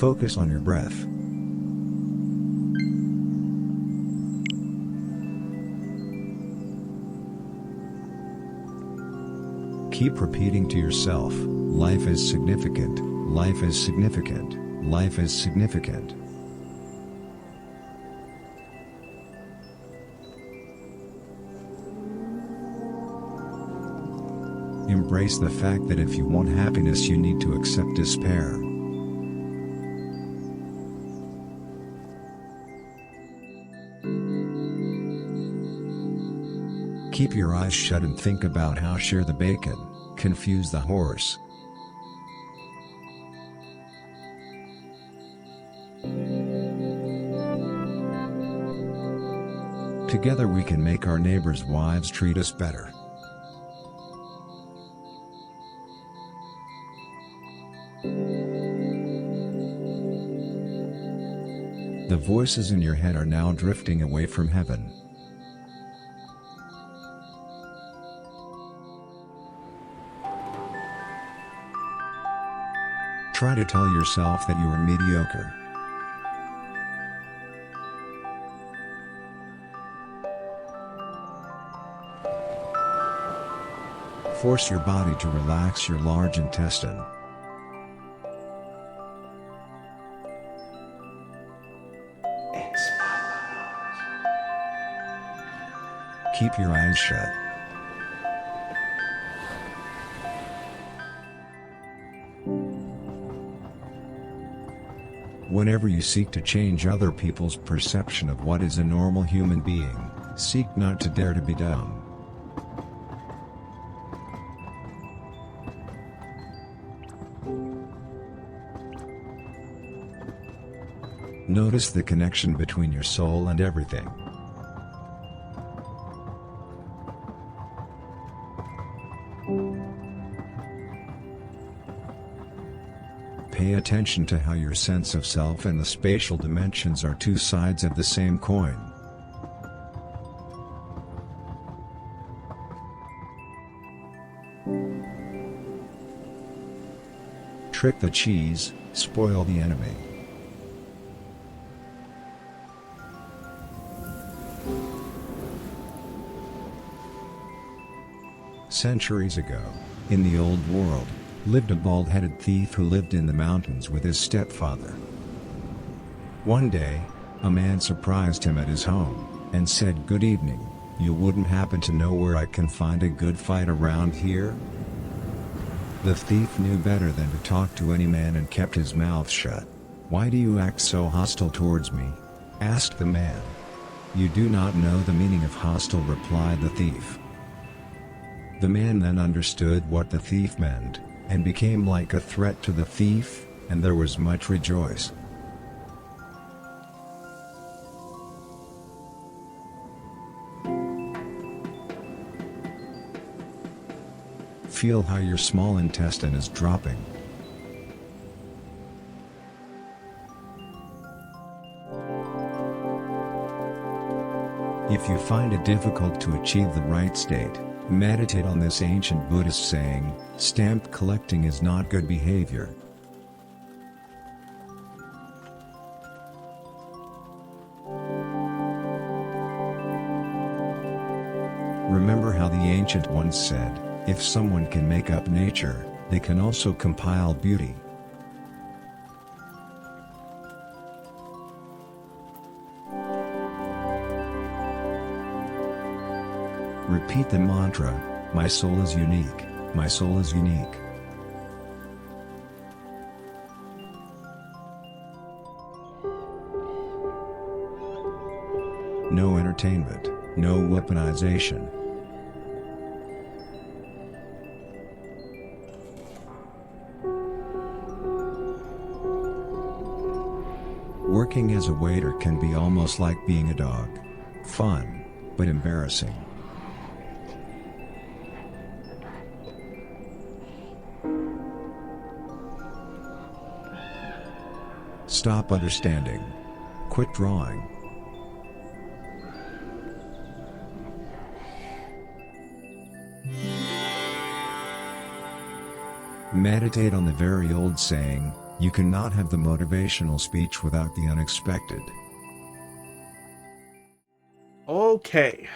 Focus on your breath. Keep repeating to yourself, life is significant, life is significant, life is significant. Embrace the fact that if you want happiness, you need to accept despair. Keep your eyes shut and think about how shear the bacon, confuse the horse. Together we can make our neighbors' wives treat us better. The voices in your head are now drifting away from heaven. Try to tell yourself that you are mediocre. Force your body to relax your large intestine. Keep your eyes shut. Whenever you seek to change other people's perception of what is a normal human being, seek not to dare to be dumb. Notice the connection between your soul and everything. Pay attention to how your sense of self and the spatial dimensions are two sides of the same coin. Trick the cheese, spoil the enemy. Centuries ago, in the old world, lived a bald-headed thief who lived in the mountains with his stepfather. One day, a man surprised him at his home, and said, "Good evening, you wouldn't happen to know where I can find a good fight around here?" The thief knew better than to talk to any man and kept his mouth shut. "Why do you act so hostile towards me?" asked the man. "You do not know the meaning of hostile," replied the thief. The man then understood what the thief meant, and became like a threat to the thief, and there was much rejoice. Feel how your small intestine is dropping. If you find it difficult to achieve the right state, meditate on this ancient Buddhist saying, "Stamp collecting is not good behavior." Remember how the ancient ones said, if someone can make up nature, they can also compile beauty. Repeat the mantra, "My soul is unique, my soul is unique." No entertainment, no weaponization. Working as a waiter can be almost like being a dog. Fun, but embarrassing. Stop understanding. Quit drawing. Meditate on the very old saying, You cannot have the motivational speech without the unexpected. Okay.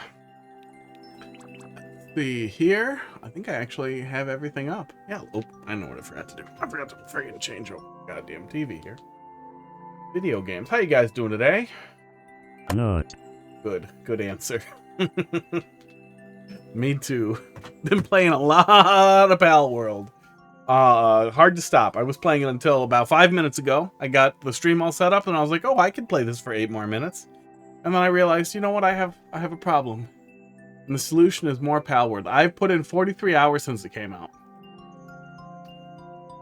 Let's see here. I think I actually have everything up. Yeah, oh, I know what I forgot to do. I forgot to friggin' change a goddamn TV here. Video games. How you guys doing today? Good. Good answer. Me too. Been playing a lot of Pal World. Hard to stop. I was playing it until about 5 minutes ago. I got the stream all set up and I was like, oh, I could play this for 8 more minutes. And then I realized, you know what, I have a problem. And the solution is more Pal World. I've put in 43 hours since it came out.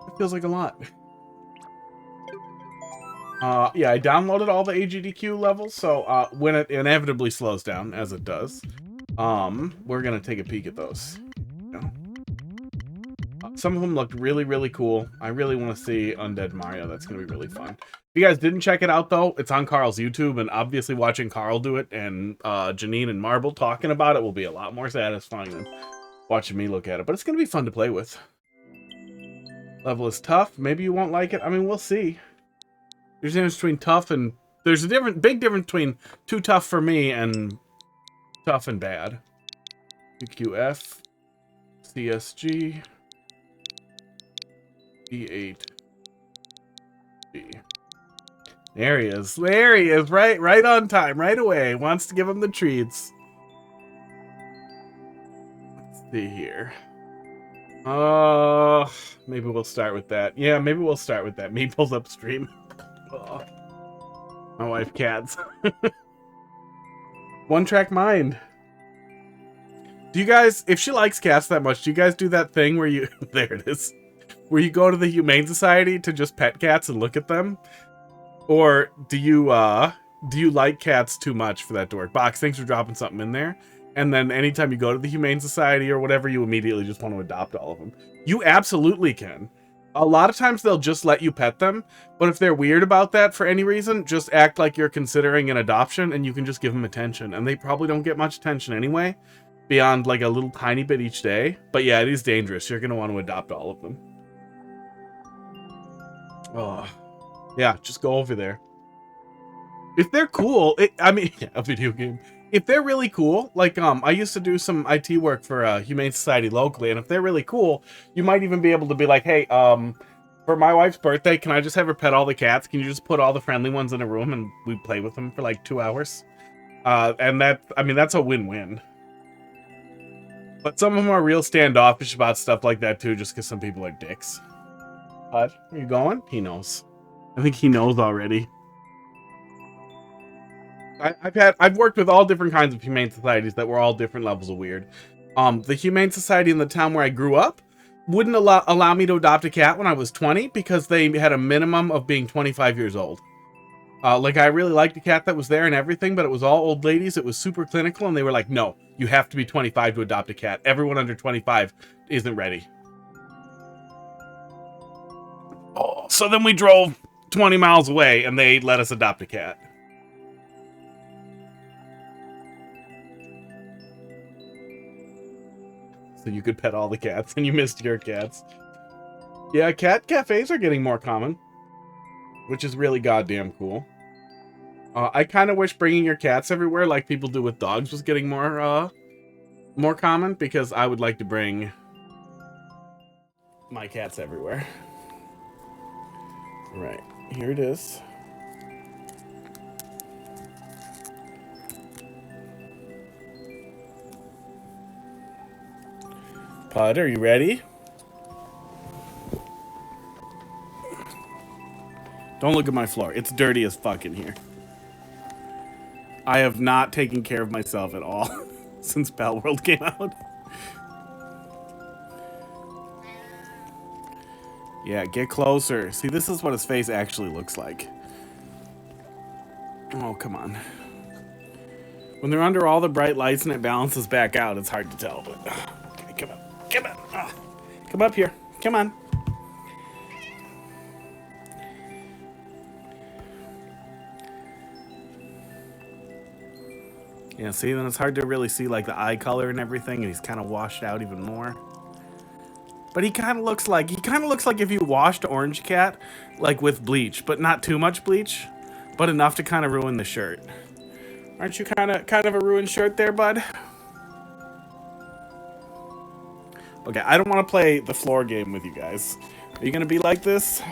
It feels like a lot. Yeah, I downloaded all the AGDQ levels, so when it inevitably slows down, as it does, we're gonna take a peek at those. Some of them looked really, really cool. I really want to see Undead Mario. That's gonna be really fun. If you guys didn't check it out, though, it's on Carl's YouTube, and obviously watching Carl do it and Janine and Marble talking about it will be a lot more satisfying than watching me look at it. But it's gonna be fun to play with. Level is tough. Maybe you won't like it. I mean, we'll see. There's a difference between tough and... There's a big difference between too tough for me and tough and bad. QF, CSG, D8, B. There he is. There he is. Right on time. Right away. Wants to give him the treats. Let's see here. Maybe we'll start with that. Yeah, maybe we'll start with that. Me pulls up stream. Oh. My wife cats. One Track Mind. Do you guys, if she likes cats that much, do you guys do that thing where you, there it is, where you go to the Humane Society to just pet cats and look at them? Or do you like cats too much for that to work? Box, thanks for dropping something in there. And then anytime you go to the Humane Society or whatever, you immediately just want to adopt all of them. You absolutely can. A lot of times they'll just let you pet them, but if they're weird about that for any reason, just act like you're considering an adoption and you can just give them attention. And they probably don't get much attention anyway, beyond like a little tiny bit each day. But yeah, it is dangerous. You're going to want to adopt all of them. Oh, yeah, just go over there. If they're cool, I mean, a video game. If they're really cool, like, I used to do some IT work for Humane Society locally, and if they're really cool, you might even be able to be like, hey, for my wife's birthday, can I just have her pet all the cats? Can you just put all the friendly ones in a room and we play with them for like 2 hours? And that, I mean, that's a win-win. But some of them are real standoffish about stuff like that too, just because some people are dicks. Bud, are you going? He knows. I think he knows already. I've worked with all different kinds of humane societies that were all different levels of weird. The Humane Society in the town where I grew up wouldn't allow me to adopt a cat when I was 20 because they had a minimum of being 25 years old. Like, I really liked the cat that was there and everything, but it was all old ladies. It was super clinical, and they were like, no, you have to be 25 to adopt a cat. Everyone under 25 isn't ready. Oh, so then we drove 20 miles away, and they let us adopt a cat. So you could pet all the cats, and you missed your cats. Yeah, cat cafes are getting more common, which is really goddamn cool. I kind of wish bringing your cats everywhere, like people do with dogs, was getting more common, because I would like to bring my cats everywhere. Right, here it is. Pud, are you ready? Don't look at my floor. It's dirty as fuck in here. I have not taken care of myself at all since Pal World came out. Yeah, get closer. See, this is what his face actually looks like. Oh, come on. When they're under all the bright lights and it balances back out, it's hard to tell, but... Okay, come on. Come on. Come up here. Come on. Yeah, see, then it's hard to really see, like, the eye color and everything, and he's kind of washed out even more. But he kind of looks like if you washed Orange Cat like with bleach, but not too much bleach, but enough to kind of ruin the shirt. Aren't you kind of a ruined shirt there, bud? Okay, I don't want to play the floor game with you guys. Are you gonna be like this?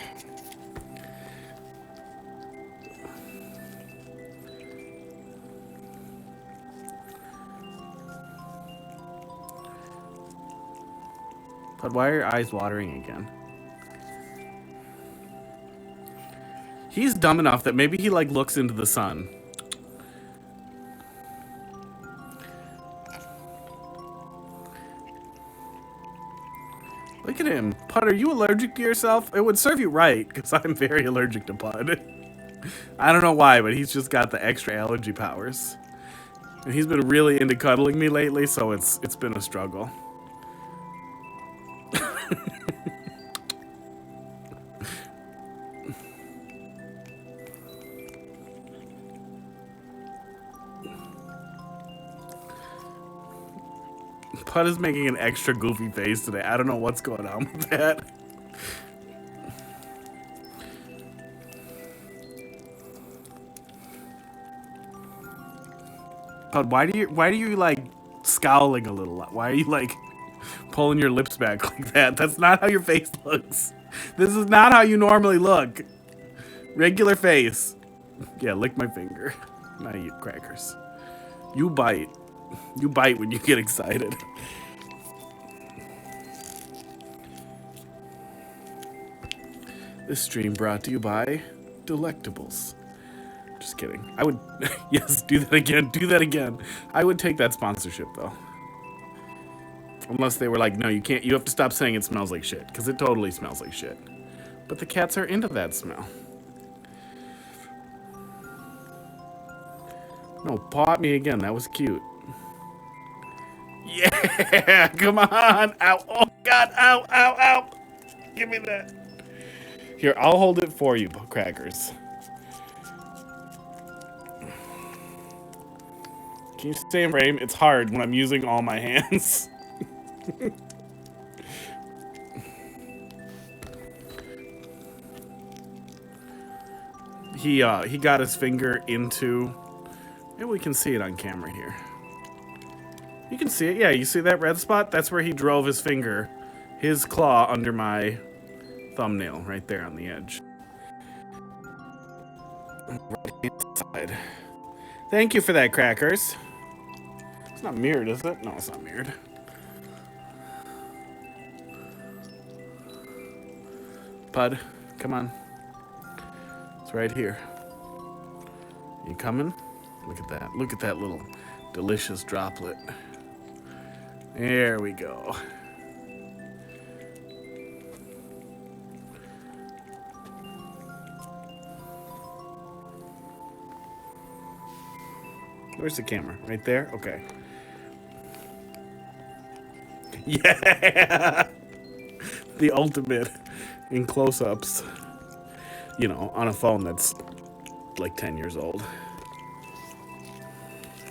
But why are your eyes watering again? He's dumb enough that maybe he like looks into the sun. Look at him. Pud, are you allergic to yourself? It would serve you right, because I'm very allergic to Pud. I don't know why, but he's just got the extra allergy powers. And he's been really into cuddling me lately, so it's been a struggle. Pud is making an extra goofy face today. I don't know what's going on with that. Pud, why do you like scowling a little? Why are you like pulling your lips back like that? That's not how your face looks. This is not how you normally look. Regular face. Yeah, lick my finger. Not eat crackers. You bite. You bite when you get excited. This stream brought to you by Delectables. Just kidding. I would, yes, do that again. Do that again. I would take that sponsorship though. Unless they were like, no, you can't. You have to stop saying it smells like shit, because it totally smells like shit. But the cats are into that smell. No, paw at me again. That was cute. Yeah, come on. Ow. Oh, God. Ow, ow, ow. Give me that. Here, I'll hold it for you, crackers. Can you stay in frame? It's hard when I'm using all my hands. He got his finger into... Maybe we can see it on camera here. You can see it, yeah. You see that red spot? That's where he drove his finger, his claw, under my thumbnail, right there on the edge. Right inside. Thank you for that, crackers. It's not mirrored, is it? No, it's not mirrored. Pud, come on. It's right here. You coming? Look at that. Look at that little delicious droplet. There we go. Where's the camera? Right there? Okay. Yeah! The ultimate in close-ups. You know, on a phone that's like 10 years old.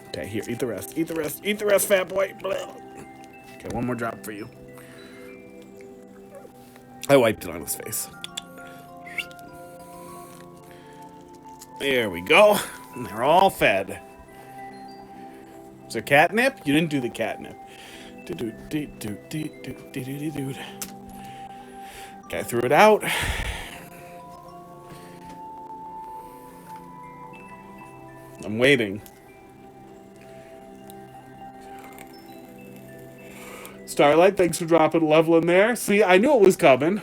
Okay, here, eat the rest. Eat the rest. Eat the rest, fat boy. Blah. Okay, one more drop for you. I wiped it on his face. There we go. And they're all fed. Is there catnip? You didn't do the catnip. Okay, I threw it out. I'm waiting. Starlight, thanks for dropping a level in there. See, I knew it was coming.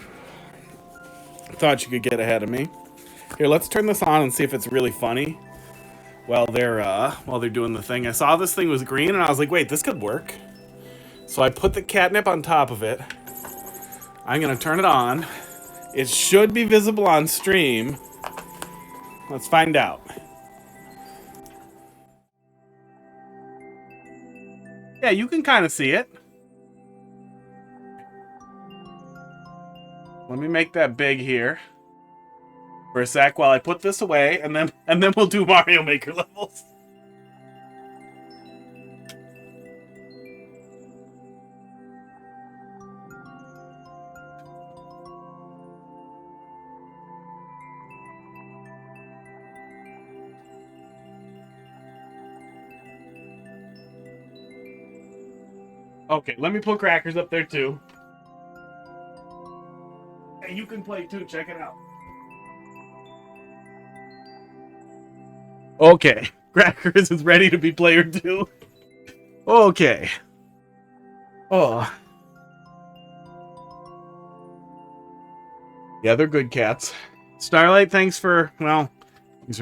Thought you could get ahead of me. Here, let's turn this on and see if it's really funny. While they're doing the thing. I saw this thing was green and I was like, wait, this could work. So I put the catnip on top of it. I'm gonna turn it on. It should be visible on stream. Let's find out. Yeah, you can kind of see it. Let me make that big here for a sec while I put this away, and then we'll do Mario Maker levels. Okay, let me put Crackers up there too. Hey, you can play too. Check it out. Okay, Crackers is ready to be player 2. Okay. Oh. Yeah, they're good cats. Starlight, thanks for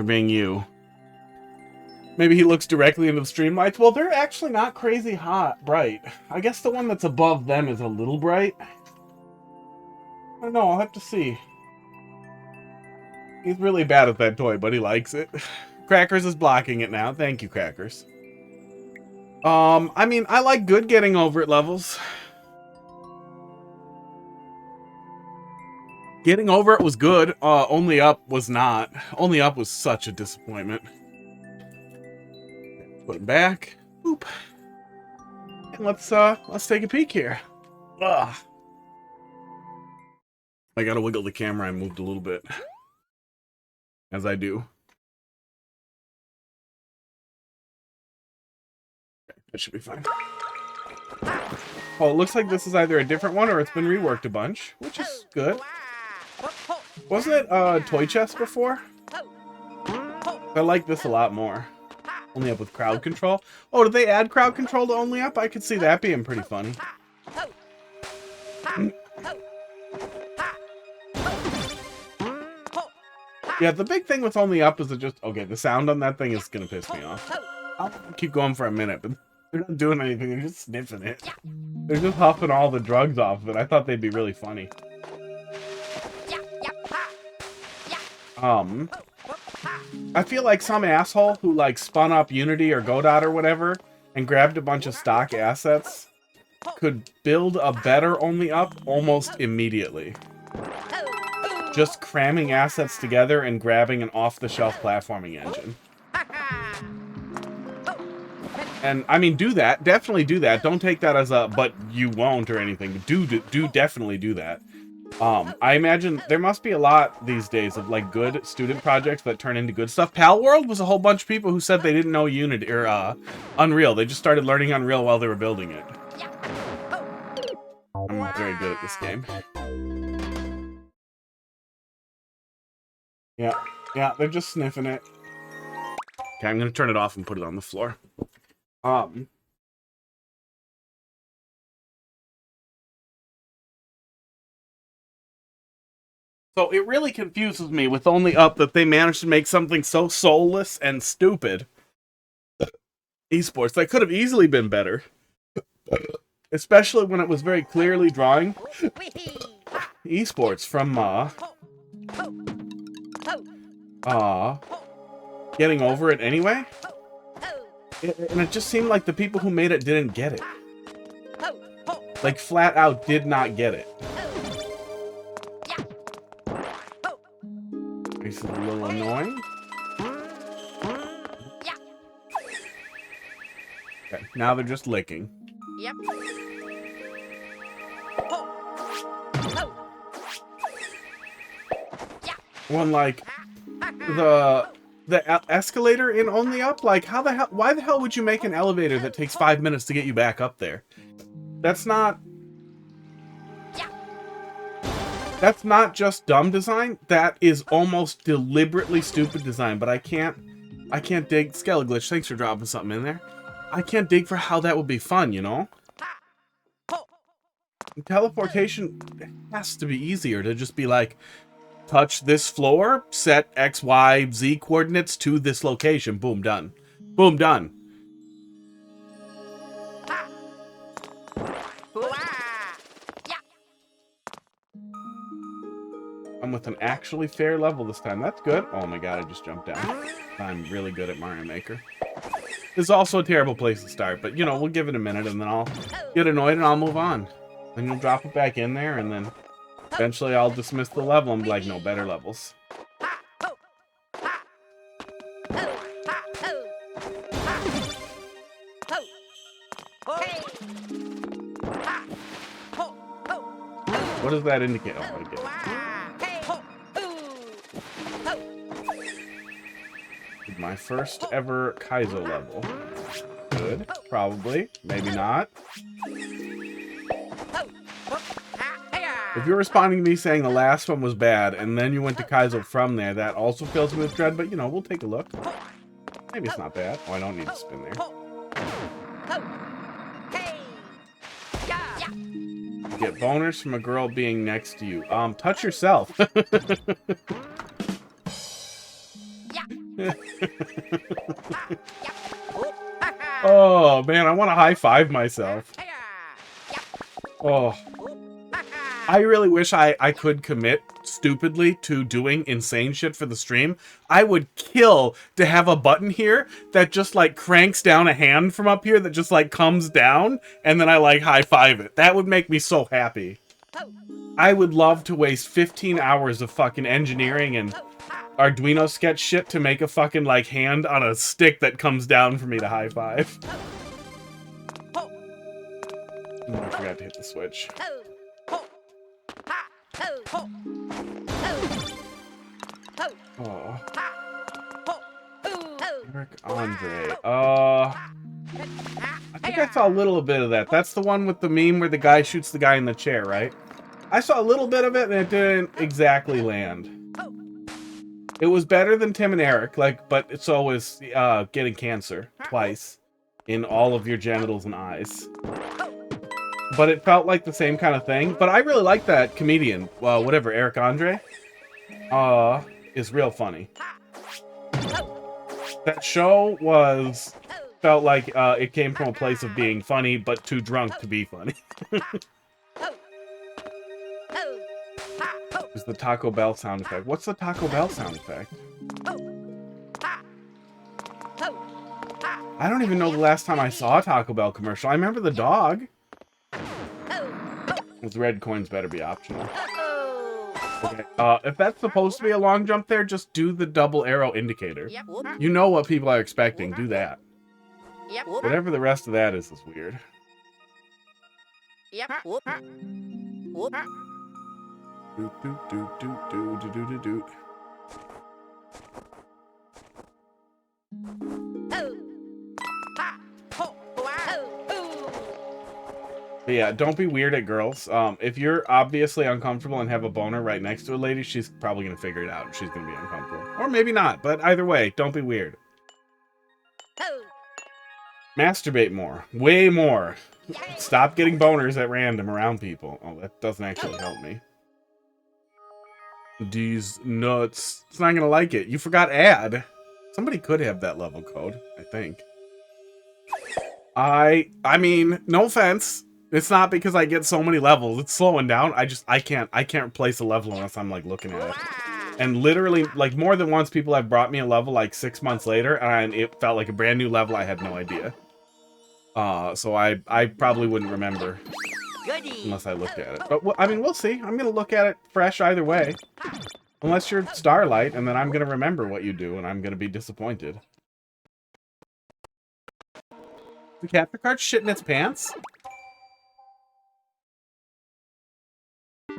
being you. Maybe he looks directly into the stream lights. Well, they're actually not crazy hot, bright. I guess the one that's above them is a little bright. I don't know, I'll have to see. He's really bad at that toy, but he likes it. Crackers is blocking it now. Thank you, Crackers. I mean, I like good getting over it levels. Getting over it was good. Only Up was not. Only Up was such a disappointment. Put it back. Boop. And let's take a peek here. Ugh. I gotta wiggle the camera. I moved a little bit. As I do. That should be fine. Oh, it looks like this is either a different one or it's been reworked a bunch, which is good. Wasn't it Toy Chest before? I like this a lot more. Only Up with crowd control. Oh, did they add crowd control to Only Up? I could see that being pretty funny. Yeah, the big thing with Only Up is it just... Okay, the sound on that thing is gonna piss me off. I'll keep going for a minute, but they're not doing anything. They're just sniffing it. They're just huffing all the drugs off of it. I thought they'd be really funny. I feel like some asshole who like spun up Unity or Godot or whatever and grabbed a bunch of stock assets could build a better Only Up almost immediately. Just cramming assets together and grabbing an off-the-shelf platforming engine. And I mean, do that. Definitely do that. Don't take that as a but you won't or anything. Do definitely do that. I imagine there must be a lot these days of like good student projects that turn into good stuff. Pal World was a whole bunch of people who said they didn't know Unity or Unreal. They just started learning Unreal while they were building it. I'm not very good at this game. Yeah, they're just sniffing it. Okay, I'm gonna turn it off and put it on the floor. So it really confuses me with Only Up that they managed to make something so soulless and stupid. Esports that could have easily been better. Especially when it was very clearly drawing esports from getting over it anyway. And it just seemed like the people who made it didn't get it. Like flat out did not get it. This is a little annoying. Okay, now they're just licking. Yep. One like the escalator in Only Up, like how the hell? Why the hell would you make an elevator that takes 5 minutes to get you back up there? That's not just dumb design. That is almost deliberately stupid design. But I can't dig. Skeleglitch, thanks for dropping something in there. I can't dig for how that would be fun, you know? Teleportation has to be easier to just be like, touch this floor, set X, Y, Z coordinates to this location. Boom, done. Boom, done. I'm with an actually fair level this time. That's good. Oh my god, I just jumped down. I'm really good at Mario Maker. This is also a terrible place to start, but, you know, we'll give it a minute, and then I'll get annoyed, and I'll move on. Then you'll drop it back in there, and then eventually I'll dismiss the level and be like, no, better levels. What does that indicate? Oh, I get it. My first ever Kaizo level. Good. Probably. Maybe not. If you're responding to me saying the last one was bad, and then you went to Kaizo from there, that also fills me with dread, but, you know, we'll take a look. Maybe it's not bad. Oh, I don't need to spin there. Get boners from a girl being next to you. Touch yourself. Oh, man, I want to high-five myself. Oh. I really wish I could commit stupidly to doing insane shit for the stream. I would kill to have a button here that just, like, cranks down a hand from up here that just, like, comes down, and then I, like, high-five it. That would make me so happy. I would love to waste 15 hours of fucking engineering and Arduino sketch shit to make a fucking, like, hand on a stick that comes down for me to high-five. Oh, I forgot to hit the switch. Oh. Eric Andre. I think I saw a little bit of that. That's the one with the meme where the guy shoots the guy in the chair, right? I saw a little bit of it and it didn't exactly land. It was better than Tim and Eric, like, but so was getting cancer twice in all of your genitals and eyes. But it felt like the same kind of thing. But I really like that comedian, whatever, Eric Andre. Is real funny. That show felt like it came from a place of being funny, but too drunk to be funny. Is the Taco Bell sound effect. What's the Taco Bell sound effect? I don't even know the last time I saw a Taco Bell commercial. I remember the dog. Those red coins better be optional. Okay. If that's supposed to be a long jump there, just do the double arrow indicator. You know what people are expecting. Do that. Whatever the rest of that is weird. Doot, doot, doot, doot, doot, doot, doot, doot. But yeah, don't be weird at girls. If you're obviously uncomfortable and have a boner right next to a lady, she's probably going to figure it out. She's going to be uncomfortable. Or maybe not, but either way, don't be weird. Masturbate more. Way more. Stop getting boners at random around people. Oh, that doesn't actually help me. These nuts. It's not going to like it. You forgot add. Somebody could have that level code, I think. I mean, no offense. It's not because I get so many levels. It's slowing down. I can't replace a level unless I'm, like, looking at it. And literally, like, more than once, people have brought me a level, like, 6 months later, and it felt like a brand new level. I had no idea. So I probably wouldn't remember unless I looked at it. But, I mean, we'll see. I'm going to look at it fresh either way. Unless you're Starlight, and then I'm going to remember what you do, and I'm going to be disappointed. The capture card shit in its pants?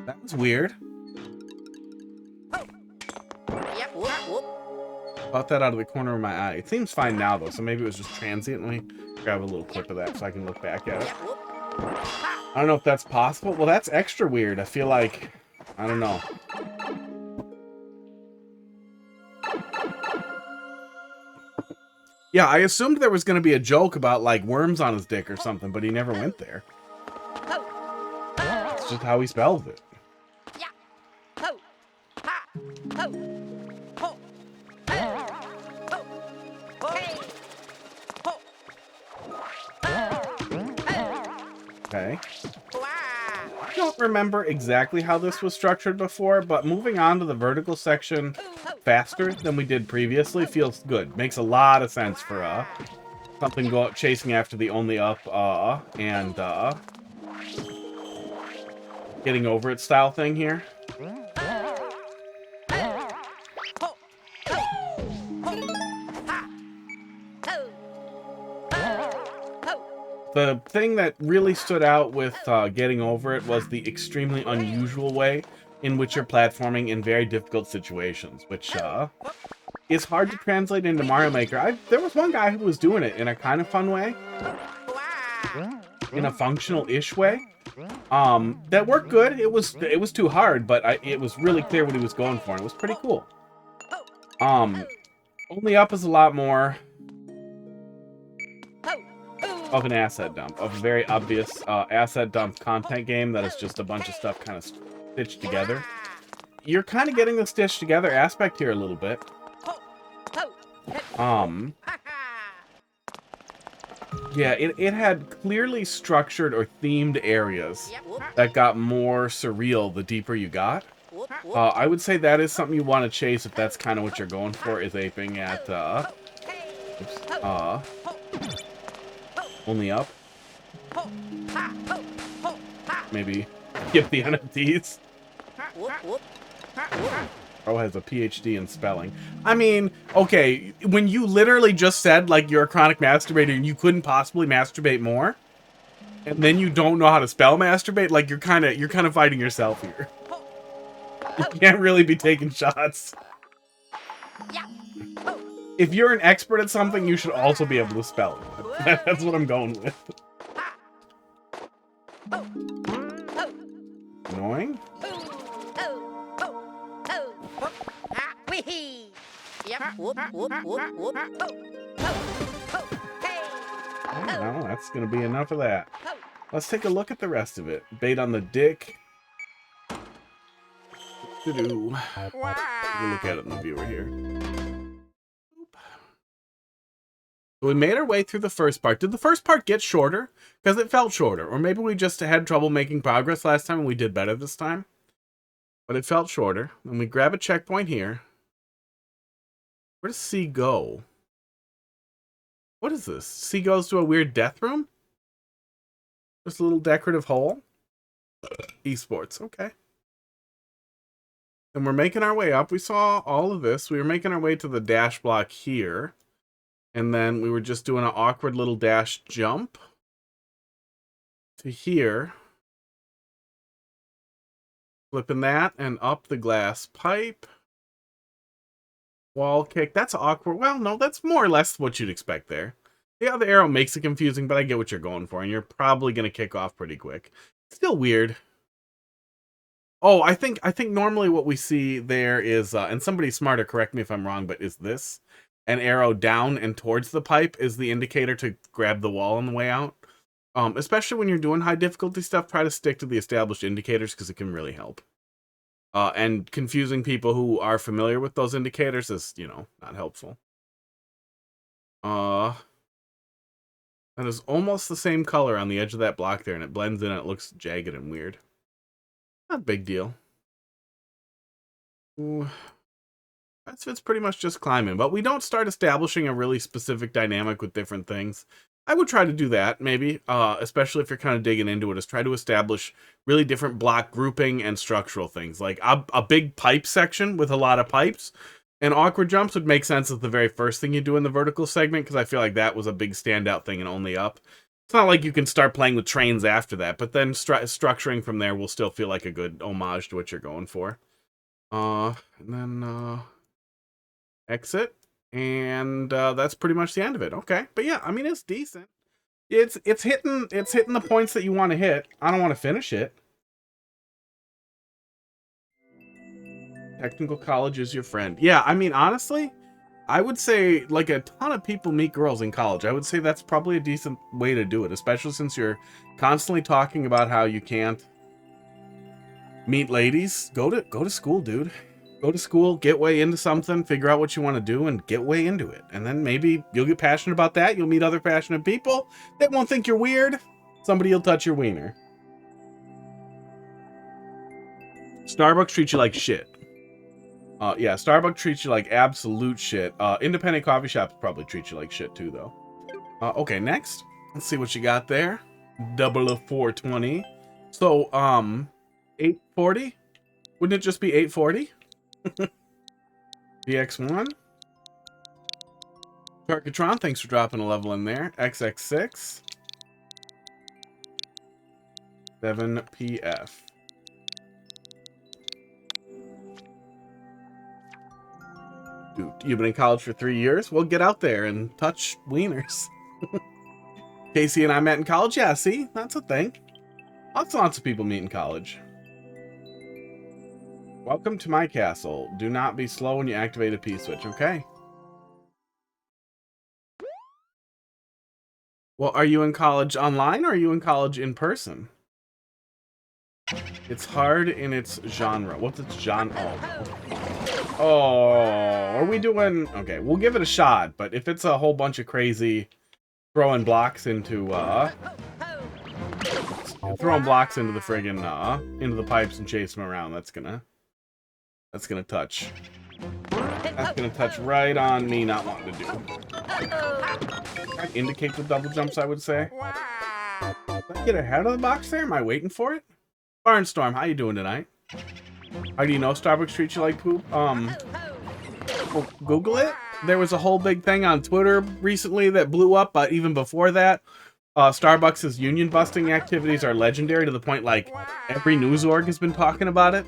That was weird. Caught that out of the corner of my eye. It seems fine now, though, so maybe it was just transient. Let me grab a little clip of that so I can look back at it. I don't know if that's possible. Well, that's extra weird. I feel like... I don't know. Yeah, I assumed there was going to be a joke about, like, worms on his dick or something, but he never went there. It's just how he spells it. Okay. I don't remember exactly how this was structured before, but moving on to the vertical section faster than we did previously feels good. Makes a lot of sense for something chasing after the only up and getting over it style thing here. The thing that really stood out with getting over it was the extremely unusual way in which you're platforming in very difficult situations, which is hard to translate into Mario Maker. There was one guy who was doing it in a kind of fun way, in a functional-ish way, That worked good. It was too hard, but it was really clear what he was going for, and it was pretty cool. Only Up is a lot more of an asset dump, of a very obvious asset dump content game that is just a bunch of stuff kind of stitched together. You're kind of getting the stitched together aspect here a little bit. Yeah, it had clearly structured or themed areas that got more surreal the deeper you got. I would say that is something you want to chase if that's kind of what you're going for, is aping at, Only Up. Maybe skip the NFTs. Bro has a PhD in spelling. I mean, okay, when you literally just said, like, you're a chronic masturbator and you couldn't possibly masturbate more, and then you don't know how to spell masturbate, like, you're kind of fighting yourself here. You can't really be taking shots. If you're an expert at something, you should also be able to spell it. That's what I'm going with. Annoying. No, that's gonna be enough of that. Let's take a look at the rest of it. Bait on the dick. Take a look at it in the viewer here. We made our way through the first part. Did the first part get shorter? Because it felt shorter. Or maybe we just had trouble making progress last time and we did better this time. But it felt shorter. And we grab a checkpoint here. Where does C go? What is this? C goes to a weird death room? Just a little decorative hole? Esports, okay. And we're making our way up. We saw all of this. We were making our way to the dash block here. And then we were just doing an awkward little dash jump to here. Flipping that and up the glass pipe. Wall kick. That's awkward. Well, no, that's more or less what you'd expect there. The other arrow makes it confusing, but I get what you're going for. And you're probably going to kick off pretty quick. Still weird. Oh, I think normally what we see there is, and somebody smarter, correct me if I'm wrong, but is this an arrow down and towards the pipe is the indicator to grab the wall on the way out? Especially when you're doing high difficulty stuff, try to stick to the established indicators because it can really help. And confusing people who are familiar with those indicators is, you know, not helpful. That is almost the same color on the edge of that block there, and it blends in and it looks jagged and weird. Not a big deal. Ooh. It's pretty much just climbing, but we don't start establishing a really specific dynamic with different things. I would try to do that, maybe, especially if you're kind of digging into it, is try to establish really different block grouping and structural things. Like a big pipe section with a lot of pipes and awkward jumps would make sense as the very first thing you do in the vertical segment, because I feel like that was a big standout thing and Only Up. It's not like you can start playing with trains after that, but then structuring from there will still feel like a good homage to what you're going for. And then exit, and that's pretty much the end of it. Okay, but yeah, I mean, it's decent. It's hitting the points that you want to hit. I don't want to finish it. Technical college is your friend. Yeah, I mean, honestly, I would say, like, a ton of people meet girls in college. I would say that's probably a decent way to do it, especially since you're constantly talking about how you can't meet ladies. Go to school, dude. Go to school, get way into something, figure out what you want to do, and get way into it. And then maybe you'll get passionate about that. You'll meet other passionate people. They won't think you're weird. Somebody will touch your wiener. Starbucks treats you like shit. Yeah, Starbucks treats you like absolute shit. Independent coffee shops probably treat you like shit too, though. Okay, next. Let's see what you got there. 420. So, 840? Wouldn't it just be 840? BX1. Tarkatron, thanks for dropping a level in there. XX6. 7PF. Dude, you've been in college for 3 years? Well, get out there and touch wieners. Casey and I met in college? Yeah, see? That's a thing. Lots of people meet in college. Welcome to my castle. Do not be slow when you activate a P-switch, okay? Well, are you in college online or are you in college in person? It's hard in its genre. What's its genre? Oh, are we doing... Okay, we'll give it a shot, but if it's a whole bunch of crazy throwing blocks into, throwing blocks into the friggin', into the pipes and chase them around, that's gonna touch. That's gonna touch right on me not wanting to do. I'd indicate the double jumps, I would say. Did I get ahead of the box there? Am I waiting for it? Barnstorm, how you doing tonight? How do you know Starbucks treats you like poop? Well, Google it. There was a whole big thing on Twitter recently that blew up, but even before that, Starbucks' union busting activities are legendary to the point like every news org has been talking about it.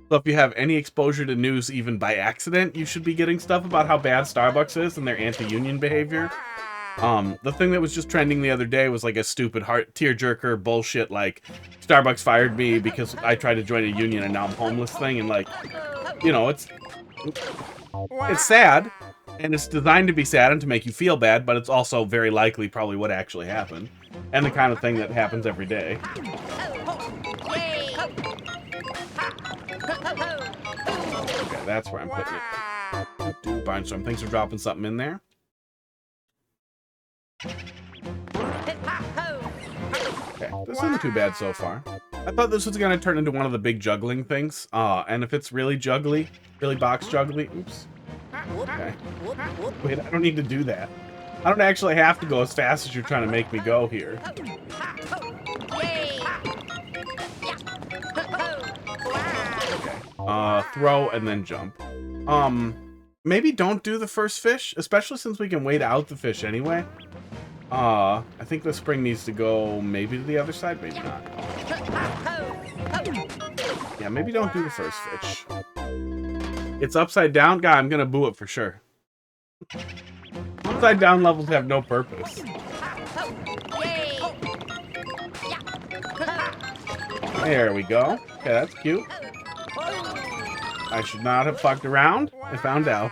So if you have any exposure to news even by accident, you should be getting stuff about how bad Starbucks is and their anti-union behavior. The thing that was just trending the other day was like a stupid tearjerker bullshit like Starbucks fired me because I tried to join a union and now I'm homeless thing, and like, you know, it's sad and it's designed to be sad and to make you feel bad, but it's also very likely probably what actually happened and the kind of thing that happens every day. Okay, that's where I'm putting it. Barnstorm, thanks for dropping something in there. Okay, this isn't too bad so far. I thought this was gonna turn into one of the big juggling things. And if it's really juggly, really box juggly, oops. Okay. Wait, I don't need to do that. I don't actually have to go as fast as you're trying to make me go here. Okay. Throw and then jump. Maybe don't do the first fish, especially since we can wait out the fish anyway. I think the spring needs to go maybe to the other side, maybe not. Yeah, maybe don't do the first fish. It's upside down? God, I'm gonna boo it for sure. Upside down levels have no purpose. There we go. Okay, that's cute. I should not have fucked around. I found out.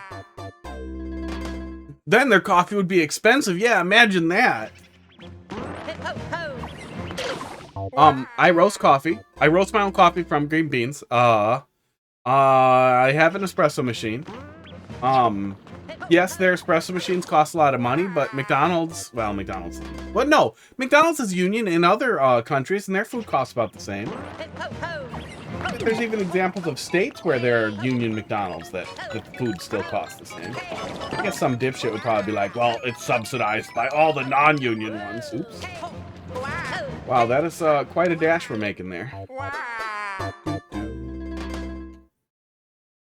Then their coffee would be expensive. Yeah, imagine that. I roast coffee. I roast my own coffee from green beans. I have an espresso machine. Yes, their espresso machines cost a lot of money, but McDonald's is union in other countries, and their food costs about the same. There's even examples of states where there are union McDonald's that the food still costs the same. I guess some dipshit would probably be like, well, it's subsidized by all the non-union ones. Oops. Wow, that is quite a dash we're making there.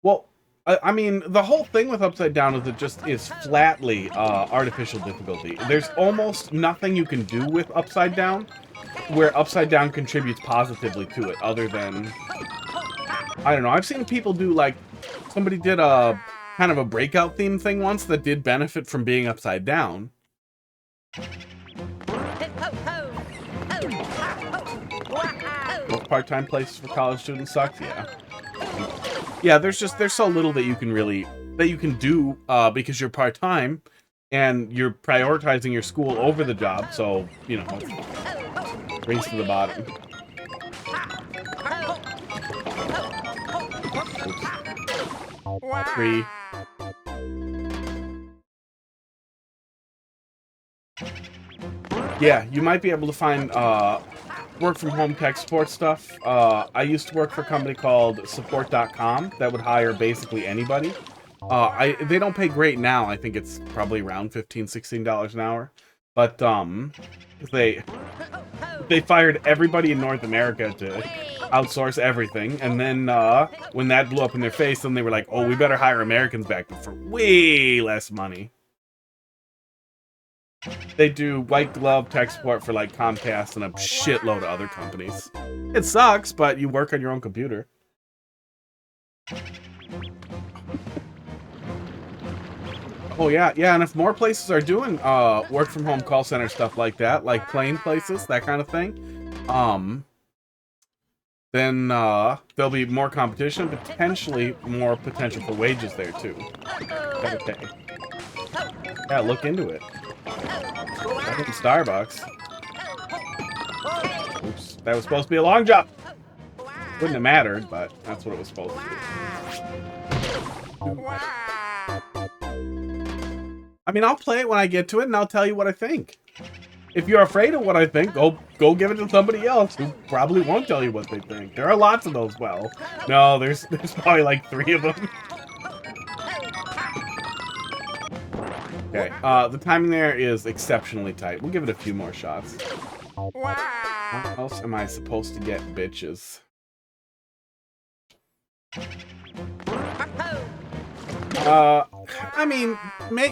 Well, I mean, the whole thing with Upside Down is it just is flatly artificial difficulty. There's almost nothing you can do with Upside Down where Upside Down contributes positively to it, other than, I don't know, I've seen people do, like, somebody did a kind of a breakout theme thing once that did benefit from being upside down. Most part-time places for college students sucks, yeah. Yeah, there's so little that you can really, do because you're part-time and you're prioritizing your school over the job, so, you know, race to the bottom. Oops. 3. Yeah, you might be able to find work from home tech support stuff. I used to work for a company called support.com that would hire basically anybody. They don't pay great now. I think it's probably around $15, $16 an hour. But they fired everybody in North America to outsource everything, and then when that blew up in their face, then they were like, oh, we better hire Americans back, but for way less money. They do white glove tech support for like Comcast and a shitload of other companies. It sucks, but you work on your own computer. Oh yeah, and if more places are doing work from home call center stuff like that, like plane places, that kind of thing, then there'll be more competition, potentially more potential for wages there too. Better pay. Yeah, look into it. Back in Starbucks. Oops, that was supposed to be a long jump. Wouldn't have mattered, but that's what it was supposed to be. I mean, I'll play it when I get to it, and I'll tell you what I think. If you're afraid of what I think, go give it to somebody else who probably won't tell you what they think. There are lots of those. Well, no, there's probably like 3 of them. Okay, the timing there is exceptionally tight. We'll give it a few more shots. How else am I supposed to get bitches? I mean,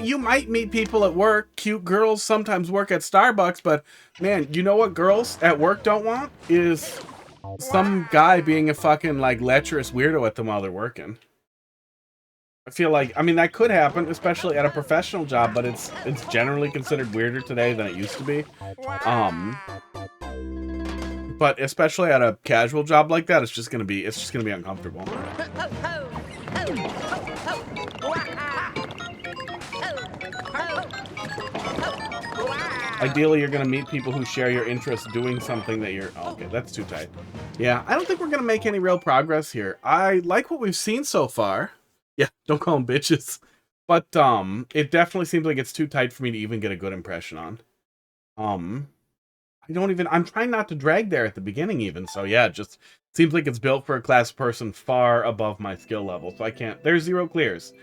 you might meet people at work. Cute girls sometimes work at Starbucks, but man, you know what girls at work don't want? Is some guy being a fucking, like, lecherous weirdo at them while they're working. I feel like, I mean, that could happen, especially at a professional job, but it's generally considered weirder today than it used to be. But especially at a casual job like that, it's just gonna be uncomfortable. Ideally, you're gonna meet people who share your interests doing something that you're... Oh, okay, that's too tight. Yeah, I don't think we're gonna make any real progress here. I like what we've seen so far. Yeah, don't call them bitches. But, it definitely seems like it's too tight for me to even get a good impression on. I'm trying not to drag there at the beginning even, so yeah, it just seems like it's built for a class person far above my skill level, so I can't... There's 0 clears.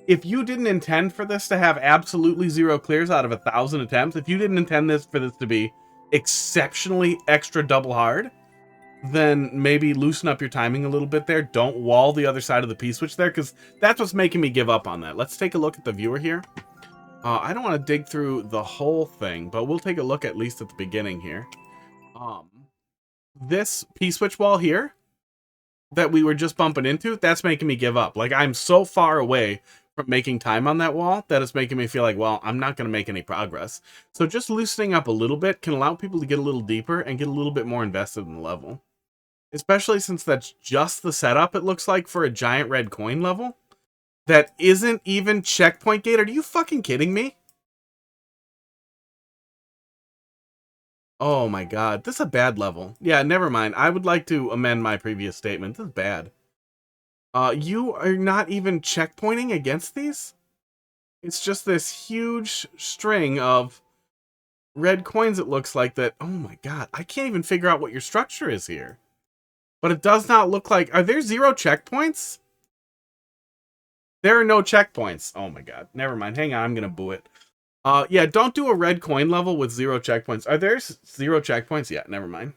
If you didn't intend for this to have absolutely 0 clears out of 1,000 attempts, if you didn't intend for this to be exceptionally extra double hard, then maybe loosen up your timing a little bit there. Don't wall the other side of the P-switch there, because that's what's making me give up on that. Let's take a look at the viewer here. I don't want to dig through the whole thing, but we'll take a look at least at the beginning here. This P-switch wall here that we were just bumping into, that's making me give up. Like, I'm so far away from making time on that wall that it's making me feel like, well, I'm not going to make any progress. So just loosening up a little bit can allow people to get a little deeper and get a little bit more invested in the level. Especially since that's just the setup, it looks like, for a giant red coin level that isn't even checkpoint gated. Are you fucking kidding me? Oh my god, this is a bad level. Yeah, never mind. I would like to amend my previous statement. This is bad. You are not even checkpointing against these? It's just this huge string of red coins, it looks like, that... Oh my god, I can't even figure out what your structure is here. But it does not look like... Are there 0 checkpoints? There are no checkpoints. Oh my god. Never mind. Hang on, I'm gonna boo it. Yeah, don't do a red coin level with 0 checkpoints. Are there 0 checkpoints? Yeah, never mind.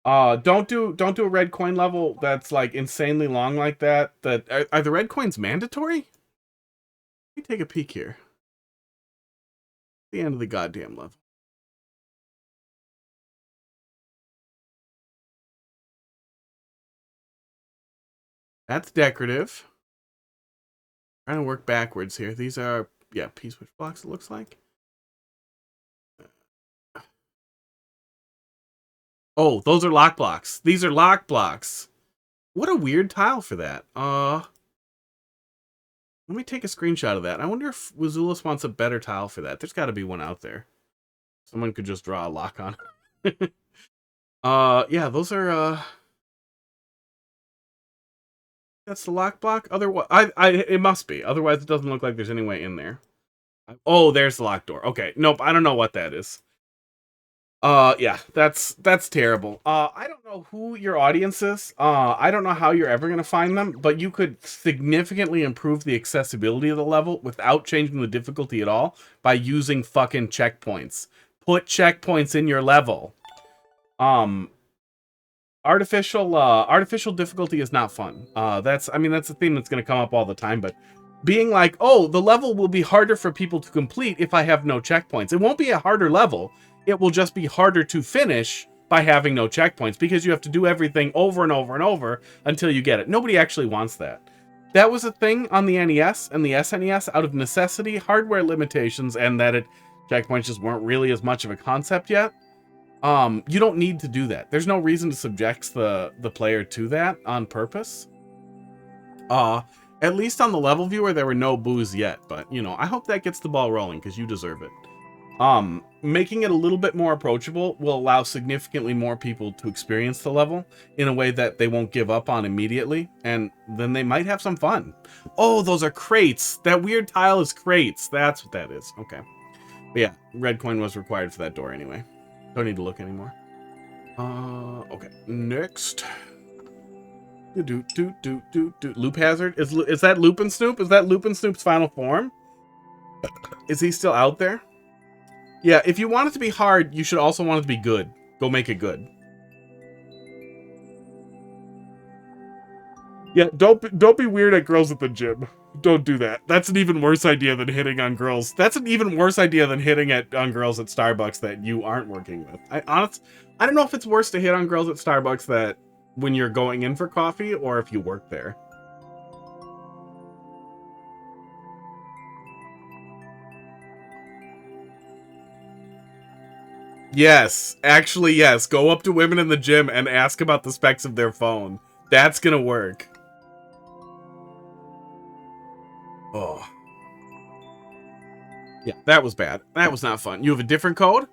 Don't do a red coin level that's, like, insanely long like that. Are the red coins mandatory? Let me take a peek here. The end of the goddamn level. That's decorative. Trying to work backwards here. These are, yeah, P-switch blocks, it looks like. Oh, those are lock blocks. These are lock blocks. What a weird tile for that. Let me take a screenshot of that. I wonder if Wazulus wants a better tile for that. There's got to be one out there. Someone could just draw a lock on it. Yeah, those are, that's the lock block? Otherwise, it must be. Otherwise, it doesn't look like there's any way in there. Oh, there's the locked door. Okay, nope, I don't know what that is. Yeah, that's terrible. I don't know who your audience is. I don't know how you're ever gonna find them, but you could significantly improve the accessibility of the level without changing the difficulty at all by using fucking checkpoints. Put checkpoints in your level. Artificial difficulty is not fun. That's a theme that's gonna come up all the time, but being like, oh, the level will be harder for people to complete if I have no checkpoints. It won't be a harder level. It will just be harder to finish by having no checkpoints because you have to do everything over and over and over until you get it. Nobody actually wants that. That was a thing on the NES and the SNES out of necessity, hardware limitations, and that checkpoints just weren't really as much of a concept yet. You don't need to do that. There's no reason to subject the player to that on purpose. At least on the level viewer, there were no boos yet, but you know, I hope that gets the ball rolling because you deserve it. Making it a little bit more approachable will allow significantly more people to experience the level in a way that they won't give up on immediately, and then they might have some fun. Oh, those are crates. That weird tile is crates. That's what that is. Okay. But yeah, red coin was required for that door anyway. Don't need to look anymore. Okay. Next. Loop hazard? Is that Loop and Snoop? Is that Loop and Snoop's final form? Is he still out there? Yeah, if you want it to be hard, you should also want it to be good. Go make it good. Yeah, don't be weird at girls at the gym. Don't do that. That's an even worse idea than hitting on girls. That's an even worse idea than hitting on girls at Starbucks that you aren't working with. I don't know if it's worse to hit on girls at Starbucks that when you're going in for coffee or if you work there. Yes, actually, yes. Go up to women in the gym and ask about the specs of their phone. That's gonna work. Oh. Yeah, that was bad. That was not fun. You have a different code?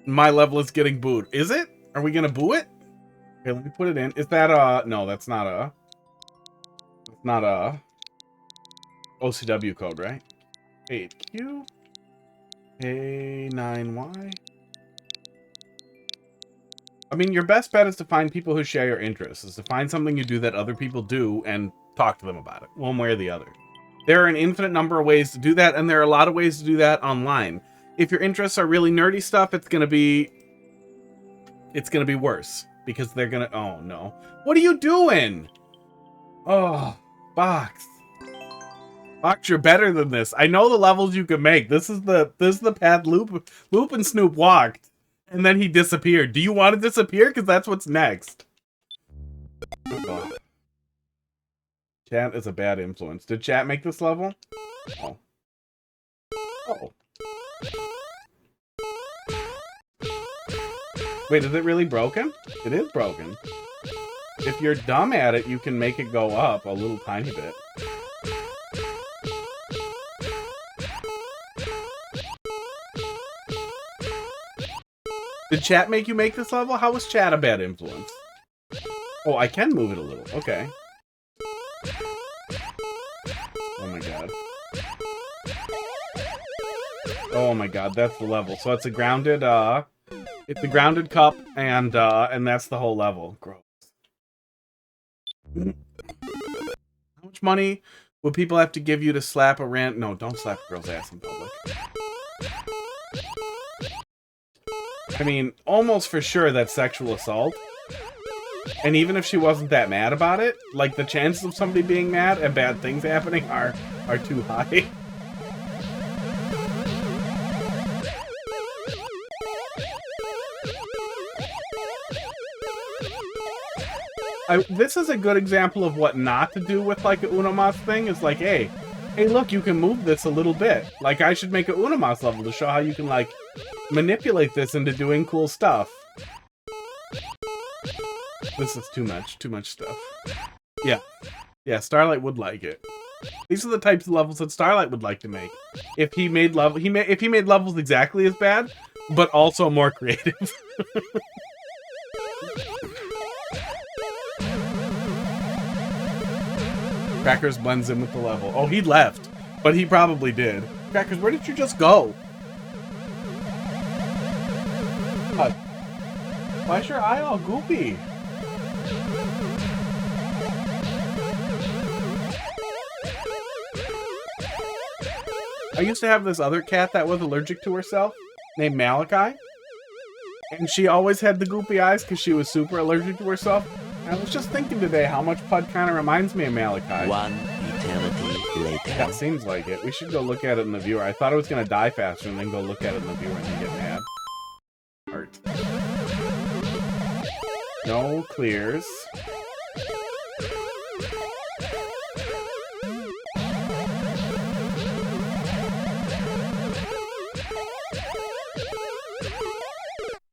My level is getting booed. Is it? Are we gonna boo it? Okay, let me put it in. Is that no, that's not a OCW code, right? 8Q A9Y. I mean, your best bet is to find people who share your interests, is to find something you do that other people do and talk to them about it, one way or the other. There are an infinite number of ways to do that, and there are a lot of ways to do that online. If your interests are really nerdy stuff, it's gonna be worse because they're gonna. Oh no! What are you doing? Oh, Box. Box, you're better than this. I know the levels you can make. This is the path Loop and Snoop walked. And then he disappeared. Do you want to disappear? Because that's what's next. Oh. Chat is a bad influence. Did chat make this level? Oh. Oh. Wait, is it really broken? It is broken. If you're dumb at it, you can make it go up a little tiny bit. Did chat make you make this level? How was chat a bad influence? Oh, I can move it a little. Okay. Oh my god. Oh my god, that's the level. So it's a grounded, cup, and that's the whole level. Gross. How much money would people have to give you to slap a rant? No, don't slap a girl's ass in public. I mean, almost for sure that's sexual assault. And even if she wasn't that mad about it, like, the chances of somebody being mad and bad things happening are too high. This is a good example of what not to do with, like, a Unomas thing. Is like, hey, look, you can move this a little bit. Like, I should make a Unomas level to show how you can, like, manipulate this into doing cool stuff. This is too much stuff. Yeah, Starlight would like it. These are the types of levels that Starlight would like to make. If he made levels exactly as bad, but also more creative. Crackers blends in with the level. Oh, he left, but he probably did. Crackers, where did you just go? Why is your eye all goopy? I used to have this other cat that was allergic to herself, named Malachi. And she always had the goopy eyes because she was super allergic to herself. And I was just thinking today how much Pud kind of reminds me of Malachi. One eternity later. Yeah, it seems like it. We should go look at it in the viewer. I thought it was going to die faster and then go look at it in the viewer and then get mad. Art. No clears.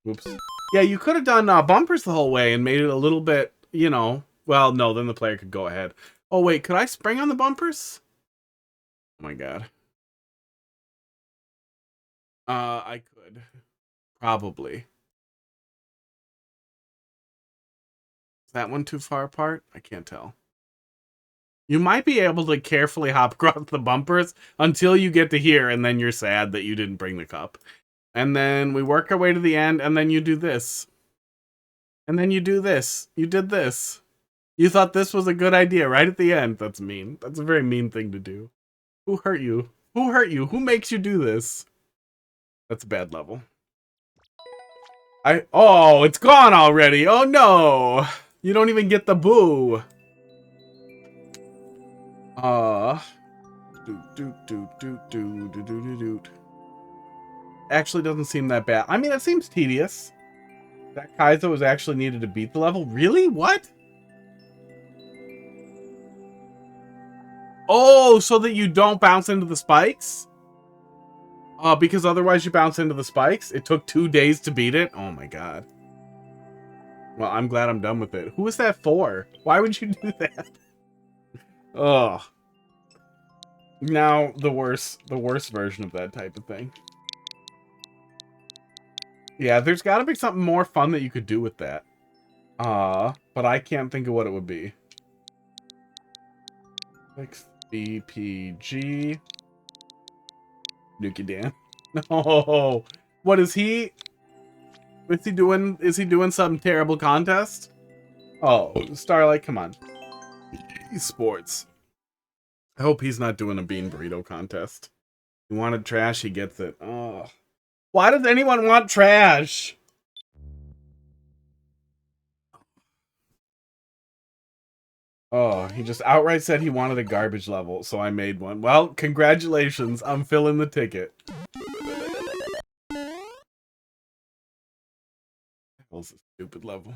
Oops. Yeah, you could have done bumpers the whole way and made it a little bit, you know. Well, no, then the player could go ahead. Oh, wait, could I spring on the bumpers? Oh, my God. I could. Probably. Is that one too far apart? I can't tell. You might be able to carefully hop across the bumpers until you get to here, and then you're sad that you didn't bring the cup. And then we work our way to the end, and then you do this. And then you do this. You did this. You thought this was a good idea right at the end. That's mean. That's a very mean thing to do. Who hurt you? Who hurt you? Who makes you do this? That's a bad level. Oh, it's gone already. Oh no. You don't even get the boo. Actually doesn't seem that bad. I mean, it seems tedious. That Kaizo was actually needed to beat the level. Really? What? Oh, so that you don't bounce into the spikes? Because otherwise you bounce into the spikes? It took 2 days to beat it? Oh my god. Well, I'm glad I'm done with it. Who is that for? Why would you do that? Ugh. Now, the worst version of that type of thing. Yeah, there's gotta be something more fun that you could do with that. But I can't think of what it would be. BPG. Nuki Dan. No. What is he? Is he doing? Is he doing some terrible contest? Oh, Starlight, come on. Esports. I hope he's not doing a bean burrito contest. He wanted trash, he gets it. Oh. Why does anyone want trash? Oh, he just outright said he wanted a garbage level, so I made one. Well, congratulations, I'm filling the ticket. That was a stupid level.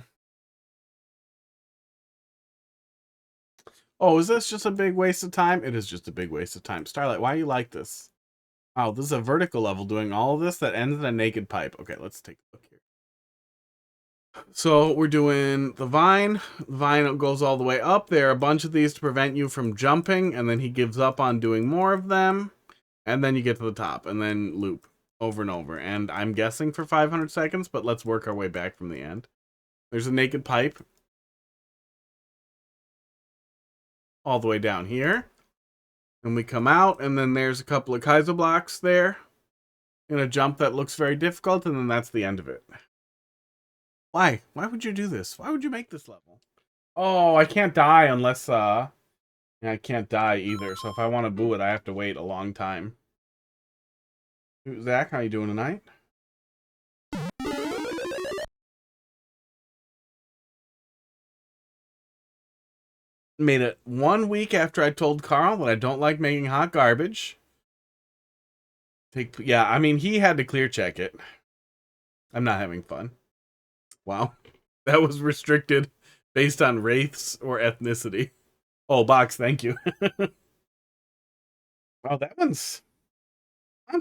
Oh, is this just a big waste of time? It is just a big waste of time. Starlight, why do you like this? Oh, this is a vertical level doing all of this that ends in a naked pipe. Okay, let's take a look here. So we're doing the vine. The vine goes all the way up. There are a bunch of these to prevent you from jumping, and then he gives up on doing more of them. And then you get to the top, and then loop over and over. And I'm guessing for 500 seconds, but let's work our way back from the end. There's a naked pipe all the way down here. And we come out, and then there's a couple of Kaizo blocks there. In a jump that looks very difficult, and then that's the end of it. Why? Why would you do this? Why would you make this level? Oh, I can't die unless, I can't die either. So if I want to boo it, I have to wait a long time. Zach, how you doing tonight? Made it 1 week after I told Carl that I don't like making hot garbage. Yeah, I mean, he had to clear check it. I'm not having fun. Wow. That was restricted based on race or ethnicity. Oh, Box, thank you. Wow, that's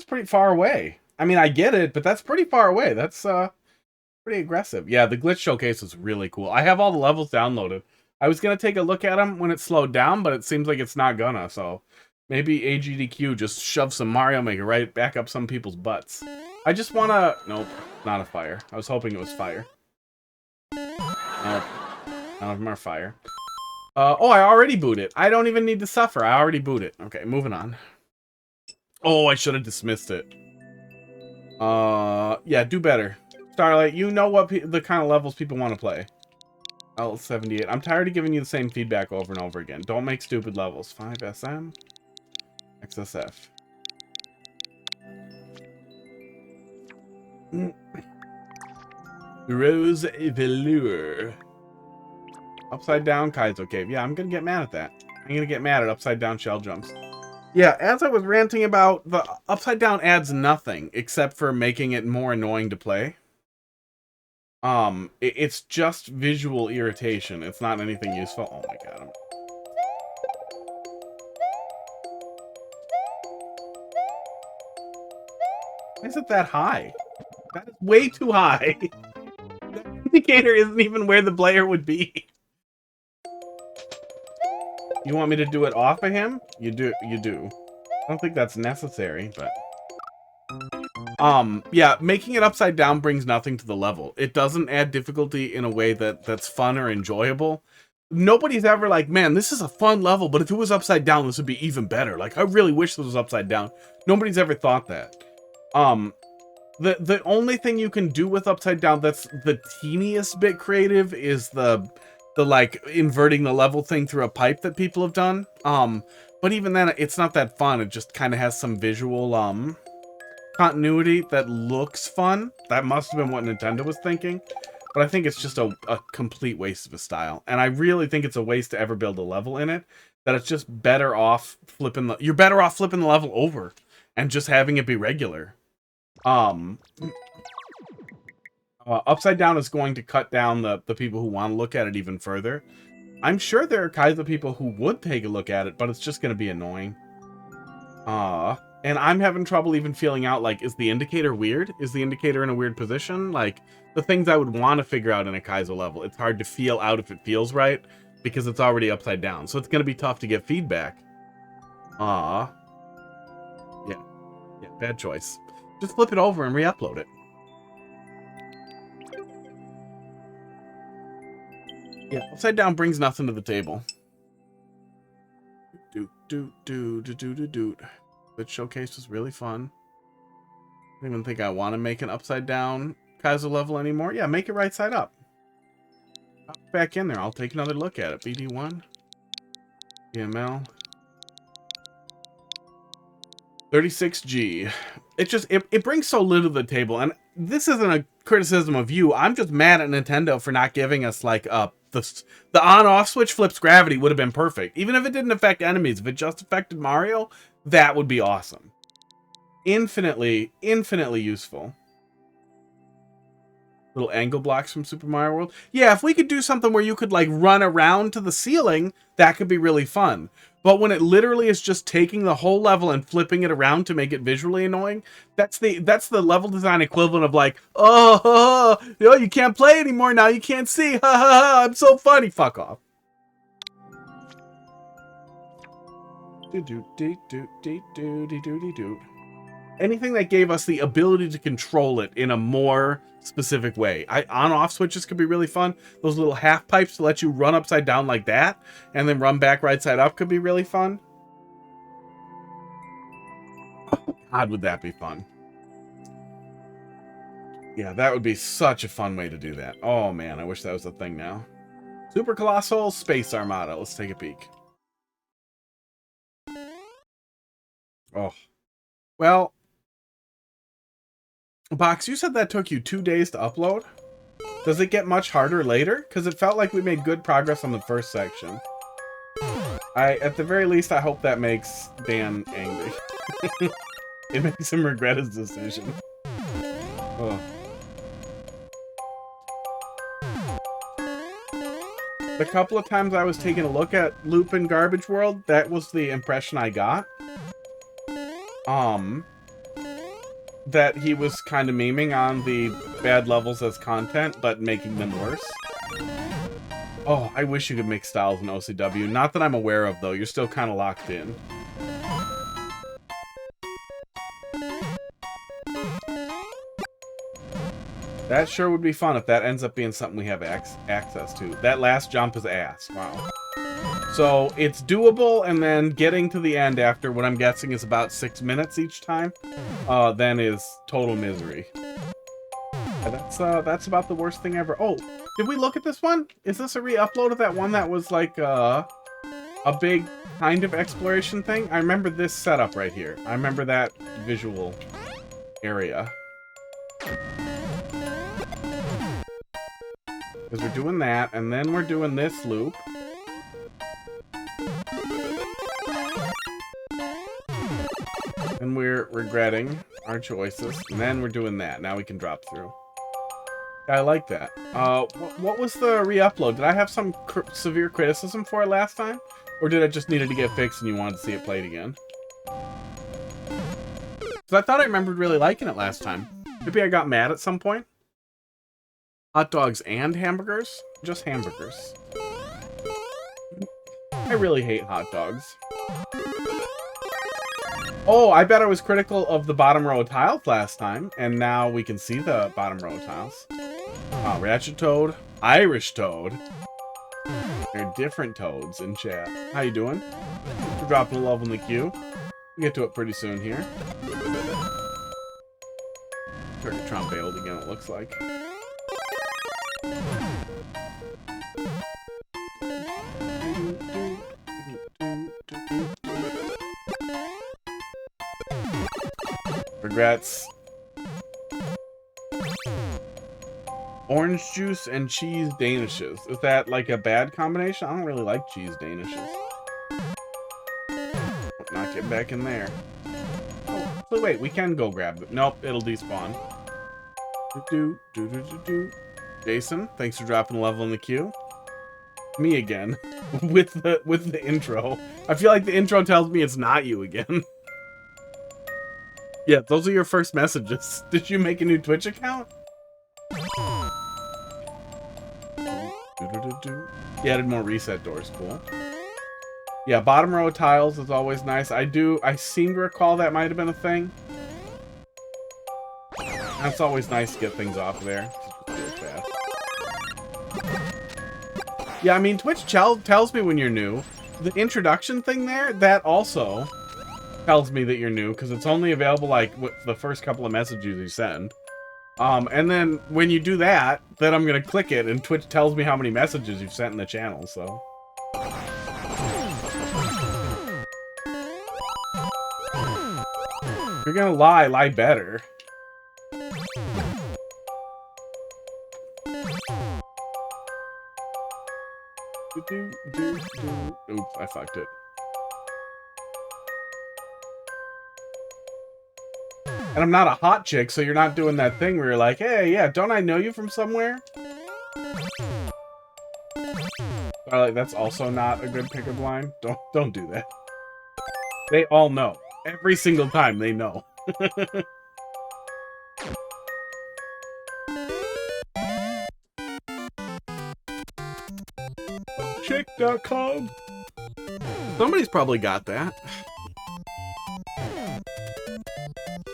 pretty far away. I mean, I get it, but that's pretty far away. That's pretty aggressive. Yeah, the glitch showcase was really cool. I have all the levels downloaded. I was going to take a look at them when it slowed down, but it seems like it's not gonna, so maybe AGDQ just shove some Mario Maker right back up some people's butts. I just want to... Nope, not a fire. I was hoping it was fire. Nope, none of them are fire. Oh, I already booted. I don't even need to suffer. I already booted. Okay, moving on. Oh, I should have dismissed it. Yeah, do better. Starlight, you know what the kind of levels people want to play. L78. I'm tired of giving you the same feedback over and over again. Don't make stupid levels. 5SM. XSF. Rose Velour. Upside down Kaizo Cave. Yeah, I'm gonna get mad at that. I'm gonna get mad at upside down shell jumps. Yeah, as I was ranting about, the upside down adds nothing except for making it more annoying to play. It's just visual irritation. It's not anything useful. Oh my god. Why is it that high? That is way too high. indicator isn't even where the player would be. You want me to do it off of him? You do. I don't think that's necessary, but... yeah, making it upside down brings nothing to the level. It doesn't add difficulty in a way that's fun or enjoyable. Nobody's ever like, man, this is a fun level, but if it was upside down, this would be even better. Like, I really wish this was upside down. Nobody's ever thought that. The only thing you can do with upside down that's the teeniest bit creative is the like inverting the level thing through a pipe that people have done. But even then, it's not that fun. It just kind of has some visual continuity that looks fun. That must have been what Nintendo was thinking. But I think it's just a complete waste of a style. And I really think it's a waste to ever build a level in it. That it's just better off flipping the... You're better off flipping the level over and just having it be regular. Upside down is going to cut down the people who want to look at it even further. I'm sure there are kinds of people who would take a look at it, but it's just going to be annoying. And I'm having trouble even feeling out, like, is the indicator weird? Is the indicator in a weird position? Like, the things I would want to figure out in a Kaizo level, it's hard to feel out if it feels right, because it's already upside down. So it's going to be tough to get feedback. Yeah, bad choice. Just flip it over and re-upload it. Yeah, upside down brings nothing to the table. That showcase was really fun. I don't even think I want to make an upside down Kaizo level anymore. Yeah, make it right side up. Pop back in there. I'll take another look at it. BD1. EML. 36G. It brings so little to the table, and this isn't a criticism of you. I'm just mad at Nintendo for not giving us like the on-off switch flips gravity would have been perfect. Even if it didn't affect enemies, if it just affected Mario, that would be awesome. Infinitely useful. Little angle blocks from Super Mario World. Yeah, if we could do something where you could like run around to the ceiling, that could be really fun. But when it literally is just taking the whole level and flipping it around to make it visually annoying, that's the level design equivalent of like, you can't play anymore now, you can't see, I'm so funny, fuck off. Anything that gave us the ability to control it in a more specific way. On-off switches could be really fun. Those little half pipes to let you run upside down like that and then run back right side up could be really fun. Oh, God, would that be fun. Yeah, that would be such a fun way to do that. Oh, man, I wish that was a thing now. Super Colossal Space Armada. Let's take a peek. Oh. Well... Box, you said that took you 2 days to upload? Does it get much harder later? Because it felt like we made good progress on the first section. At the very least, I hope that makes Dan angry. It makes him regret his decision. Oh. The couple of times I was taking a look at Loop in Garbage World, that was the impression I got. That he was kind of memeing on the bad levels as content, but making them worse. Oh, I wish you could make styles in OCW. Not that I'm aware of, though. You're still kind of locked in. That sure would be fun if that ends up being something we have access to. That last jump is ass. Wow. So it's doable, and then getting to the end after what I'm guessing is about 6 minutes each time, then is total misery. That's about the worst thing ever. Oh, did we look at this one? Is this a re-upload of that one that was like a big kind of exploration thing? I remember this setup right here. I remember that visual area. Because we're doing that, and then we're doing this loop. And we're regretting our choices. And then we're doing that. Now we can drop through. I like that. What was the re-upload? Did I have some severe criticism for it last time? Or did it just needed to get fixed and you wanted to see it played again? Because I thought I remembered really liking it last time. Maybe I got mad at some point. Hot dogs and hamburgers? Just hamburgers. I really hate hot dogs. Oh, I bet I was critical of the bottom row of tiles last time, and now we can see the bottom row of tiles. Ratchet Toad, Irish Toad. They're different toads in chat. How you doing? We're dropping a love in the queue. We'll get to it pretty soon here. Trump bailed again, it looks like. Regrets. Orange juice and cheese danishes. Is that like a bad combination? I don't really like cheese danishes. Not getting back in there. Oh, so wait, we can go grab it. Nope, it'll despawn. Jason, thanks for dropping a level in the queue. Me again. with the intro. I feel like the intro tells me it's not you again. Yeah, those are your first messages. Did you make a new Twitch account? He added more reset doors. Cool. Yeah, bottom row tiles is always nice. I seem to recall that might have been a thing. That's always nice to get things off there. Yeah, I mean, Twitch tells me when you're new. The introduction thing there, that also tells me that you're new, because it's only available, like, with the first couple of messages you send. And then when you do that, then I'm going to click it, and Twitch tells me how many messages you've sent in the channel, so. If you're going to lie better. Oops, I fucked it. And I'm not a hot chick, so you're not doing that thing where you're like, hey, yeah, don't I know you from somewhere? Like, that's also not a good pickup line. Don't do that. They all know. Every single time they know. Chick.com. Somebody's probably got that.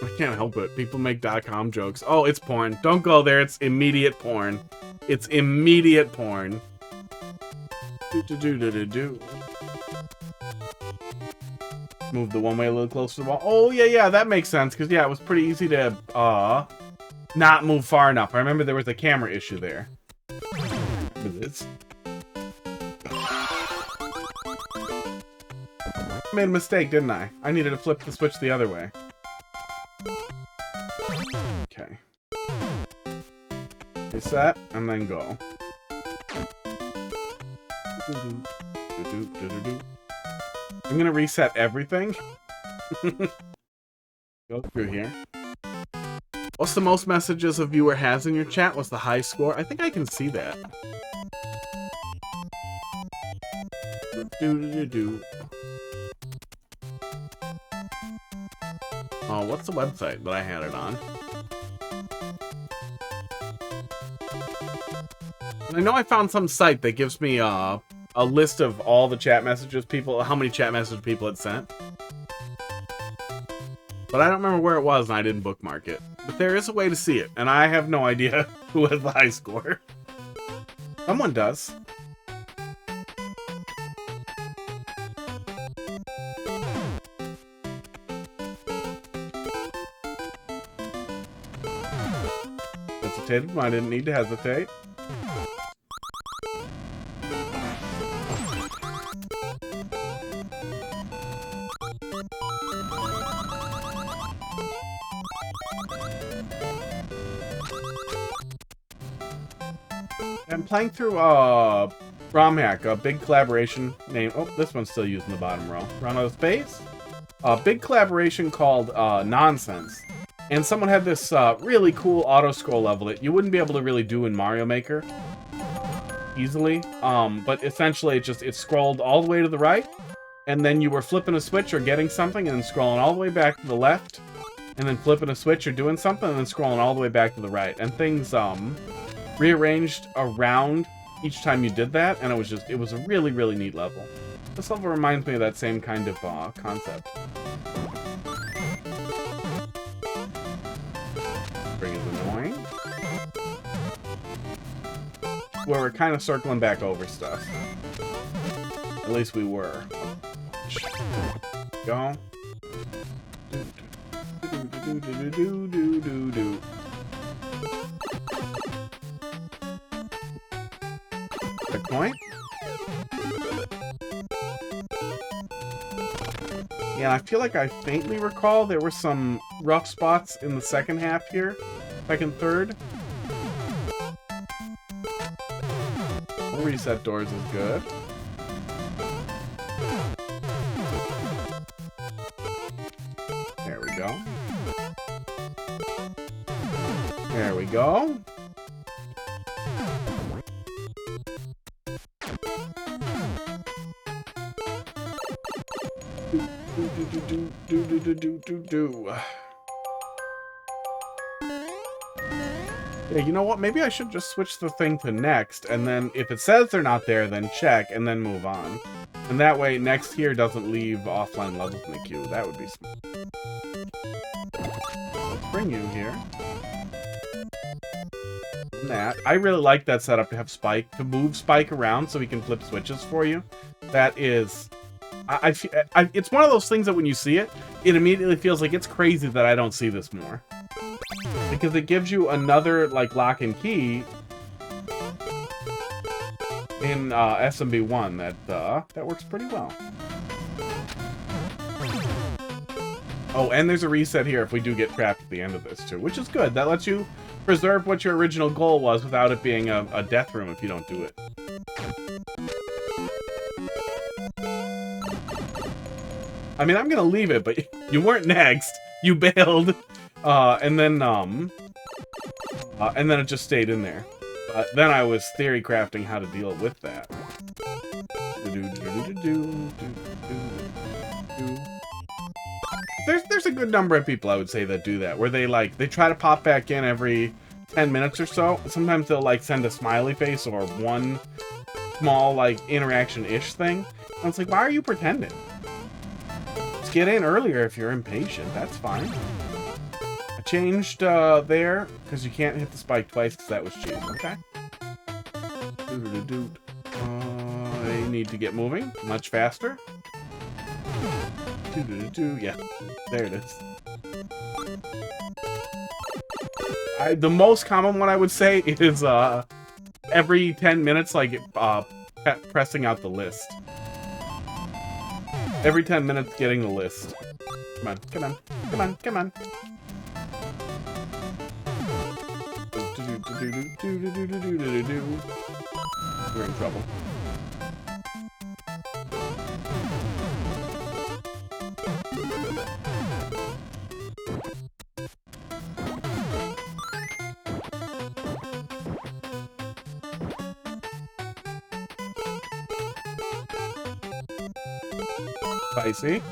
I can't help it. People make .com jokes. Oh, it's porn. Don't go there. It's immediate porn. It's immediate porn. Move the one way a little closer to the wall. Oh, yeah, that makes sense. Because, yeah, it was pretty easy to not move far enough. I remember there was a camera issue there. This. I made a mistake, didn't I? I needed to flip the switch the other way. Okay. Reset, and then go. I'm gonna reset everything. Go through here. What's the most messages a viewer has in your chat? What's the high score? I think I can see that. Oh, what's the website that I had it on? I know I found some site that gives me a list of all the chat messages how many chat messages people had sent. But I don't remember where it was, and I didn't bookmark it. But there is a way to see it, and I have no idea who has the high score. Someone does. Hesitated when I didn't need to hesitate. I'm playing through ROM Hack, a big collaboration name. Oh, this one's still using the bottom row. Run out of space. A big collaboration called Nonsense. And someone had this really cool auto-scroll level that you wouldn't be able to really do in Mario Maker easily. But essentially, it scrolled all the way to the right, and then you were flipping a switch or getting something, and then scrolling all the way back to the left, and then flipping a switch or doing something, and then scrolling all the way back to the right. And things rearranged around each time you did that, and it was a really, really neat level. This level reminds me of that same kind of concept. Pretty annoying. Where we're kind of circling back over stuff. At least we were. Go. Checkpoint. Yeah, I feel like I faintly recall there were some rough spots in the second half here. Second, third. Reset doors is good. There we go. There we go. Do. Yeah, you know what? Maybe I should just switch the thing to next, and then if it says they're not there, then check, and then move on. And that way, next here doesn't leave offline levels in the queue. That would be smart. Let's bring you here. That. I really like that setup to have Spike, to move Spike around so he can flip switches for you. That is... it's one of those things that when you see it, it immediately feels like it's crazy that I don't see this more. Because it gives you another, like, lock and key in SMB1 that works pretty well. Oh, and there's a reset here if we do get trapped at the end of this, too, which is good. That lets you preserve what your original goal was without it being a death room if you don't do it. I mean, I'm gonna leave it, but you weren't next. You bailed. And then it just stayed in there. But then I was theory crafting how to deal with that. There's a good number of people, I would say, that do that, where they try to pop back in every 10 minutes or so. Sometimes they'll, like, send a smiley face or one small, like, interaction-ish thing. And it's like, why are you pretending? Just get in earlier if you're impatient. That's fine. Changed there because you can't hit the spike twice because that was cheating. Okay. They need to get moving much faster. Yeah, there it is. The most common one I would say is every 10 minutes, like pressing out the list. Every 10 minutes, getting the list. Come on, come on, come on, come on. We're in trouble. Spicy.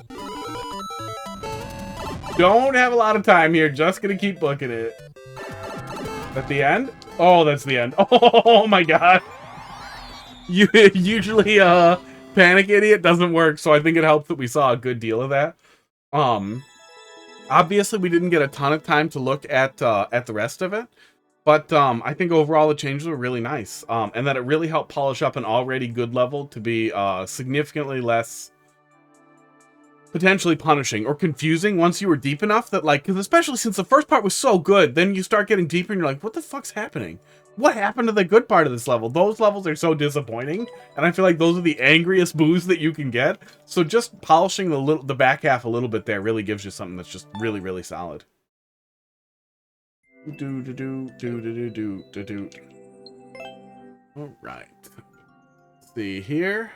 Don't have a lot of time here. Just gonna keep booking it. At the end? Oh, that's the end. Oh my god. Usually, Panic Idiot doesn't work, so I think it helps that we saw a good deal of that. Obviously, we didn't get a ton of time to look at the rest of it, but I think overall the changes were really nice, and that it really helped polish up an already good level to be significantly less potentially punishing or confusing once you were deep enough that, like, because especially since the first part was so good, then you start getting deeper and you're like, what the fuck's happening? What happened to the good part of this level? Those levels are so disappointing, and I feel like those are the angriest boos that you can get. So just polishing the back half a little bit there really gives you something that's just really, really solid. All right. Let's see here.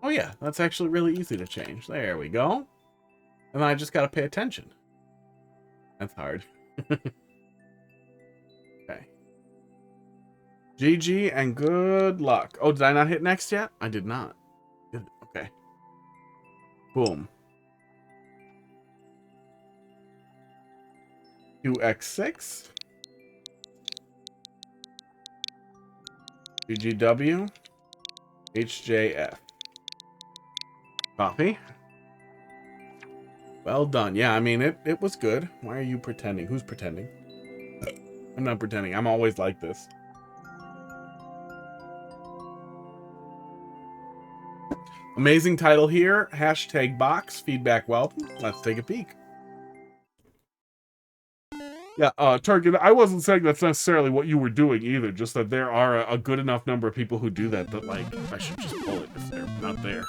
Oh yeah, that's actually really easy to change. There we go. And then I just gotta pay attention. That's hard. Okay. GG and good luck. Oh, did I not hit next yet? I did not. Okay. Boom. 2x6. GGW. HJF. Copy. Well done. Yeah, I mean, it was good. Why are you pretending? Who's pretending? I'm not pretending. I'm always like this. Amazing title here. Hashtag box. Feedback welcome. Let's take a peek. Yeah, Target, I wasn't saying that's necessarily what you were doing either. Just that there are a good enough number of people who do that like, I should just pull it if they're not there.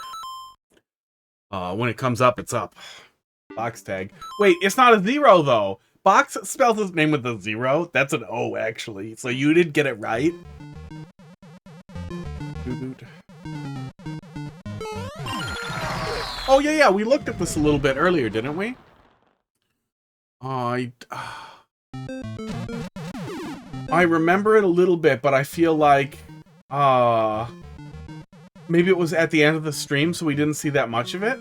When it comes up, it's up. Box tag. Wait, it's not a 0, though. Box spells his name with a 0. That's an O, actually. So you did get it right. Oh, yeah, we looked at this a little bit earlier, didn't we? I remember it a little bit, but I feel like, maybe it was at the end of the stream, so we didn't see that much of it.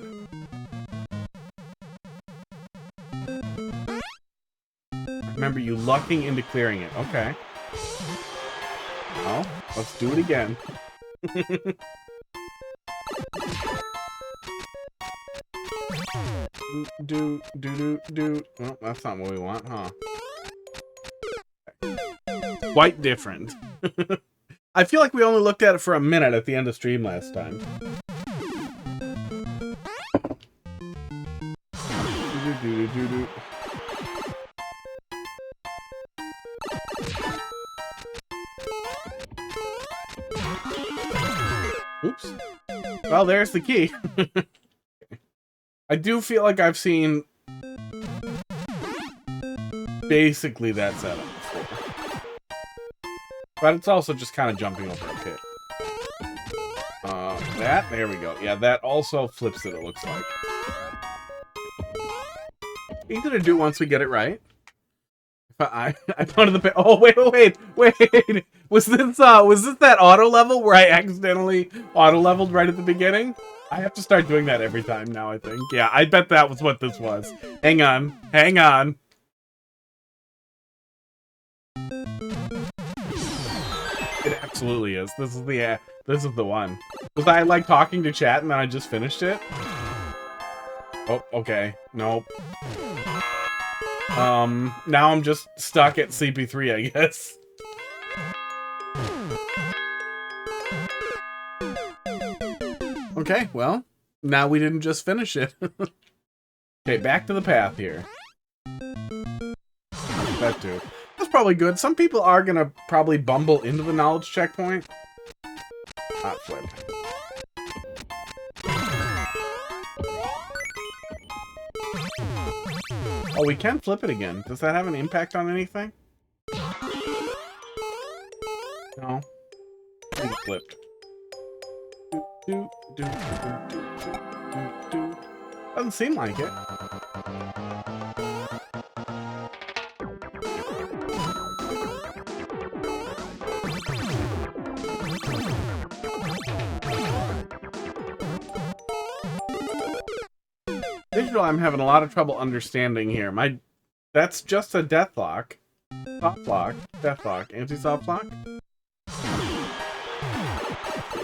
I remember you lucking into clearing it. Okay. Well, let's do it again. do. Well, that's not what we want, huh? Quite different. I feel like we only looked at it for a minute at the end of stream last time. Oops. Well, there's the key. I do feel like I've seen basically that setup before. But it's also just kind of jumping over a pit. There we go. Yeah, that also flips it looks like. He's gonna do it once we get it right. I put in the pit. Oh, wait. Was this that auto level where I accidentally auto leveled right at the beginning? I have to start doing that every time now, I think. Yeah, I bet that was what this was. Hang on. It absolutely is. This is the one. Was I like talking to chat and then I just finished it? Oh, okay. Nope. Now I'm just stuck at CP3, I guess. Okay, well, now we didn't just finish it. Okay, back to the path here. That too. That's probably good. Some people are gonna probably bumble into the knowledge checkpoint. Hot flip. Oh, we can flip it again. Does that have an impact on anything? No. It flipped. Doesn't seem like it. Digital, I'm having a lot of trouble understanding here. That's just a death lock. Soft lock. Death lock. Anti-soft lock?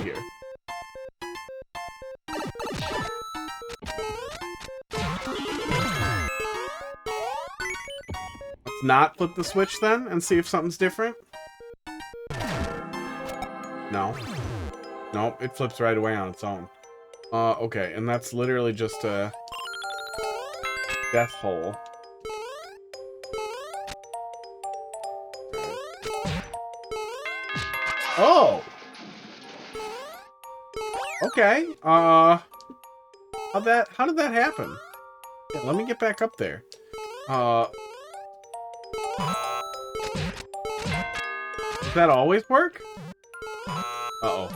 Here. Let's not flip the switch then and see if something's different. No. Nope, it flips right away on its own. Okay, and that's literally just a death hole. Oh! Okay, how did that happen? Yeah, let me get back up there. Does that always work? Uh-oh.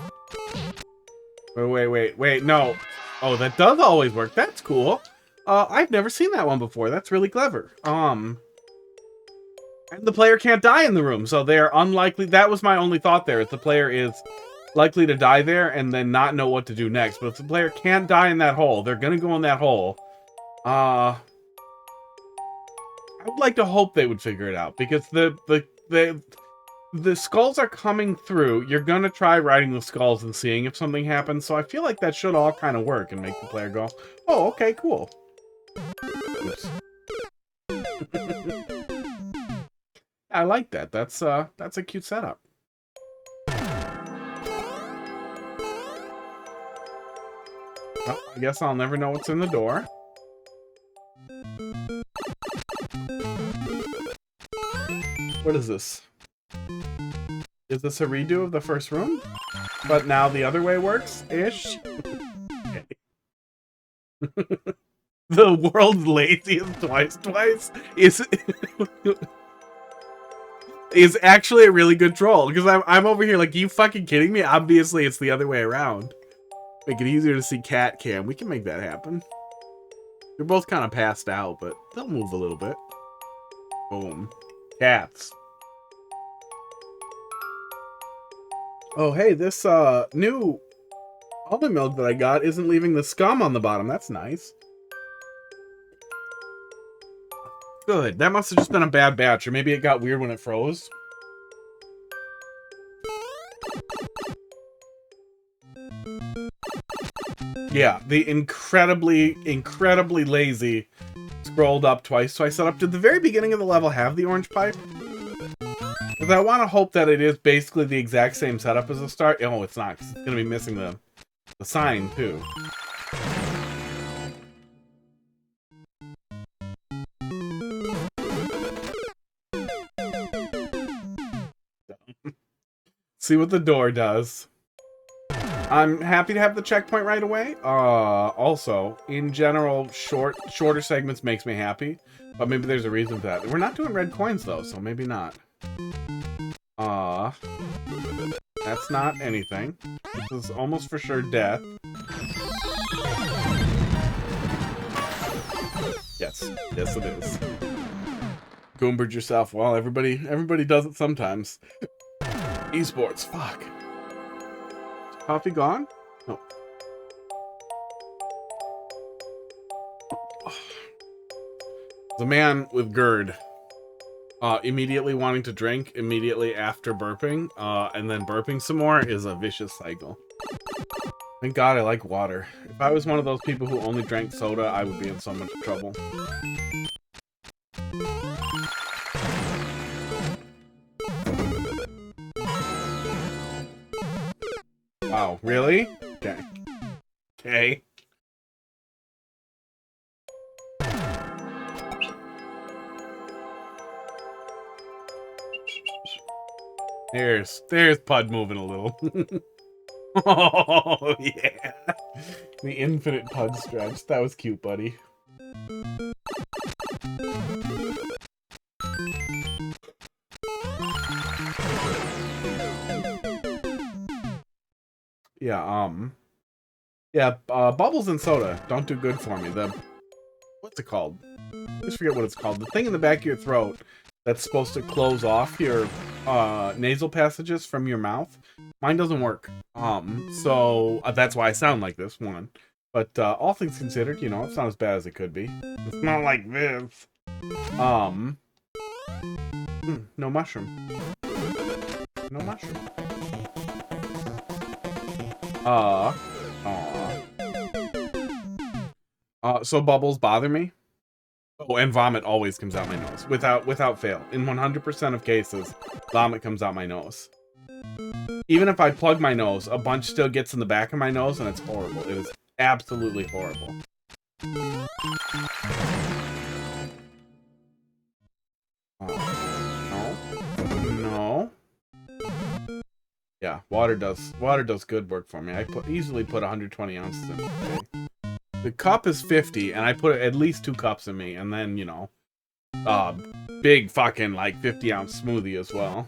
Wait, no. Oh, that does always work. That's cool. I've never seen that one before. That's really clever. And the player can't die in the room, so they're unlikely. That was my only thought there, is the player is likely to die there and then not know what to do next. But if the player can't die in that hole, they're gonna go in that hole. I would like to hope they would figure it out, because the skulls are coming through. You're gonna try riding the skulls and seeing if something happens, so I feel like that should all kind of work and make the player go, oh, okay, cool. Oops. I like that. That's a cute setup. Well, I guess I'll never know what's in the door. What is this? Is this a redo of the first room? But now the other way works-ish? The world's laziest twice is actually a really good troll, because I'm over here like, you fucking kidding me? Obviously it's the other way around. Make it easier to see cat cam. We can make that happen. They're both kind of passed out, but they'll move a little bit. Boom. Cats. Oh, hey, this new almond milk that I got isn't leaving the scum on the bottom. That's nice. Good. That must have just been a bad batch, or maybe it got weird when it froze. Yeah, the incredibly lazy scrolled up twice. So I set up, did the very beginning of the level have the orange pipe? Because I want to hope that it is basically the exact same setup as the start. Oh, it's not, because it's going to be missing the sign, too. See what the door does. I'm happy to have the checkpoint right away. Also, in general, shorter segments makes me happy. But maybe there's a reason for that. We're not doing red coins, though, so maybe not. That's not anything. This is almost for sure death. Yes. Yes, it is. Goombered yourself. Well, everybody does it sometimes. Esports. Fuck. Coffee gone? No. The man with GERD. Immediately wanting to drink immediately after burping, and then burping some more is a vicious cycle. Thank God I like water. If I was one of those people who only drank soda, I would be in so much trouble. Wow, really? Okay. Okay. There's Pud moving a little. Oh, yeah. The infinite Pud stretch. That was cute, buddy. Yeah, bubbles and soda don't do good for me. What's it called? I just forget what it's called. The thing in the back of your throat that's supposed to close off your nasal passages from your mouth. Mine doesn't work. So that's why I sound like this, one. But all things considered, you know, it's not as bad as it could be. It's not like this. No mushroom. No mushroom. So bubbles bother me. Oh, and vomit always comes out my nose. Without fail. In 100% of cases, vomit comes out my nose. Even if I plug my nose, a bunch still gets in the back of my nose, and it's horrible. It is absolutely horrible. No. Yeah, water does good work for me. I easily put 120 ounces in today. The cup is 50, and I put at least 2 cups in me, and then, you know, big fucking, like, 50-ounce smoothie as well.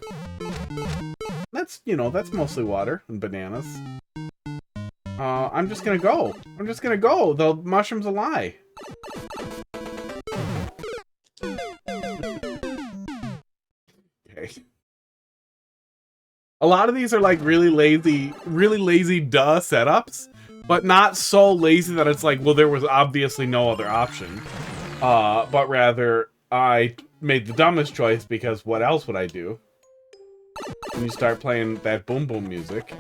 That's, you know, that's mostly water and bananas. I'm just gonna go. The mushroom's a lie. A lot of these are like really lazy duh setups, but not so lazy that it's like, well, there was obviously no other option. But rather, I made the dumbest choice because what else would I do? When you start playing that boom boom music.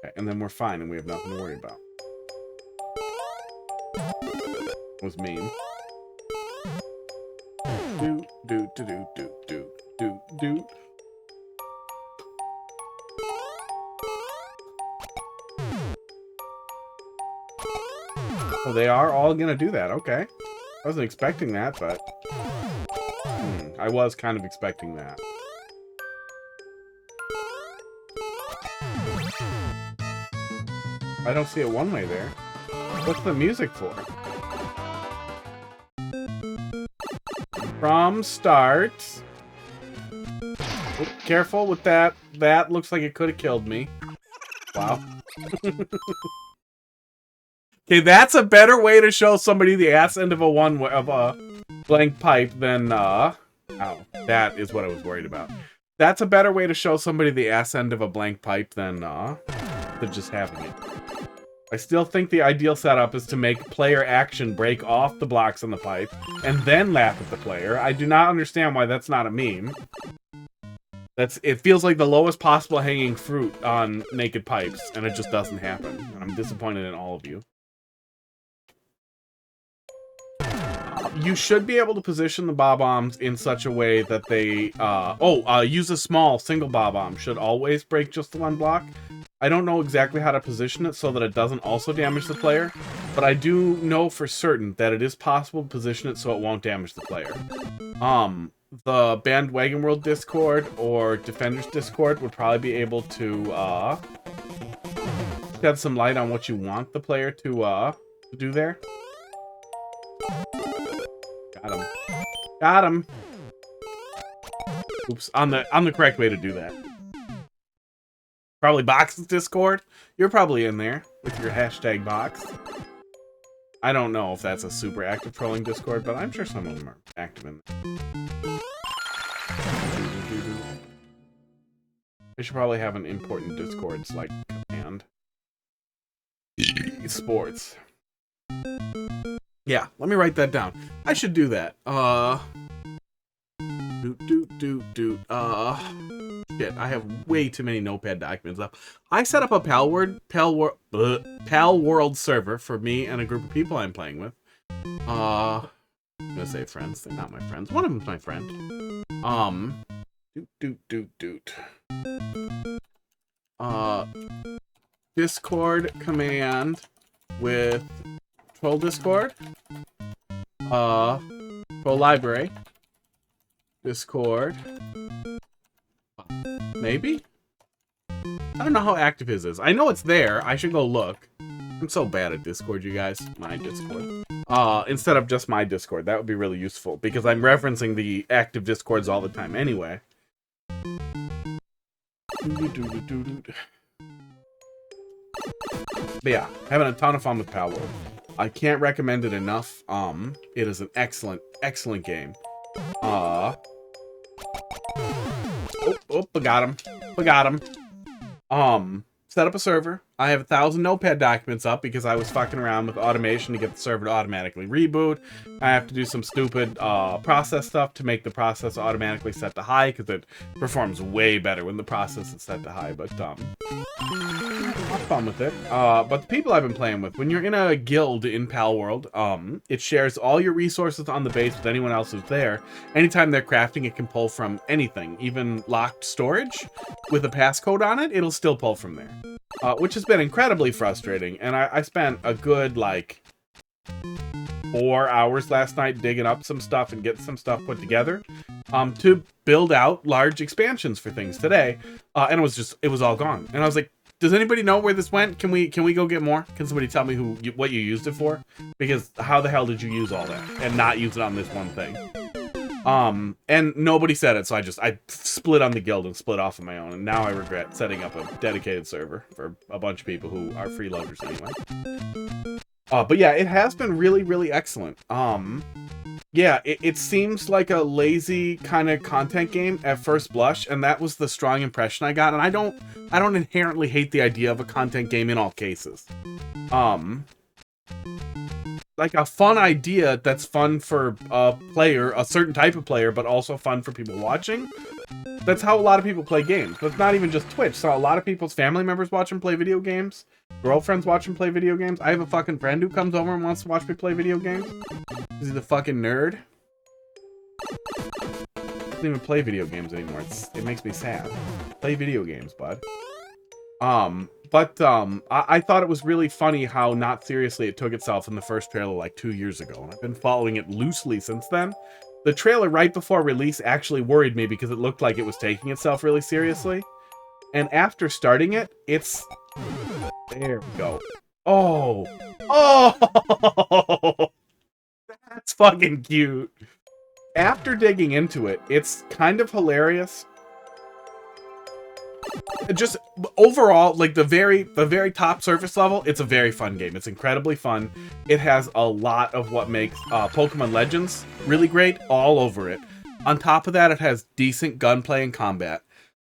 Okay, and then we're fine and we have nothing to worry about. It was mean. Do, do, do, do, do, do, do, do. Oh, they are all gonna do that. Okay. I wasn't expecting that, but... I was kind of expecting that. I don't see it one way there. What's the music for? From start. Oh, careful with that. That looks like it could have killed me. Wow. Okay, that's a better way to show somebody the ass end of a blank pipe than ow, that is what I was worried about. That's a better way to show somebody the ass end of a blank pipe than just having it. I still think the ideal setup is to make player action break off the blocks on the pipe and then laugh at the player. I do not understand why that's not a meme. It feels like the lowest possible hanging fruit on naked pipes, and it just doesn't happen. And I'm disappointed in all of you. You should be able to position the bob-ombs in such a way that they... use a small single bob-omb. Should always break just the one block. I don't know exactly how to position it so that it doesn't also damage the player, but I do know for certain that it is possible to position it so it won't damage the player. The Bandwagon World Discord or Defenders Discord would probably be able to shed some light on what you want the player to do there. Got him. Got him. Oops, on the correct way to do that. Probably Box's Discord. You're probably in there with your hashtag box. I don't know if that's a super active trolling Discord, but I'm sure some of them are active in there. They should probably have an important Discords like Command. Sports. Yeah, let me write that down. I should do that. Shit, I have way too many notepad documents up. I set up a Pal World server for me and a group of people I'm playing with. I'm gonna say friends. They're not my friends. One of them's my friend. Discord command with Troll Discord. Troll Library. Discord. Maybe? I don't know how active his is. I know it's there. I should go look. I'm so bad at Discord, you guys. My Discord. Instead of just my Discord. That would be really useful, because I'm referencing the active Discords all the time anyway. But yeah, having a ton of fun with Pal World. I can't recommend it enough. It is an excellent, excellent game. I got him. I got him. Set up a server. I have 1,000 notepad documents up because I was fucking around with automation to get the server to automatically reboot. I have to do some stupid process stuff to make the process automatically set to high, because it performs way better when the process is set to high, but have fun with it. But the people I've been playing with, when you're in a guild in Pal World, it shares all your resources on the base with anyone else who's there. Anytime they're crafting, it can pull from anything, even locked storage with a passcode on it, it'll still pull from there. Which has been incredibly frustrating, and I spent a good, like, 4 hours last night digging up some stuff and getting some stuff put together to build out large expansions for things today, and it was all gone. And I was like, does anybody know where this went? Can we go get more? Can somebody tell me what you used it for? Because how the hell did you use all that and not use it on this one thing? And nobody said it, so I split on the guild and split off on my own, and now I regret setting up a dedicated server for a bunch of people who are freeloaders anyway. But yeah, it has been really, really excellent. Yeah, it seems like a lazy kind of content game at first blush, and that was the strong impression I got. And I don't inherently hate the idea of a content game in all cases. Like a fun idea that's fun for a player, a certain type of player, but also fun for people watching. That's how a lot of people play games. That's not even just Twitch. So a lot of people's family members watch and play video games. Girlfriends watch and play video games. I have a fucking friend who comes over and wants to watch me play video games. He's a fucking nerd. Doesn't even play video games anymore. It makes me sad. Play video games, bud. I thought it was really funny how not seriously it took itself in the first trailer like 2 years ago, and I've been following it loosely since then. The trailer right before release actually worried me because it looked like it was taking itself really seriously. And after starting it, it's... There we go. Oh! Oh! That's fucking cute. After digging into it, it's kind of hilarious. Just overall, like the very top surface level, it's a very fun game. It's incredibly fun. It has a lot of what makes Pokemon Legends really great all over it. On top of that, it has decent gunplay and combat.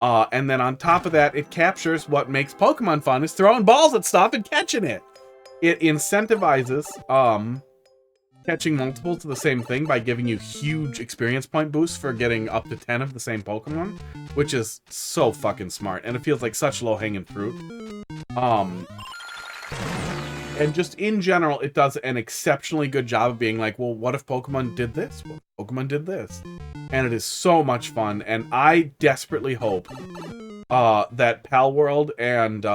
And then on top of that, it captures what makes Pokemon fun, is throwing balls at stuff and catching it. It incentivizes catching multiples of the same thing by giving you huge experience point boosts for getting up to 10 of the same Pokemon, which is so fucking smart, and it feels like such low-hanging fruit. And just in general, it does an exceptionally good job of being like, well, what if Pokemon did this? What if Pokemon did this? And it is so much fun, and I desperately hope that Pal World and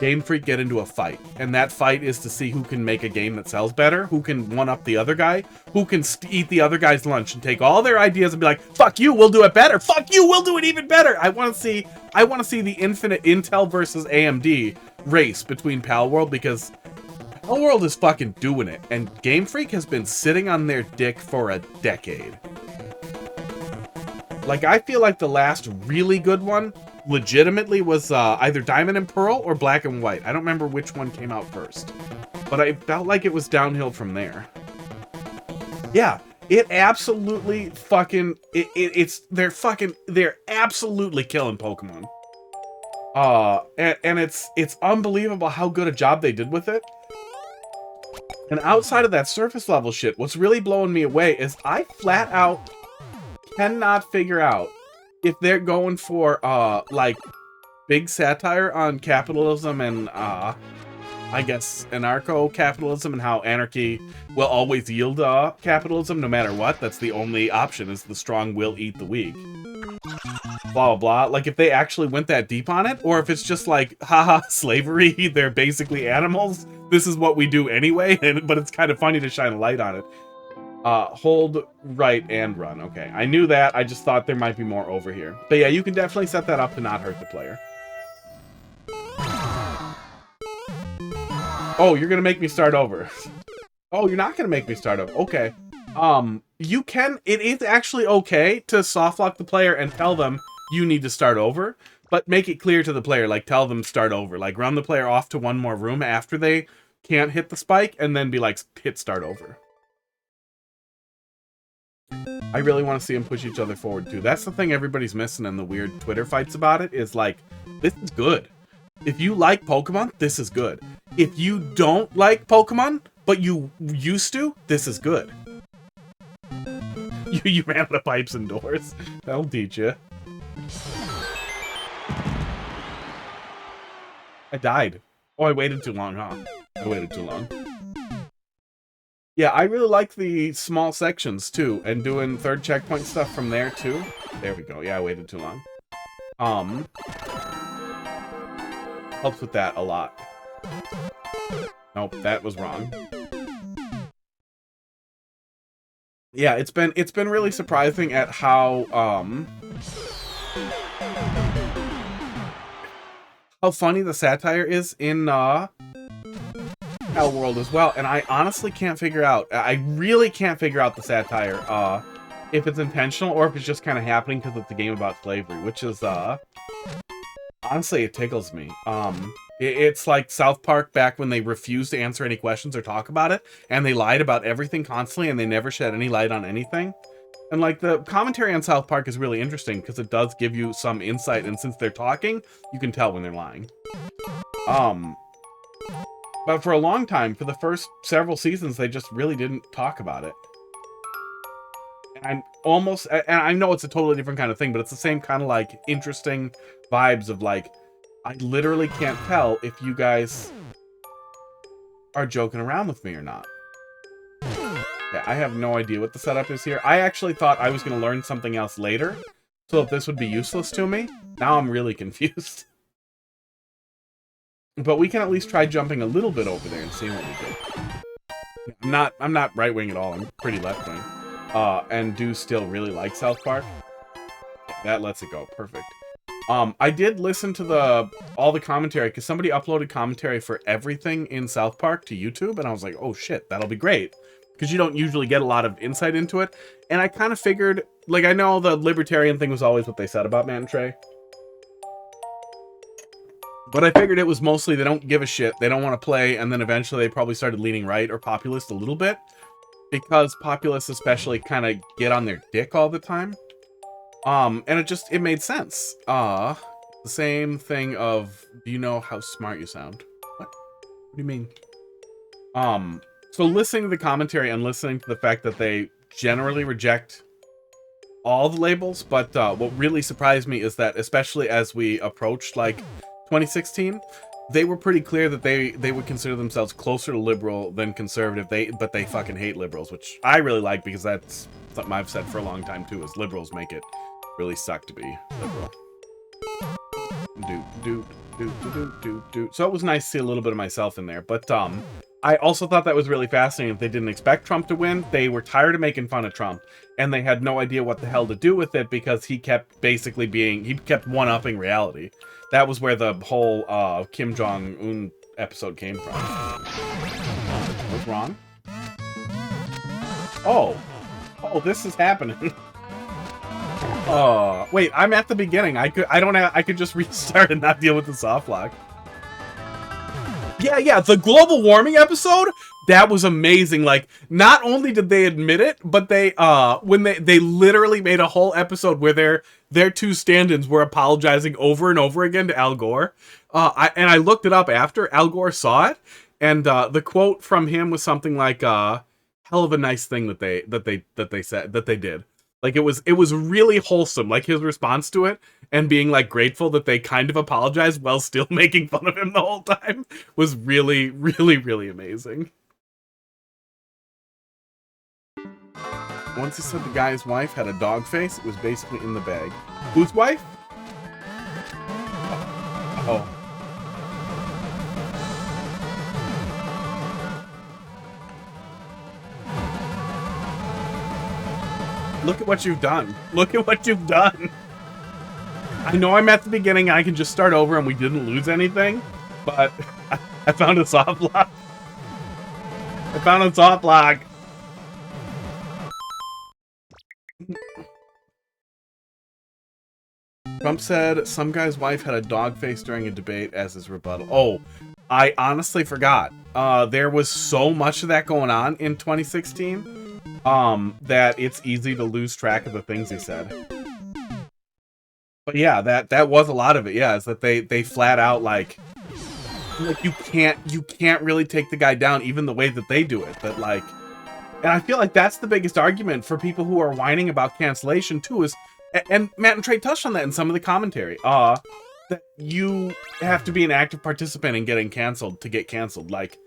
Game Freak get into a fight, and that fight is to see who can make a game that sells better, who can one-up the other guy, who can eat the other guy's lunch and take all their ideas and be like, fuck you, we'll do it better, fuck you, we'll do it even better. I want to see the infinite Intel versus AMD race between Pal World, because Pal World is fucking doing it, and Game Freak has been sitting on their dick for a decade. Like, I feel like the last really good one legitimately was either Diamond and Pearl or Black and White. I don't remember which one came out first, but I felt like it was downhill from there. Yeah, it absolutely fucking they're absolutely killing Pokemon. And it's unbelievable how good a job they did with it. And outside of that surface level shit, what's really blowing me away is I flat out cannot figure out if they're going for like big satire on capitalism and I guess anarcho-capitalism, and how anarchy will always yield capitalism no matter what. That's the only option, is the strong will eat the weak. Blah blah blah. Like, if they actually went that deep on it, or if it's just like, haha, slavery, they're basically animals, this is what we do anyway, but it's kind of funny to shine a light on it. Hold right and run. Okay, I knew that. I just thought there might be more over here. But yeah, you can definitely set that up to not hurt the player. Oh, you're gonna make me start over. Oh, you're not gonna make me start over. Okay. You can... It is actually okay to soft lock the player and tell them you need to start over, but make it clear to the player, like, tell them start over. Like, run the player off to one more room after they can't hit the spike, and then be like, hit start over. I really want to see them push each other forward too. That's the thing everybody's missing in the weird Twitter fights about it, is like, this is good. If you like Pokemon, this is good. If you don't like Pokemon, but you used to, this is good. You ran out of pipes and doors. That'll teach you. I died. Oh, I waited too long, huh? I waited too long. Yeah, I really like the small sections, too, and doing third checkpoint stuff from there, too. There we go. Yeah, I waited too long. Helps with that a lot. Nope, that was wrong. Yeah, it's been really surprising at how funny the satire is in Pal World as well, and I honestly can't figure out, I really can't figure out the satire, if it's intentional or if it's just kind of happening because it's a game about slavery, which is Honestly, it tickles me. It's like South Park back when they refused to answer any questions or talk about it, and they lied about everything constantly, and they never shed any light on anything. And like the commentary on South Park is really interesting because it does give you some insight, and since they're talking, you can tell when they're lying. But for a long time, for the first several seasons, they just really didn't talk about it. And I know it's a totally different kind of thing, but it's the same kind of like interesting vibes of like, I literally can't tell if you guys are joking around with me or not. Yeah, I have no idea what the setup is here. I actually thought I was going to learn something else later, so that this would be useless to me. Now I'm really confused. But we can at least try jumping a little bit over there and seeing what we get. I'm not right-wing at all. I'm pretty left-wing. And do still really like South Park. That lets it go. Perfect. I did listen to all the commentary, because somebody uploaded commentary for everything in South Park to YouTube, and I was like, oh shit, that'll be great. Because you don't usually get a lot of insight into it. And I kind of figured, like, I know the libertarian thing was always what they said about Matt and Trey. But I figured it was mostly they don't give a shit, they don't want to play, and then eventually they probably started leaning right or populist a little bit. Because populists especially kind of get on their dick all the time. And it made sense. The same thing of, do you know how smart you sound? What do you mean? So listening to the commentary and listening to the fact that they generally reject all the labels, but what really surprised me is that, especially as we approached like 2016, they were pretty clear that they would consider themselves closer to liberal than conservative. But they fucking hate liberals, which I really like, because that's something I've said for a long time too, is liberals make it really suck to be liberal. So it was nice to see a little bit of myself in there, but I also thought that was really fascinating. If they didn't expect Trump to win, they were tired of making fun of Trump, and they had no idea what the hell to do with it, because he kept basically he kept one-upping reality. That was where the whole Kim Jong-un episode came from. What's wrong? Oh, this is happening. Wait, I'm at the beginning. I could just restart and not deal with the soft lock. Yeah, the global warming episode, that was amazing. Like, not only did they admit it, but they when they literally made a whole episode where their two stand-ins were apologizing over and over again to Al Gore. I looked it up after Al Gore saw it, and the quote from him was something like hell of a nice thing that they did. Like, it was really wholesome, like his response to it, and being like grateful that they kind of apologized while still making fun of him the whole time was really, really, really amazing. Once he said the guy's wife had a dog face, it was basically in the bag. Whose wife? Oh. Look at what you've done. Look at what you've done. I know I'm at the beginning. I can just start over and we didn't lose anything. But I found a soft lock. I found a soft lock. Trump said some guy's wife had a dog face during a debate as his rebuttal. Oh, I honestly forgot. There was so much of that going on in 2016. That it's easy to lose track of the things he said. But yeah, that was a lot of it. Yeah, is that they flat out like you can't really take the guy down even the way that they do it. That like, and I feel like that's the biggest argument for people who are whining about cancellation too. Is, and Matt and Trey touched on that in some of the commentary. That you have to be an active participant in getting canceled to get canceled. Like,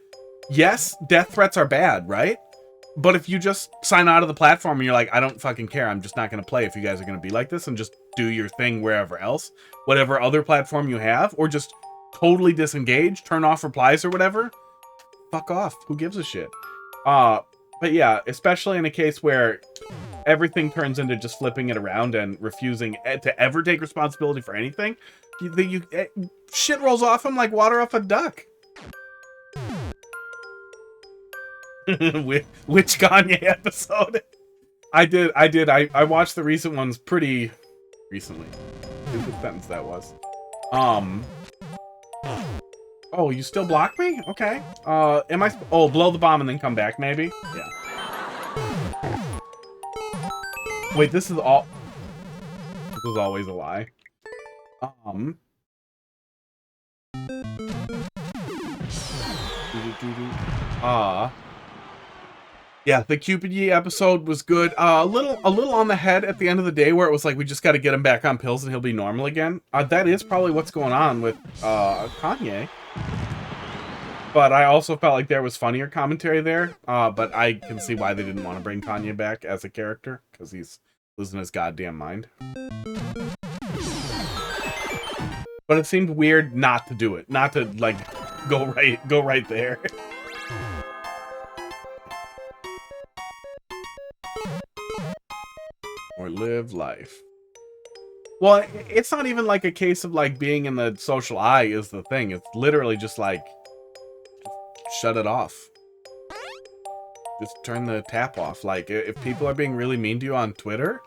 yes, death threats are bad, right? But if you just sign out of the platform and you're like, I don't fucking care, I'm just not going to play if you guys are going to be like this, and just do your thing wherever else, whatever other platform you have, or just totally disengage, turn off replies or whatever, fuck off. Who gives a shit? But yeah, especially in a case where everything turns into just flipping it around and refusing to ever take responsibility for anything, shit rolls off him like water off a duck. Which Kanye episode? I did. I watched the recent ones pretty recently. What sentence that was. Oh, you still block me? Okay. Am I... Oh, blow the bomb and then come back, maybe? Yeah. Wait, this is all... This was always a lie. Yeah, the Cupid Ye episode was good. A little on the head at the end of the day, where it was like we just got to get him back on pills and he'll be normal again. That is probably what's going on with Kanye. But I also felt like there was funnier commentary there. But I can see why they didn't want to bring Kanye back as a character, because he's losing his goddamn mind. But it seemed weird not to do it, not to like go right there. Or live life. Well, it's not even like a case of like being in the social eye is the thing. It's literally just like shut it off. Just turn the tap off. Like if people are being really mean to you on Twitter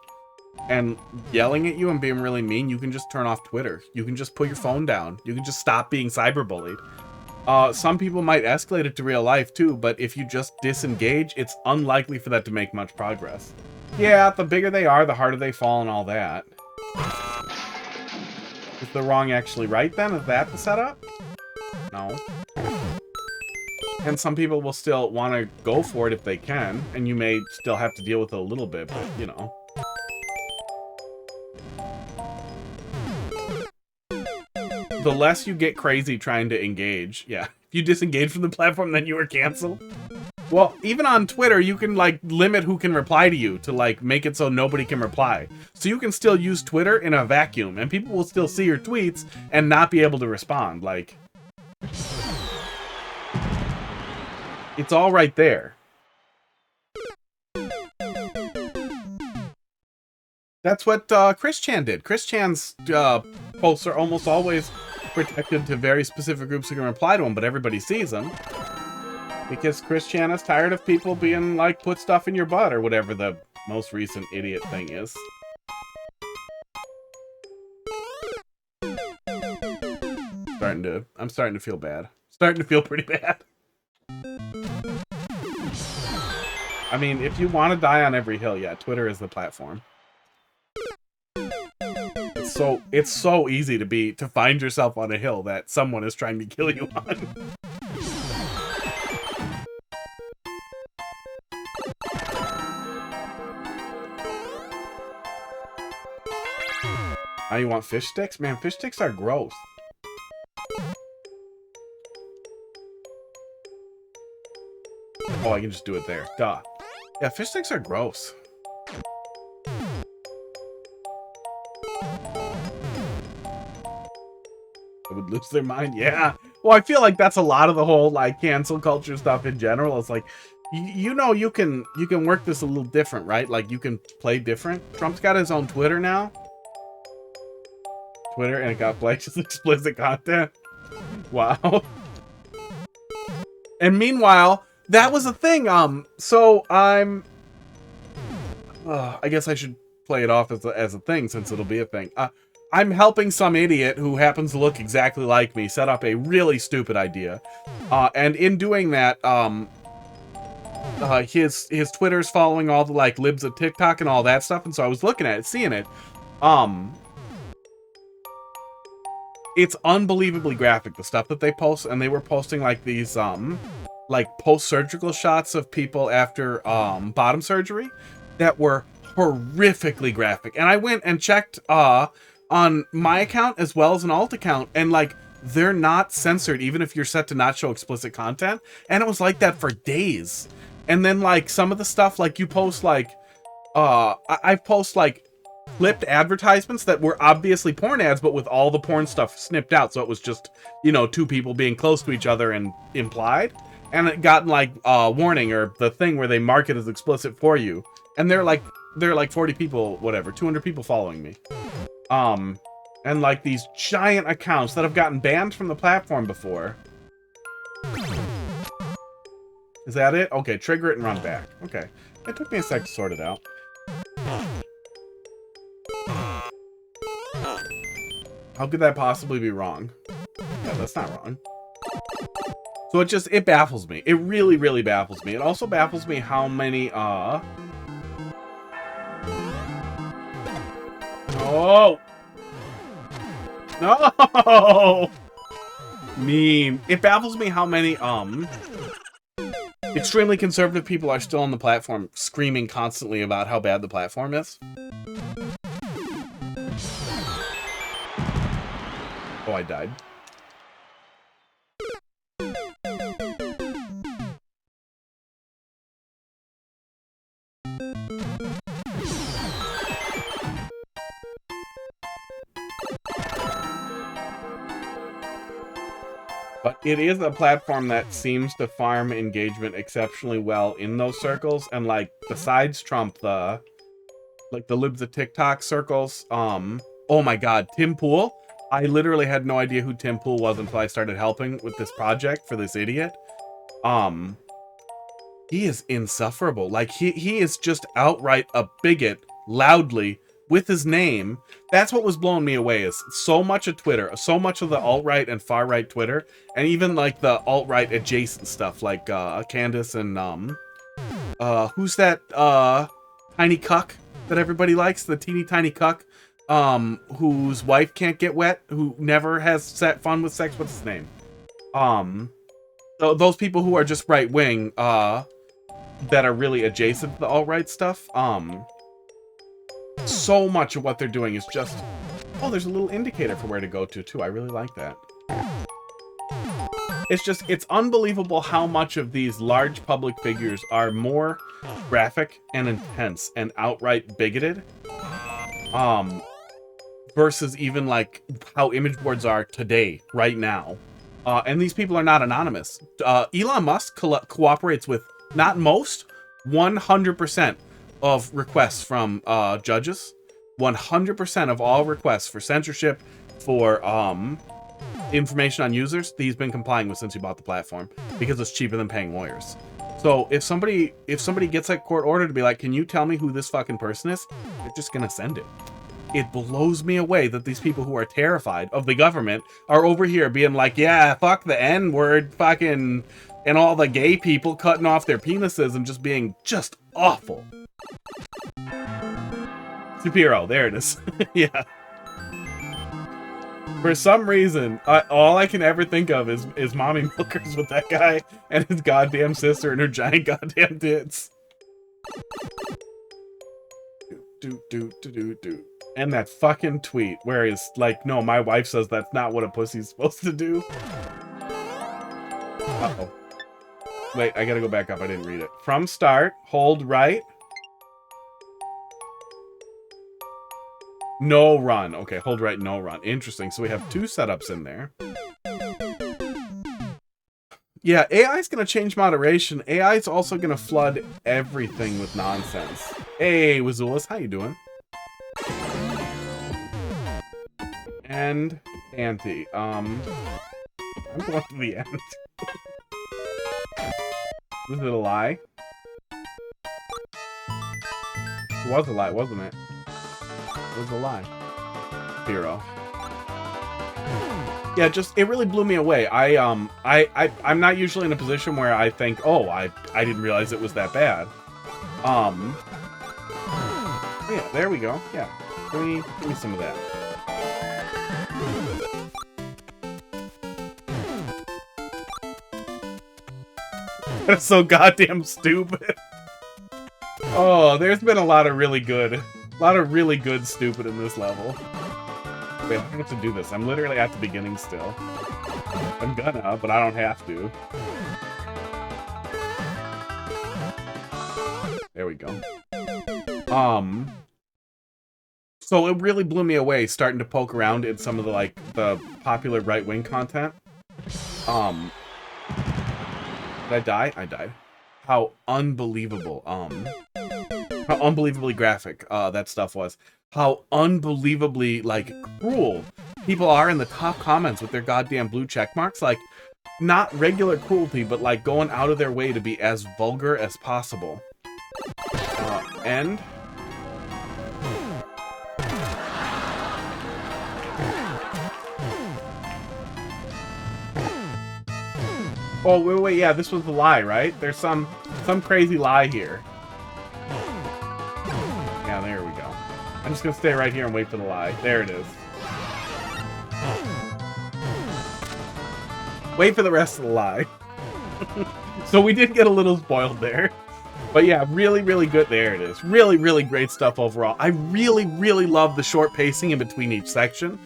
and yelling at you and being really mean, you can just turn off Twitter. You can just put your phone down. You can just stop being cyberbullied. Some people might escalate it to real life too, but if you just disengage, it's unlikely for that to make much progress. Yeah, the bigger they are, the harder they fall and all that. Is the wrong actually right then? Is that the setup? No. And some people will still want to go for it if they can, and you may still have to deal with it a little bit, but, you know. The less you get crazy trying to engage, yeah. If you disengage from the platform, then you are canceled. Well, even on Twitter, you can, like, limit who can reply to you to, like, make it so nobody can reply. So you can still use Twitter in a vacuum, and people will still see your tweets and not be able to respond. Like, it's all right there. That's what Chris Chan did. Chris Chan's posts are almost always protected to very specific groups who can reply to them, but everybody sees them. Because Chris Chan is tired of people being like, put stuff in your butt or whatever the most recent idiot thing is. I'm starting to feel bad. Starting to feel pretty bad. I mean, if you want to die on every hill, yeah, Twitter is the platform. It's so easy to find yourself on a hill that someone is trying to kill you on. Now you want fish sticks? Man, fish sticks are gross. Oh, I can just do it there. Duh. Yeah, fish sticks are gross. They would lose their mind? Yeah. Well, I feel like that's a lot of the whole, like, cancel culture stuff in general. It's like, you know, you can work this a little different, right? Like, you can play different. Trump's got his own Twitter now. Twitter, and it got flagged as explicit content. Wow. And meanwhile, that was a thing. So I'm... I guess I should play it off as a thing, since it'll be a thing. I'm helping some idiot who happens to look exactly like me set up a really stupid idea. And in doing that, his Twitter's following all the, like, libs of TikTok and all that stuff, and so I was looking at it, seeing it. It's unbelievably graphic, the stuff that they post, and they were posting, like, these, like, post-surgical shots of people after, bottom surgery that were horrifically graphic. And I went and checked, on my account as well as an alt account, and, like, they're not censored, even if you're set to not show explicit content, and it was like that for days. And then, like, some of the stuff, like, you post, like, I post, like, clipped advertisements that were obviously porn ads, but with all the porn stuff snipped out, so it was just, you know, two people being close to each other and implied, and it got, like, warning, or the thing where they mark it as explicit for you, and they're like 40 people, whatever, 200 people following me. And, like, these giant accounts that have gotten banned from the platform before. Is that it? Okay, trigger it and run back. Okay. It took me a sec to sort it out. How could that possibly be wrong? Yeah, that's not wrong. So it baffles me. It really, really baffles me. It also baffles me how many, Oh! No! Mean. It baffles me how many, extremely conservative people are still on the platform screaming constantly about how bad the platform is. Oh, I died. But it is a platform that seems to farm engagement exceptionally well in those circles, and like besides Trump, the libs of TikTok circles, oh my god, Tim Pool. I literally had no idea who Tim Pool was until I started helping with this project for this idiot. He is insufferable. Like he is just outright a bigot, loudly, with his name. That's what was blowing me away, is so much of Twitter, so much of the alt-right and far-right Twitter, and even like the alt-right adjacent stuff like Candace and who's that tiny cuck that everybody likes, the teeny tiny cuck whose wife can't get wet, who never has fun with sex. What's his name? Those people who are just right-wing that are really adjacent to the alt-right stuff, so much of what they're doing is just, oh, there's a little indicator for where to go to too. I really like that. It's unbelievable how much of these large public figures are more graphic and intense and outright bigoted, versus even like how image boards are today, right now. And these people are not anonymous. Elon Musk cooperates with, not most, 100% of requests from judges. 100% of all requests for censorship, for information on users, he's been complying with since he bought the platform, because it's cheaper than paying lawyers. So if somebody gets a court order to be like, can you tell me who this fucking person is, they're just gonna send it. It blows me away that these people who are terrified of the government are over here being like, yeah, fuck the N-word, fucking, and all the gay people cutting off their penises and just being just awful. Shapiro, there it is. Yeah. For some reason, all I can ever think of is mommy milkers with that guy and his goddamn sister and her giant goddamn tits. Do. And that fucking tweet where he's like, no, my wife says that's not what a pussy's supposed to do. Uh-oh. Wait, I gotta go back up. I didn't read it. From start, hold right. No run. Okay, hold right, no run. Interesting. So we have two setups in there. Yeah, AI's gonna change moderation. AI's also gonna flood everything with nonsense. Hey, Wazulis, how you doing? And Auntie. I'm going to the end. Was it a lie? It was a lie, wasn't it? It was a lie. Hero. Yeah, it really blew me away. I'm not usually in a position where I think, oh, I didn't realize it was that bad. Yeah, there we go. Yeah. Give me some of that. That's so goddamn stupid. Oh, there's been a lot of really good stupid in this level. Wait, I have to do this. I'm literally at the beginning still. I'm gonna, but I don't have to. There we go. So it really blew me away starting to poke around in some of the popular right-wing content. Did I die? I died. How unbelievable, how unbelievably graphic, that stuff was. How unbelievably, cruel people are in the top comments with their goddamn blue check marks. Like, not regular cruelty, but, going out of their way to be as vulgar as possible. Oh, wait, yeah, this was the lie, right? There's some crazy lie here. Yeah, there we go. I'm just gonna stay right here and wait for the lie. There it is. Wait for the rest of the lie. So we did get a little spoiled there. But yeah, really, really good. There it is. Really, really great stuff overall. I really, really love the short pacing in between each section.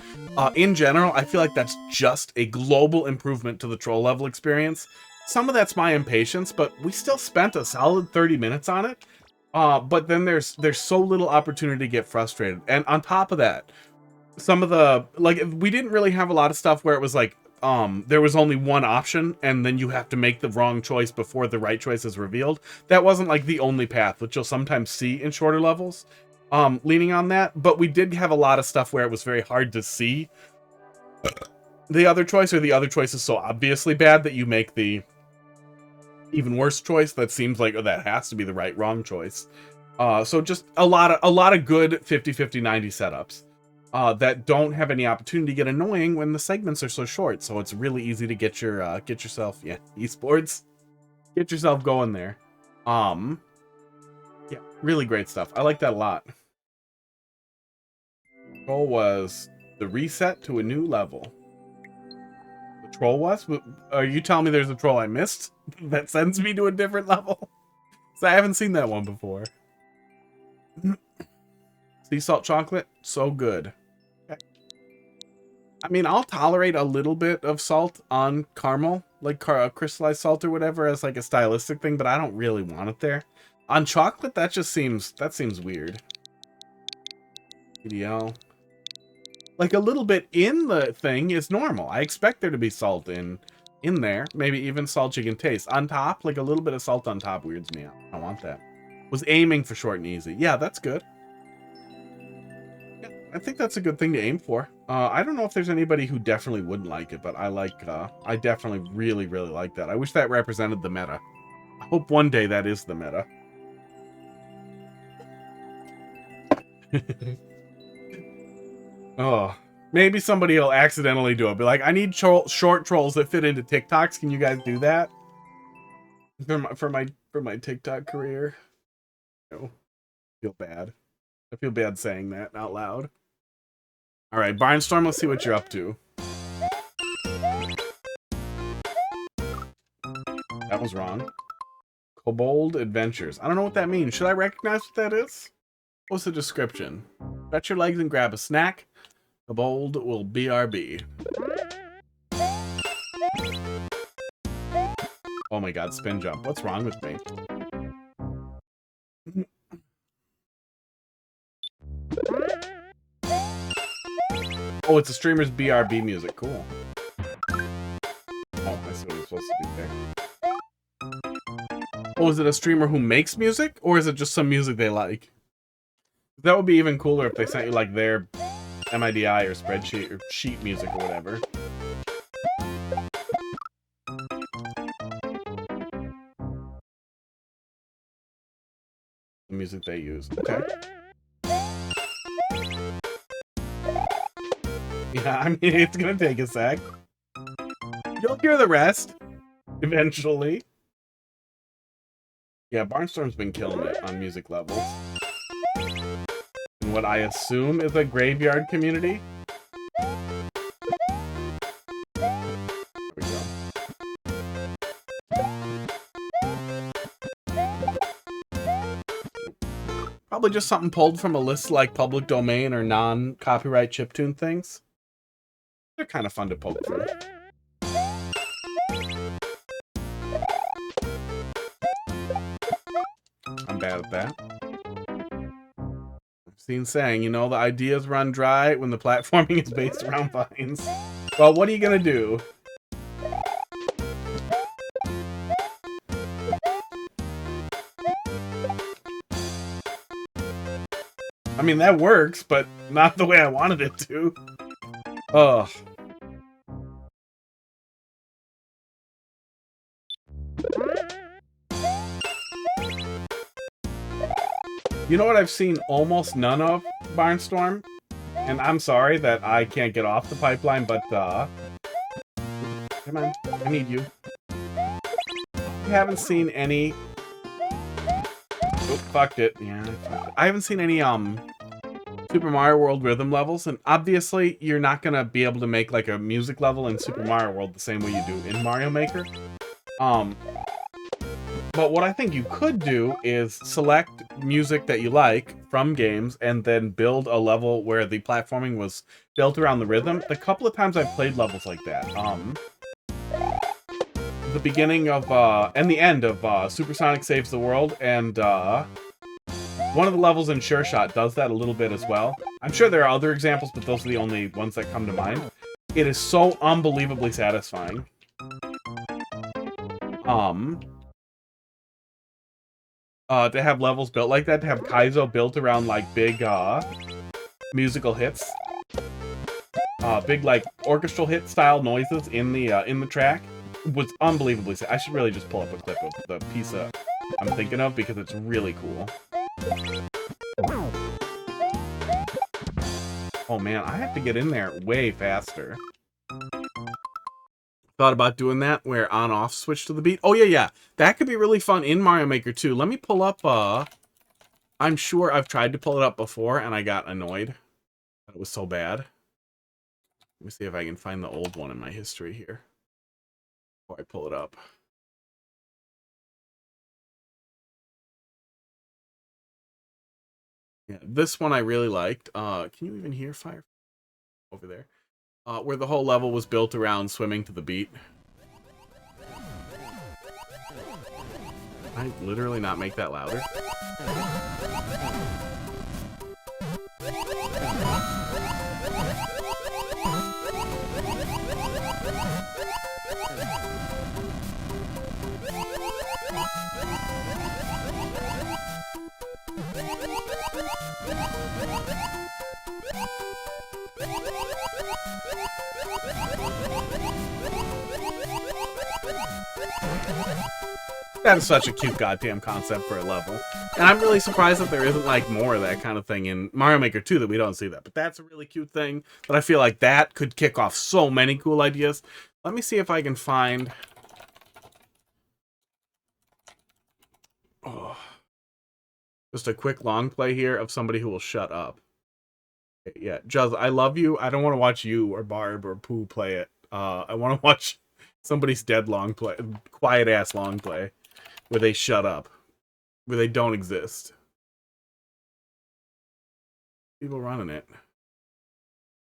In general, I feel like that's just a global improvement to the troll level experience. Some of that's my impatience, but we still spent a solid 30 minutes on it. But then there's so little opportunity to get frustrated. And on top of that, some of the, like, we didn't really have a lot of stuff where it was like, there was only one option and then you have to make the wrong choice before the right choice is revealed. That wasn't like the only path, which you'll sometimes see in shorter levels, leaning on that. But we did have a lot of stuff where it was very hard to see the other choice, or the other choice is so obviously bad that you make the even worse choice that seems like, oh, that has to be the wrong choice. So just a lot of good 50-50-90 setups. That don't have any opportunity to get annoying when the segments are so short. So it's really easy to get yourself, yeah, esports, get yourself going there. Yeah, really great stuff. I like that a lot. Goal was the reset to a new level. The troll was? Are you telling me there's a troll I missed that sends me to a different level? So I haven't seen that one before. Sea salt chocolate, so good. I mean, I'll tolerate a little bit of salt on caramel, like crystallized salt or whatever, as like a stylistic thing, but I don't really want it there. On chocolate, that seems weird. EDL. Like a little bit in the thing is normal. I expect there to be salt in there, maybe even salt you can taste. On top, like a little bit of salt on top weirds me out. I don't want that. Was aiming for short and easy. Yeah, that's good. I think that's a good thing to aim for. I don't know if there's anybody who definitely wouldn't like it, but I definitely really, really like that. I wish that represented the meta. I hope one day that is the meta. Oh, maybe somebody will accidentally do it. Be like, I need short trolls that fit into TikToks. Can you guys do that? For my TikTok career? No. I feel bad. I feel bad saying that out loud. All right, Barnstorm, let's see what you're up to. That was wrong. Kobold Adventures. I don't know what that means. Should I recognize what that is? What's the description? Stretch your legs and grab a snack. Kobold will BRB. Oh my god, spin jump. What's wrong with me? Oh, it's a streamer's BRB music. Cool. Oh, I see what he's supposed to do there. Oh, is it a streamer who makes music? Or is it just some music they like? That would be even cooler if they sent you, like, their MIDI or spreadsheet or sheet music or whatever. The music they use. Okay. Yeah, I mean, it's gonna take a sec. You'll hear the rest eventually. Yeah, Barnstorm's been killing it on music levels. In what I assume is a graveyard community. There we go. Probably just something pulled from a list like public domain or non-copyright chiptune things. They're kind of fun to poke through. I'm bad at that. I've seen saying, you know, the ideas run dry when the platforming is based around vines. Well, what are you gonna do? I mean, that works, but not the way I wanted it to. Ugh. You know what I've seen almost none of, Barnstorm? And I'm sorry that I can't get off the pipeline, but, come on, I need you. haven't seen any... Oh, fucked it. Yeah, I haven't seen any, Super Mario World rhythm levels, and obviously you're not gonna be able to make like a music level in Super Mario World the same way you do in Mario Maker. But what I think you could do is select music that you like from games and then build a level where the platforming was built around the rhythm. The couple of times I've played levels like that, the beginning of, and the end of, Supersonic Saves the World, and, one of the levels in Sure Shot does that a little bit as well. I'm sure there are other examples, but those are the only ones that come to mind. It is so unbelievably satisfying. To have levels built like that, to have Kaizo built around, like, big, musical hits. Big, like, orchestral hit style noises in the track was unbelievably I should really just pull up a clip of the piece I'm thinking of, because it's really cool. Oh man, I have to get in there way faster. Thought about doing that, where on-off switch to the beat. Oh yeah. That could be really fun in Mario Maker 2. Let me pull up, I'm sure I've tried to pull it up before, and I got annoyed. It was so bad. Let me see if I can find the old one in my history here before I pull it up. Yeah, this one I really liked. Can you even hear fire over there? Where the whole level was built around swimming to the beat. Can I literally not make that louder? That is such a cute goddamn concept for a level. And I'm really surprised that there isn't, like, more of that kind of thing in Mario Maker 2, that we don't see that. But that's a really cute thing. But I feel like that could kick off so many cool ideas. Let me see if I can find... Oh. Just a quick long play here of somebody who will shut up. Yeah, Juz, I love you. I don't want to watch you or Barb or Pooh play it. I want to watch somebody's dead long play, quiet ass long play, where they shut up, where they don't exist. People running it.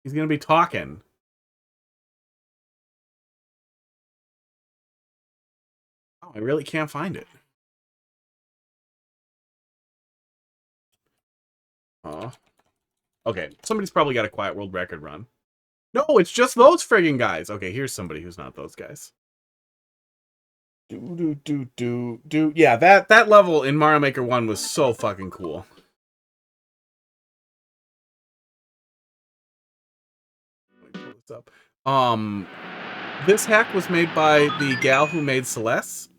He's gonna be talking. Oh, I really can't find it. Oh. Okay, somebody's probably got a Quiet World record run. No, it's just those friggin' guys. Okay, here's somebody who's not those guys. Yeah, that level in Mario Maker 1 was so fucking cool. Let me pull this up. This hack was made by the gal who made Celeste.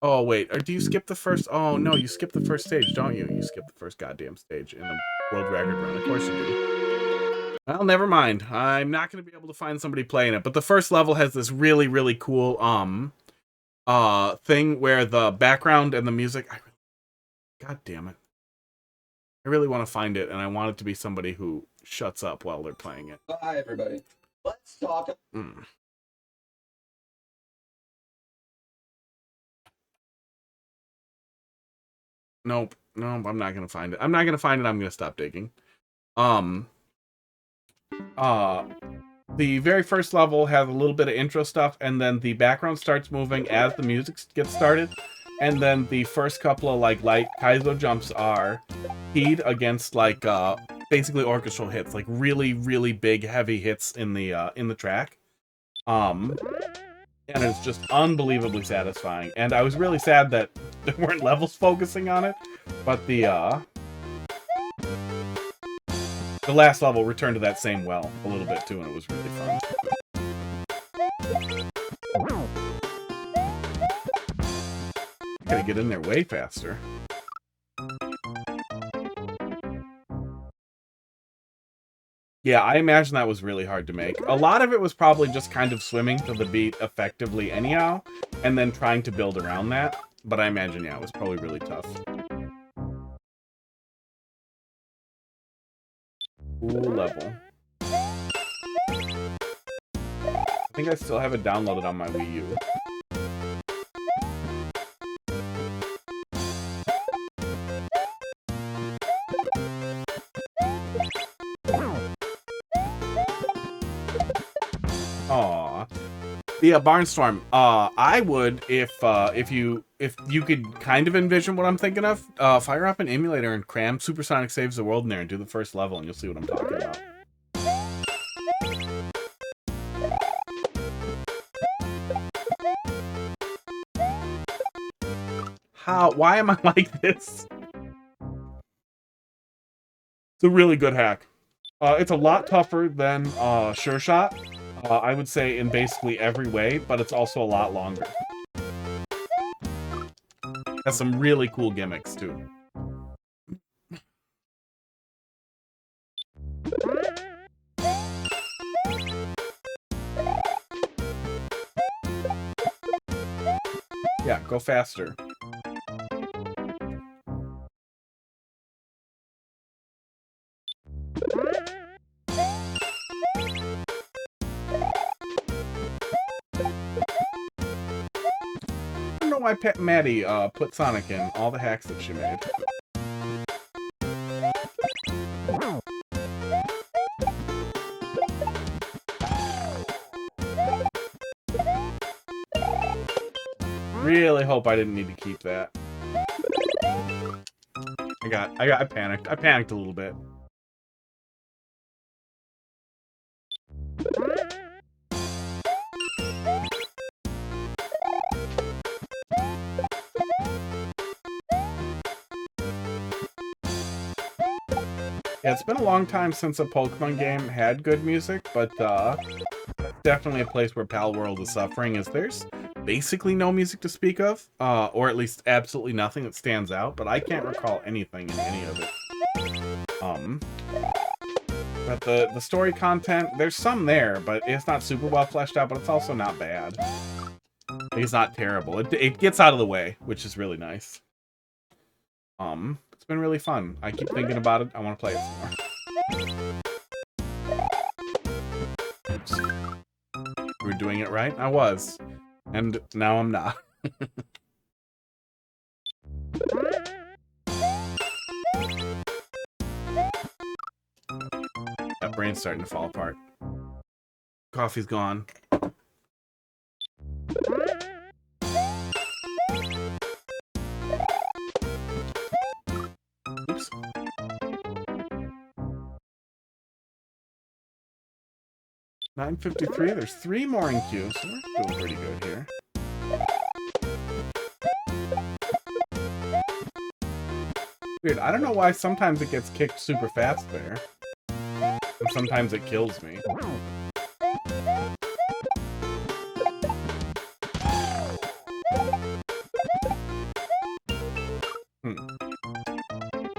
Oh, wait, or do you skip the first... Oh, no, you skip the first stage, don't you? You skip the first goddamn stage in the World Record Run. Of course you do. Well, never mind. I'm not going to be able to find somebody playing it, but the first level has this really, really cool, thing where the background and the music... God damn it. I really want to find it, and I want it to be somebody who shuts up while they're playing it. Hi, everybody. Let's talk... Nope, I'm not gonna find it. I'm gonna stop digging. The very first level has a little bit of intro stuff, and then the background starts moving as the music gets started, and then the first couple of, like, light Kaizo jumps are keyed against, like, basically orchestral hits, like really, really big, heavy hits in the track. And it's just unbelievably satisfying. And I was really sad that there weren't levels focusing on it, but the last level returned to that same well a little bit too, and it was really fun. I gotta get in there way faster. Yeah, I imagine that was really hard to make. A lot of it was probably just kind of swimming to the beat effectively anyhow, and then trying to build around that. But I imagine, yeah, it was probably really tough. Cool level. I think I still have it downloaded on my Wii U. Aw. Yeah, Barnstorm. I would if you could kind of envision what I'm thinking of. Fire up an emulator and cram Supersonic Saves the World in there and do the first level, and you'll see what I'm talking about. How? Why am I like this? It's a really good hack. It's a lot tougher than Sure Shot. I would say in basically every way, but it's also a lot longer. Has some really cool gimmicks, too. Yeah, go faster. I don't know why Maddie put Sonic in all the hacks that she made. Really hope I didn't need to keep that. I panicked. I panicked a little bit. Yeah, it's been a long time since a Pokemon game had good music, but definitely a place where Pal World is suffering, is there's basically no music to speak of, or at least absolutely nothing that stands out, but I can't recall anything in any of it. But the story content, there's some there, but it's not super well fleshed out, but it's also not bad. It's not terrible. It gets out of the way, which is really nice. It's been really fun. I keep thinking about it. I want to play it some more. Oops. We were doing it right? I was. And now I'm not. That brain's starting to fall apart. Coffee's gone. Oops. $9.53. There's 3 more in queue, so we're doing pretty good here. Weird. I don't know why sometimes it gets kicked super fast there. And sometimes it kills me.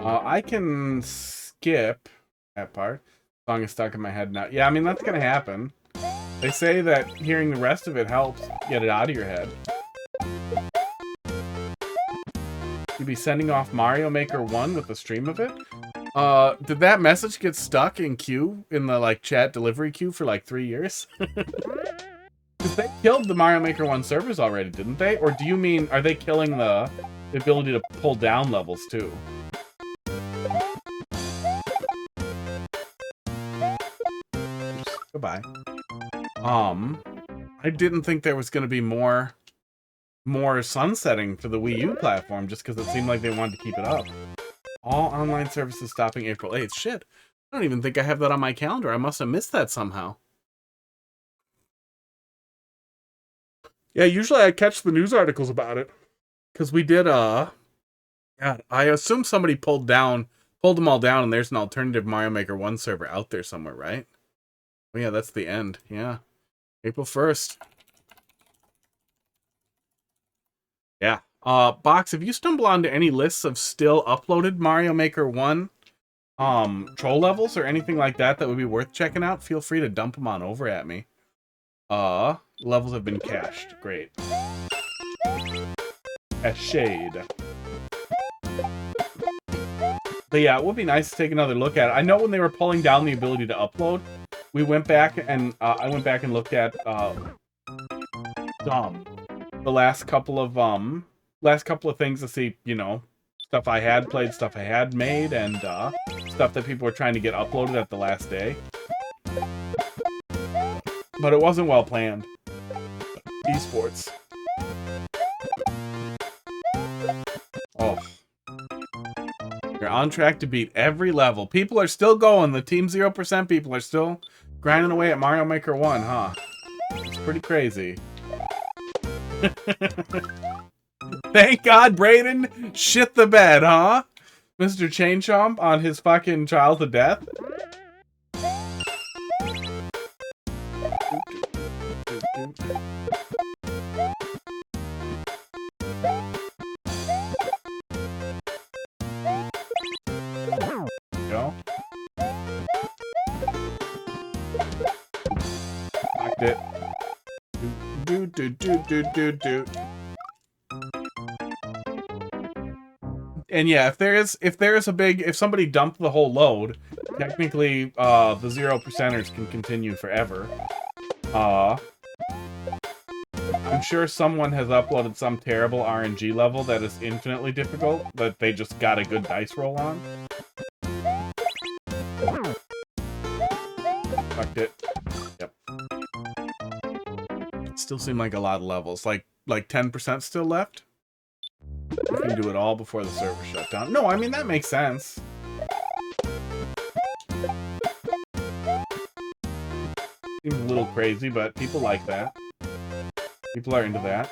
I can skip that part. The song is stuck in my head now. Yeah, I mean, that's gonna happen. They say that hearing the rest of it helps get it out of your head. You'd be sending off Mario Maker 1 with the stream of it? Did that message get stuck in queue, in the, like, chat delivery queue for, like, 3 years? Because they killed the Mario Maker 1 servers already, didn't they? Or do you mean, are they killing the ability to pull down levels, too? Oops, goodbye. I didn't think there was going to be more sunsetting for the Wii U platform, just because it seemed like they wanted to keep it up. All online services stopping April 8th. Shit. I don't even think I have that on my calendar. I must have missed that somehow. Yeah, usually I catch the news articles about it. Because we did, God, I assume somebody pulled them all down, and there's an alternative Mario Maker 1 server out there somewhere, right? Oh yeah, that's the end. Yeah. April 1st. Yeah. Box, if you stumble onto any lists of still uploaded Mario Maker 1 troll levels or anything like that that would be worth checking out, feel free to dump them on over at me. Levels have been cached. Great. A shade. But yeah, it would be nice to take another look at it. I know when they were pulling down the ability to upload, we went back and I went back and looked at the last couple of things to see, you know, stuff I had played, stuff I had made, and stuff that people were trying to get uploaded at the last day. But it wasn't well planned. Esports. Oh. You're on track to beat every level. People are still going. The Team 0% people are still grinding away at Mario Maker 1, huh? It's pretty crazy. Thank God Brayden shit the bed, huh? Mr. Chain Chomp on his fucking child to death? Go. Locked it. Do. And yeah, if somebody dumped the whole load, technically the 0%ers can continue forever. I'm sure someone has uploaded some terrible RNG level that is infinitely difficult that they just got a good dice roll on. Fucked it. Yep. Still seem like a lot of levels. Like 10% still left? We can do it all before the server shut down. No, I mean, that makes sense. Seems a little crazy, but people like that. People are into that.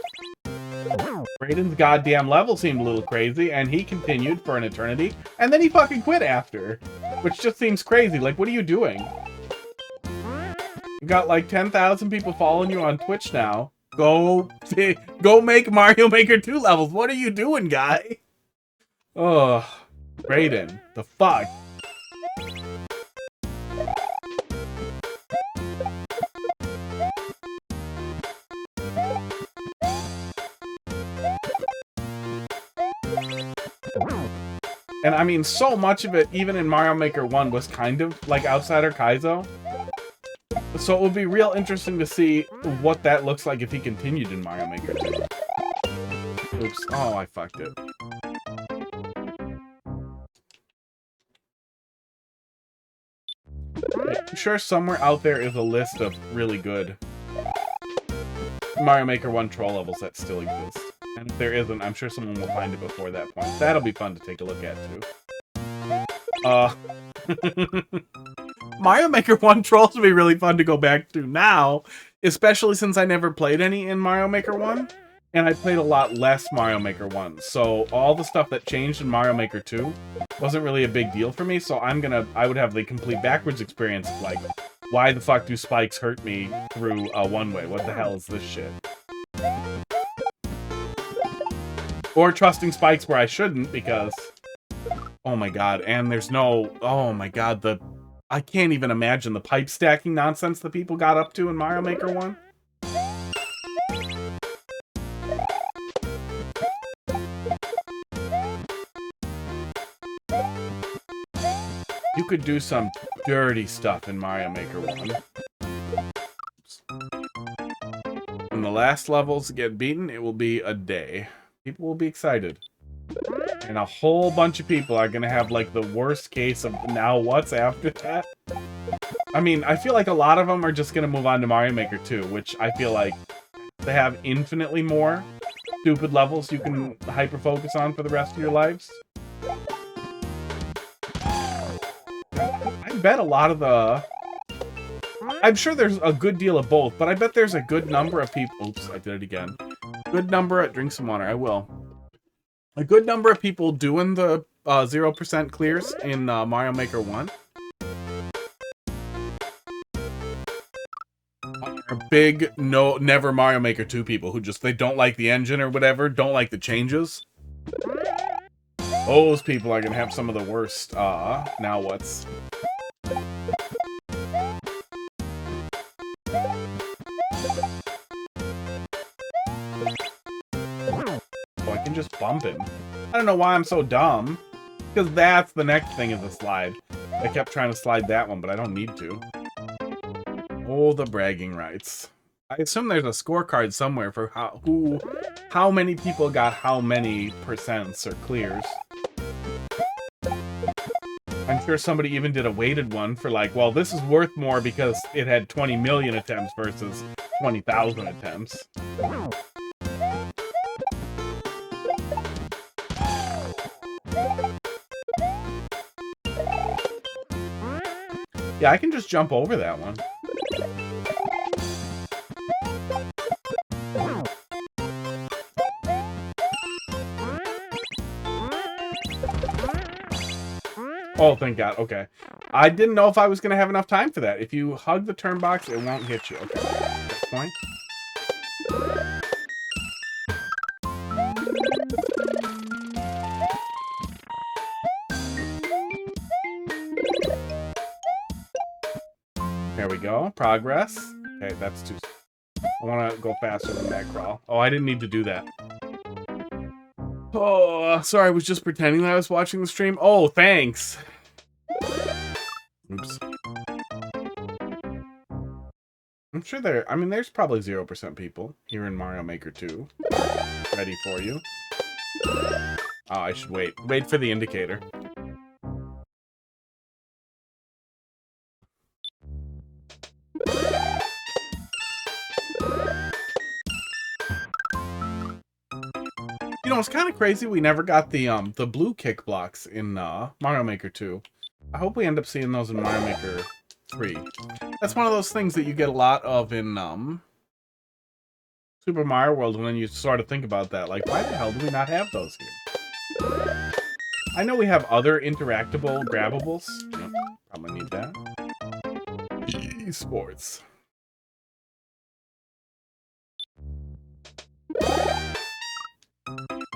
Brayden's goddamn level seemed a little crazy, and he continued for an eternity, and then he fucking quit after. Which just seems crazy. Like, what are you doing? You got like 10,000 people following you on Twitch now. Go make Mario Maker 2 levels. What are you doing, guy? Ugh. Brayden. The fuck? And I mean, so much of it, even in Mario Maker 1, was kind of like Outsider Kaizo. So it would be real interesting to see what that looks like if he continued in Mario Maker 2. Oops. Oh, I fucked it. I'm sure somewhere out there is a list of really good Mario Maker 1 troll levels that still exist. And if there isn't, I'm sure someone will find it before that point. That'll be fun to take a look at, too. Mario Maker 1 trolls would be really fun to go back to now, especially since I never played any in Mario Maker 1, and I played a lot less Mario Maker 1. So all the stuff that changed in Mario Maker 2 wasn't really a big deal for me, so I would have the complete backwards experience of like, why the fuck do spikes hurt me through one way? What the hell is this shit? Or trusting spikes where I shouldn't, because... Oh my god, and there's no... Oh my god, I can't even imagine the pipe stacking nonsense that people got up to in Mario Maker 1. You could do some dirty stuff in Mario Maker 1. When the last levels get beaten, it will be a day. People will be excited. And a whole bunch of people are gonna have, like, the worst case of now what's after that. I mean, I feel like a lot of them are just gonna move on to Mario Maker 2, which I feel like they have infinitely more stupid levels you can hyper-focus on for the rest of your lives. I bet a lot of the... I'm sure there's a good deal of both, but I bet there's a good number of people... Oops, I did it again. Good number... Drink some water, I will. A good number of people doing the 0% clears in Mario Maker 1 are big, never Mario Maker 2 people who just, they don't like the engine or whatever, don't like the changes. Those people are gonna have some of the worst. Now what's? Oh, I can just bump him. I don't know why I'm so dumb. Because that's the next thing is a slide. I kept trying to slide that one, but I don't need to. Oh, the bragging rights. I assume there's a scorecard somewhere for how many people got how many percents or clears. I'm sure somebody even did a weighted one for like, well, this is worth more because it had 20 million attempts versus 20,000 attempts. Yeah, I can just jump over that one. Oh, thank God. Okay. I didn't know if I was going to have enough time for that. If you hug the turn box, it won't hit you. Okay. Next point. There we go. Progress. Okay, that's too... I want to go faster than that crawl. Oh, I didn't need to do that. Oh, sorry. I was just pretending that I was watching the stream. Oh, thanks. Oops. I'm sure there's probably 0% people here in Mario Maker 2 ready for you. Oh, I should wait. Wait for the indicator. You know, it's kind of crazy we never got the blue kick blocks in Mario Maker 2. I hope we end up seeing those in Mario Maker 3. That's one of those things that you get a lot of in Super Mario World, and then you sort of think about that. Like, why the hell do we not have those here? I know we have other interactable grabbables. Yep, probably need that. Esports.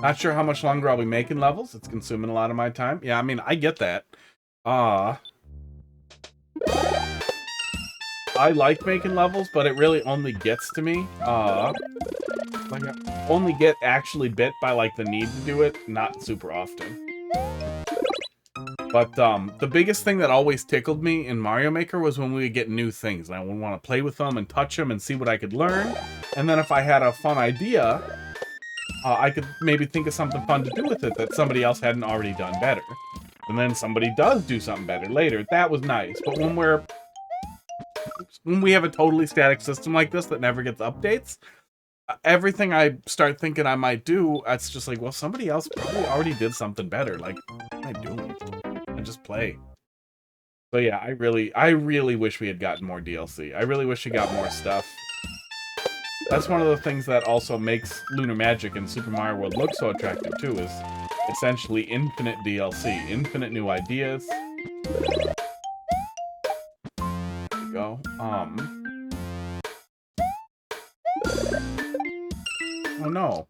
Not sure how much longer I'll be making levels. It's consuming a lot of my time. Yeah, I mean, I get that. I like making levels, but it really only gets to me. Like, I only get actually bit by, like, the need to do it, not super often. But, the biggest thing that always tickled me in Mario Maker was when we would get new things. And I would want to play with them and touch them and see what I could learn. And then if I had a fun idea... I could maybe think of something fun to do with it that somebody else hadn't already done better. And then somebody does do something better later. That was nice. But when we have a totally static system like this that never gets updates, everything I start thinking I might do, it's just like, well, somebody else probably already did something better. Like, what am I doing? I just play. So yeah, I really wish we had gotten more DLC. I really wish we got more stuff. That's one of the things that also makes Lunar Magic and Super Mario World look so attractive too, is essentially infinite DLC, infinite new ideas. There we go. Oh no.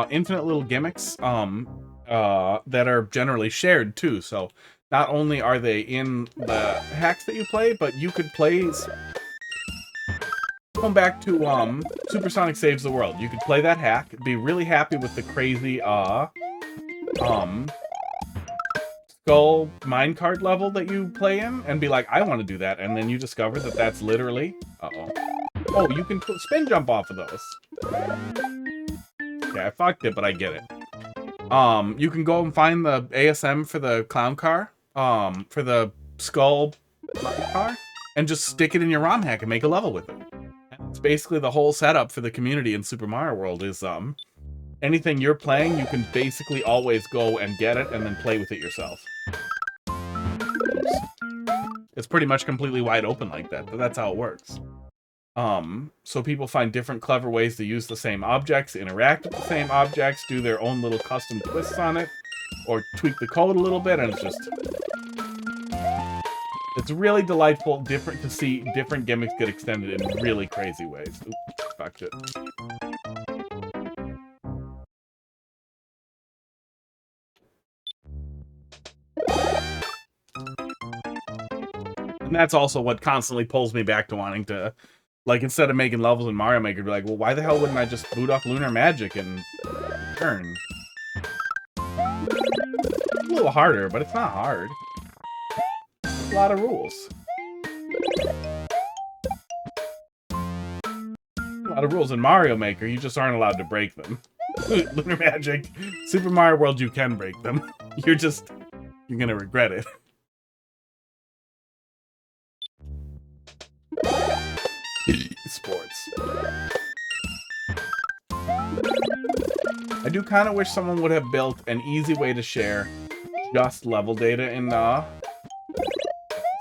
Infinite little gimmicks, that are generally shared too, so not only are they in the hacks that you play, but you could play... Going back to Supersonic Saves the World, you could play that hack, be really happy with the crazy skull minecart level that you play in, and be like, I want to do that, and then you discover that that's literally... Oh, you can spin jump off of those. Okay, I fucked it, but I get it. You can go and find the ASM for the clown car, for the skull car, and just stick it in your ROM hack and make a level with it. It's basically the whole setup for the community in Super Mario World is, anything you're playing, you can basically always go and get it and then play with it yourself. Oops. It's pretty much completely wide open like that, but that's how it works. So people find different clever ways to use the same objects, interact with the same objects, do their own little custom twists on it, or tweak the code a little bit, and it's just... It's really delightful, different to see different gimmicks get extended in really crazy ways. Oops, fucked it. And that's also what constantly pulls me back to wanting to, like, instead of making levels in Mario Maker, be like, well, why the hell wouldn't I just boot up Lunar Magic and turn? It's a little harder, but it's not hard. It's a lot of rules. A lot of rules in Mario Maker, you just aren't allowed to break them. Lunar Magic, Super Mario World, you can break them. You're gonna regret it. Sports. I do kind of wish someone would have built an easy way to share just level data in it's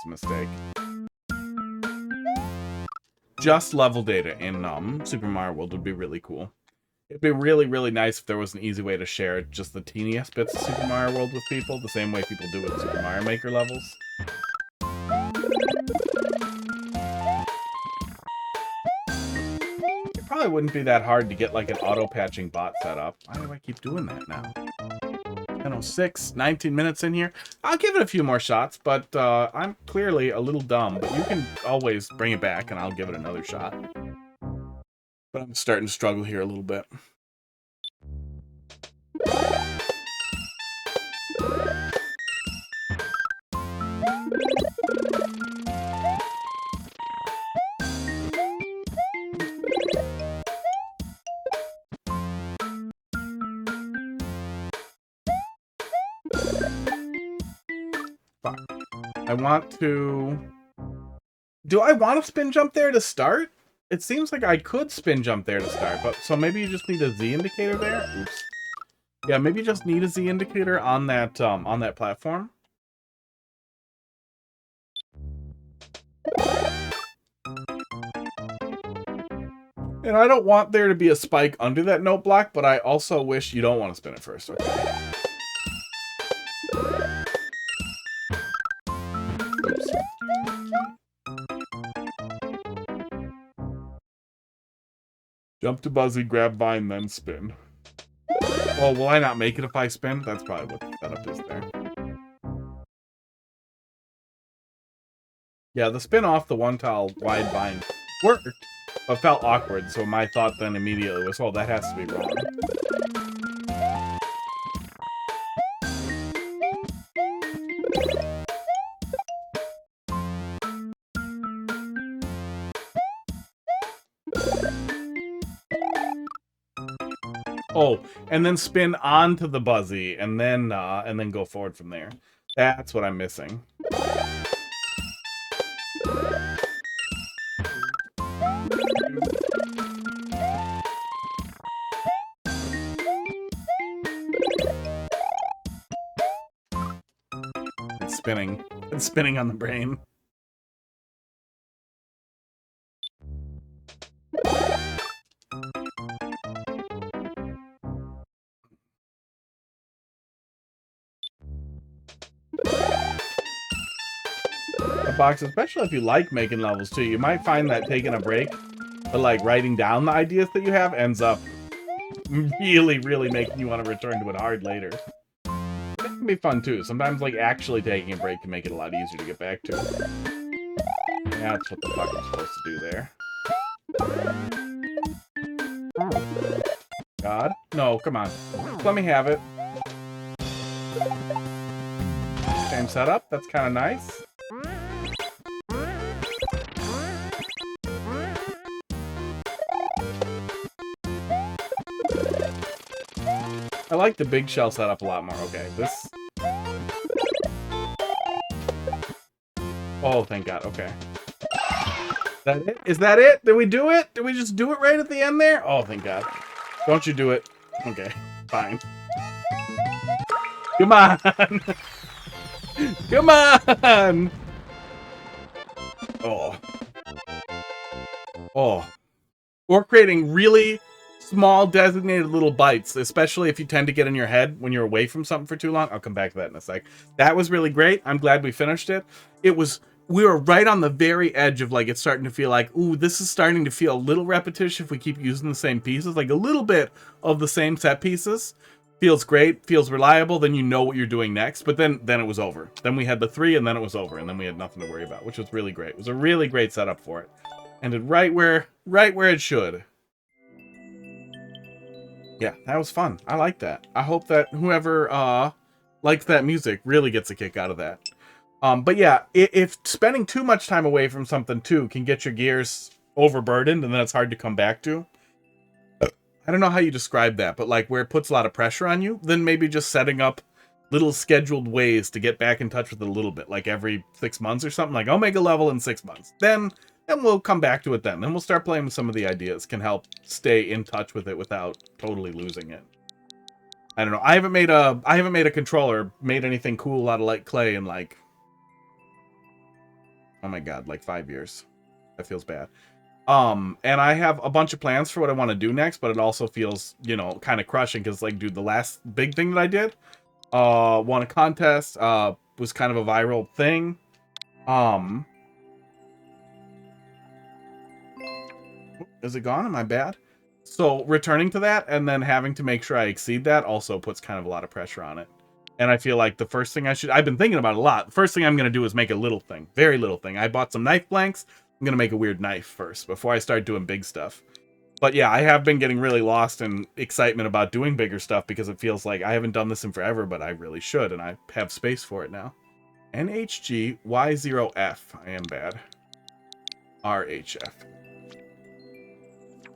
a mistake. Just level data in Super Mario World would be really cool. It'd be really, really nice if there was an easy way to share just the teeniest bits of Super Mario World with people, the same way people do with Super Mario Maker levels. It probably wouldn't be that hard to get like an auto-patching bot set up. Why do I keep doing that now? 10:06, 19 minutes in here. I'll give it a few more shots, but I'm clearly a little dumb. But you can always bring it back and I'll give it another shot. But I'm starting to struggle here a little bit. Fuck. I want to... Do I want to spin jump there to start? It seems like I could spin jump there to start, but so maybe you just need a Z indicator there? Oops. Yeah, maybe you just need a Z indicator on that platform. And I don't want there to be a spike under that note block, but I also wish you don't want to spin it first. Okay. Oops. Jump to Buzzy, grab Vine, then spin. Oh, will I not make it if I spin? That's probably what the setup is there. Yeah, the spin off the one tile wide Vine worked, but felt awkward, so my thought then immediately was, oh, that has to be wrong. Oh, and then spin onto the Buzzy, and then go forward from there. That's what I'm missing. It's spinning. It's spinning on the brain. Box, especially if you like making levels too, you might find that taking a break, but like writing down the ideas that you have ends up really, really making you want to return to it hard later. It can be fun too. Sometimes like actually taking a break can make it a lot easier to get back to. Yeah, that's what the fuck I'm supposed to do there. God? No, come on. Let me have it. Same setup. That's kind of nice. I like the big shell setup a lot more. Okay, this... Oh, thank God. Okay. Is that it? Is that it? Did we do it? Did we just do it right at the end there? Oh, thank God. Don't you do it. Okay, fine. Come on! Come on! Oh. Oh. Or creating really... small designated little bites, especially if you tend to get in your head when you're away from something for too long. I'll come back to that in a sec. That was really great. I'm glad we finished it. We were right on the very edge of like, it's starting to feel like, ooh, this is starting to feel a little repetition if we keep using the same pieces, like a little bit of the same set pieces. feels great, feels reliable, then you know what you're doing next. But then it was over. Then we had the 3, and then it was over, and then we had nothing to worry about, which was really great. It was a really great setup for it. Ended right where it should. Yeah, that was fun. I like that. I hope that whoever likes that music really gets a kick out of that. But yeah, if spending too much time away from something too can get your gears overburdened, and then it's hard to come back to. I don't know how you describe that, but like where it puts a lot of pressure on you, then maybe just setting up little scheduled ways to get back in touch with it a little bit, like every 6 months or something. Like, I'll make a level in 6 months. Then we'll come back to it then. Then we'll start playing with some of the ideas. Can help stay in touch with it without totally losing it. I don't know. I haven't made a controller, made anything cool out of like clay in like, oh my god, like 5 years. That feels bad. And I have a bunch of plans for what I want to do next, but it also feels, you know, kind of crushing because, like, dude, the last big thing that I did, won a contest, was kind of a viral thing. Is it gone? Am I bad? So returning to that and then having to make sure I exceed that also puts kind of a lot of pressure on it. And I feel like the first thing I've been thinking about a lot. The first thing I'm going to do is make a little thing, very little thing. I bought some knife blanks. I'm going to make a weird knife first before I start doing big stuff. But yeah, I have been getting really lost in excitement about doing bigger stuff because it feels like I haven't done this in forever, but I really should, and I have space for it now. NHGY0F. I am bad. RHF.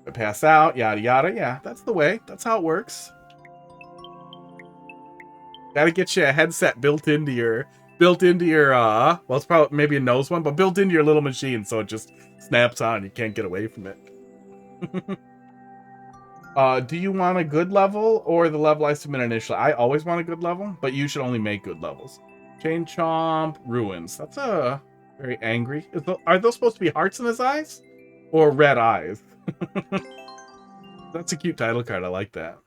I pass out, yada yada. Yeah, that's the way. That's how it works. Gotta get you a headset built into your well, it's probably maybe a nose one, but built into your little machine, so it just snaps on. You can't get away from it. Do you want a good level or the level I submit initially? I always want a good level, but you should only make good levels. Chain Chomp, Ruins. That's a very angry. Are those supposed to be hearts in his eyes? Or red eyes? That's a cute title card. I like that.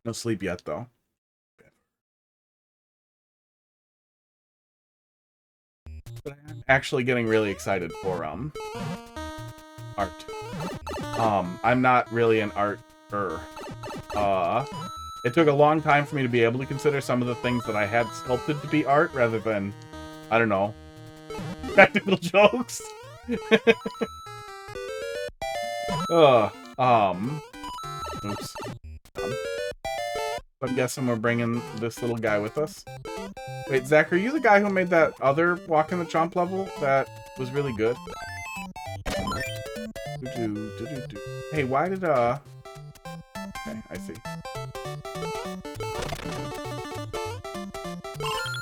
No sleep yet, though. But I'm actually getting really excited for art. I'm not really an arter. It took a long time for me to be able to consider some of the things that I had sculpted to be art rather than, I don't know, practical jokes. Oops. I'm guessing we're bringing this little guy with us. Wait, Zach, are you the guy who made that other Walk in the Chomp level that was really good? Hey, why did, okay, I see.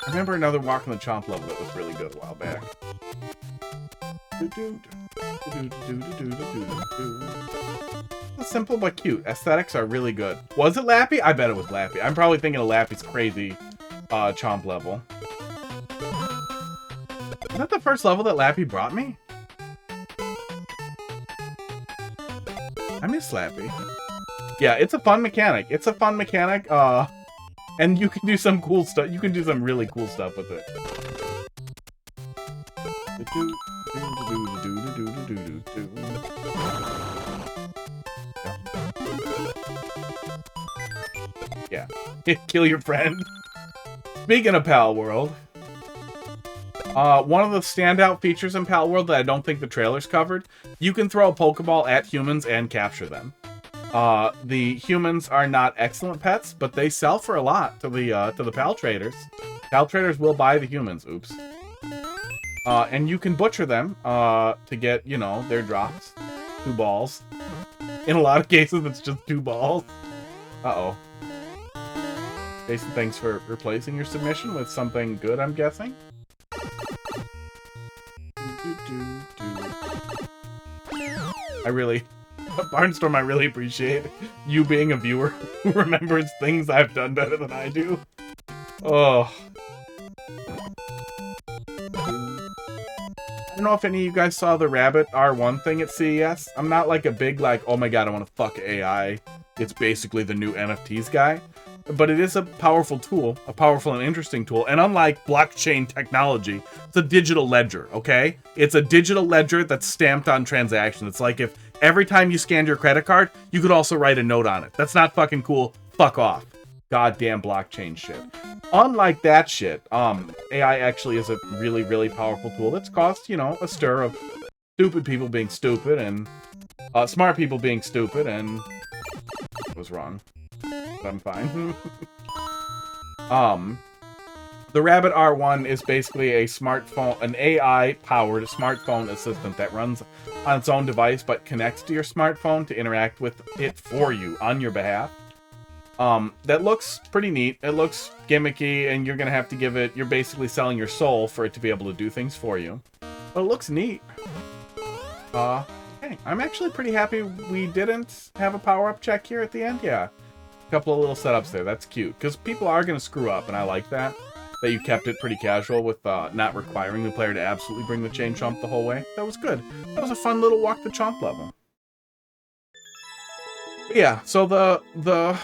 I remember another Walk in the Chomp level that was really good a while back. Simple but cute. Aesthetics are really good. Was it Lappy? I bet it was Lappy. I'm probably thinking of Lappy's crazy Chomp level. Is that the first level that Lappy brought me? I miss Lappy. Yeah, it's a fun mechanic. It's a fun mechanic, and you can do some cool stuff. You can do some really cool stuff with it. Yeah. Kill your friend. Speaking of Pal World, one of the standout features in Pal World that I don't think the trailer's covered, you can throw a Pokeball at humans and capture them. The humans are not excellent pets, but they sell for a lot to the Pal traders. Pal traders will buy the humans. Oops. And you can butcher them to get, you know, their drops. 2 balls. In a lot of cases, it's just 2 balls. Uh-oh. Jason, thanks for replacing your submission with something good, I'm guessing. Barnstorm, I really appreciate you being a viewer who remembers things I've done better than I do. Oh. I don't know if any of you guys saw the Rabbit R1 thing at CES. I'm not like a big, like, oh my god, I want to fuck AI. It's basically the new NFTs guy. But it is a powerful tool, a powerful and interesting tool. And unlike blockchain technology, it's a digital ledger, okay? It's a digital ledger that's stamped on transactions. It's like if every time you scanned your credit card, you could also write a note on it. That's not fucking cool. fuck off. Goddamn blockchain shit. Unlike that shit, AI actually is a really, really powerful tool that's caused, you know, a stir of stupid people being stupid and smart people being stupid, and I was wrong. But I'm fine. The Rabbit R1 is basically a smartphone, an AI-powered smartphone assistant that runs on its own device but connects to your smartphone to interact with it for you on your behalf. That looks pretty neat. It looks gimmicky, and you're gonna have to give it, you're basically selling your soul for it to be able to do things for you. But it looks neat. Hey, I'm actually pretty happy we didn't have a power-up check here at the end. Yeah, a couple of little setups there. That's cute, because people are gonna screw up, and I like that. That you kept it pretty casual with not requiring the player to absolutely bring the chain chomp the whole way. That was good. That was a fun little walk the chomp level. Yeah, so the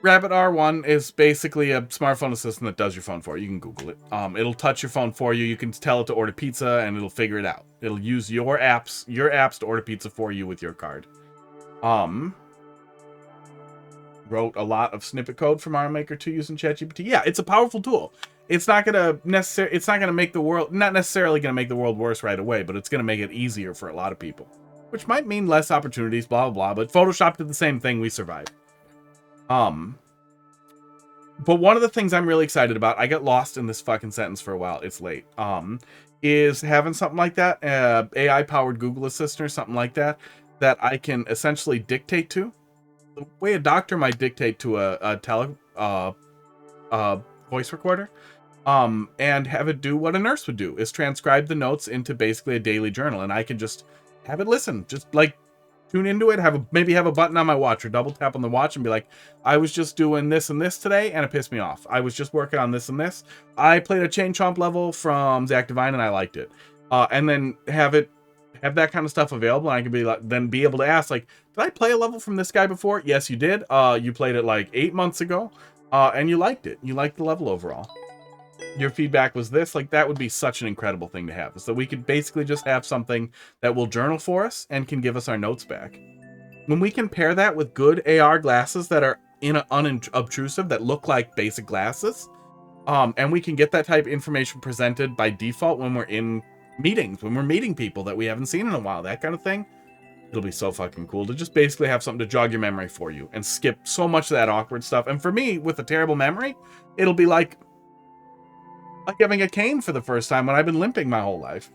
Rabbit R1 is basically a smartphone assistant that does your phone for you. You can Google it. It'll touch your phone for you. You can tell it to order pizza, and it'll figure it out. It'll use your apps to order pizza for you with your card. Wrote a lot of snippet code for Mario Maker 2 using ChatGPT. Yeah, it's a powerful tool. It's not gonna make the world, not necessarily gonna make the world worse right away, but it's gonna make it easier for a lot of people, which might mean less opportunities, blah blah blah. But Photoshop did the same thing. We survived. But one of the things I'm really excited about, I got lost in this fucking sentence for a while. It's late. Is having something like that, AI powered Google Assistant or something like that, that I can essentially dictate to. The way a doctor might dictate to a voice recorder, and have it do what a nurse would do, is transcribe the notes into basically a daily journal, and I can just have it listen, just like tune into it, maybe have a button on my watch or double tap on the watch and be like, I was just doing this and this today, and it pissed me off. I was just working on this and this. I played a chain chomp level from Zack Divine and I liked it. And then have that kind of stuff available, and I can be able to ask, like, did I play a level from this guy before? Yes, you did. You played it like 8 months ago, and you liked it. You liked the level overall. Your feedback was this. Like, that would be such an incredible thing to have. So we could basically just have something that will journal for us and can give us our notes back. When we can pair that with good AR glasses that are unobtrusive, that look like basic glasses, and we can get that type of information presented by default when we're in meetings, when we're meeting people that we haven't seen in a while, that kind of thing, it'll be so fucking cool to just basically have something to jog your memory for you and skip so much of that awkward stuff. And for me, with a terrible memory, it'll be like having a cane for the first time when I've been limping my whole life.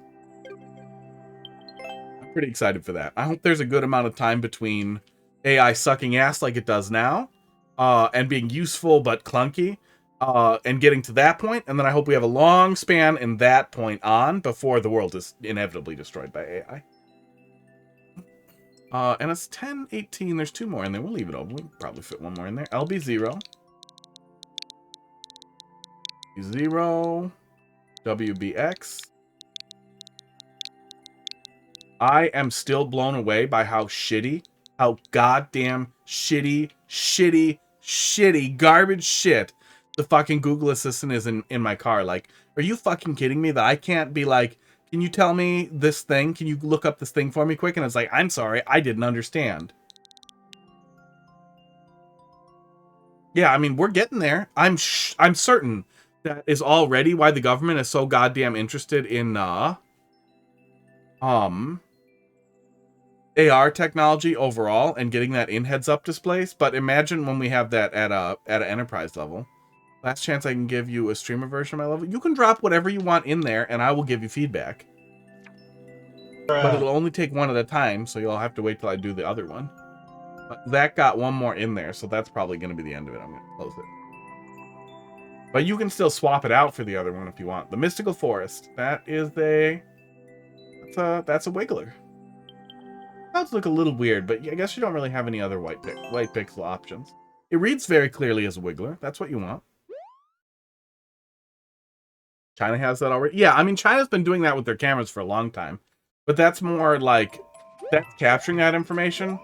I'm pretty excited for that. I hope there's a good amount of time between AI sucking ass like it does now, and being useful but clunky, and getting to that point, and then I hope we have a long span in that point on before the world is inevitably destroyed by AI. And it's 10:18. There's 2 more in there. We'll leave it open. We can probably fit 1 more in there. LB0. 0. WBX. I am still blown away by how goddamn shitty garbage shit the fucking Google Assistant is in my car. Like, are you fucking kidding me that I can't be like, can you tell me this thing? Can you look up this thing for me quick? And it's like, I'm sorry, I didn't understand. Yeah, I mean, we're getting there. I'm certain that is already why the government is so goddamn interested in AR technology overall and getting that in heads-up displays. But imagine when we have that at an enterprise level. Last chance I can give you a streamer version of my level. You can drop whatever you want in there, and I will give you feedback. But it'll only take 1 at a time, so you'll have to wait till I do the other one. But that got 1 more in there, so that's probably going to be the end of it. I'm going to close it. But you can still swap it out for the other one if you want. The Mystical Forest. That is that's a wiggler. Clouds look a little weird, but I guess you don't really have any other white pixel options. It reads very clearly as a wiggler. That's what you want. China has that already. Yeah, I mean, China's been doing that with their cameras for a long time. But that's more like, that's capturing that information,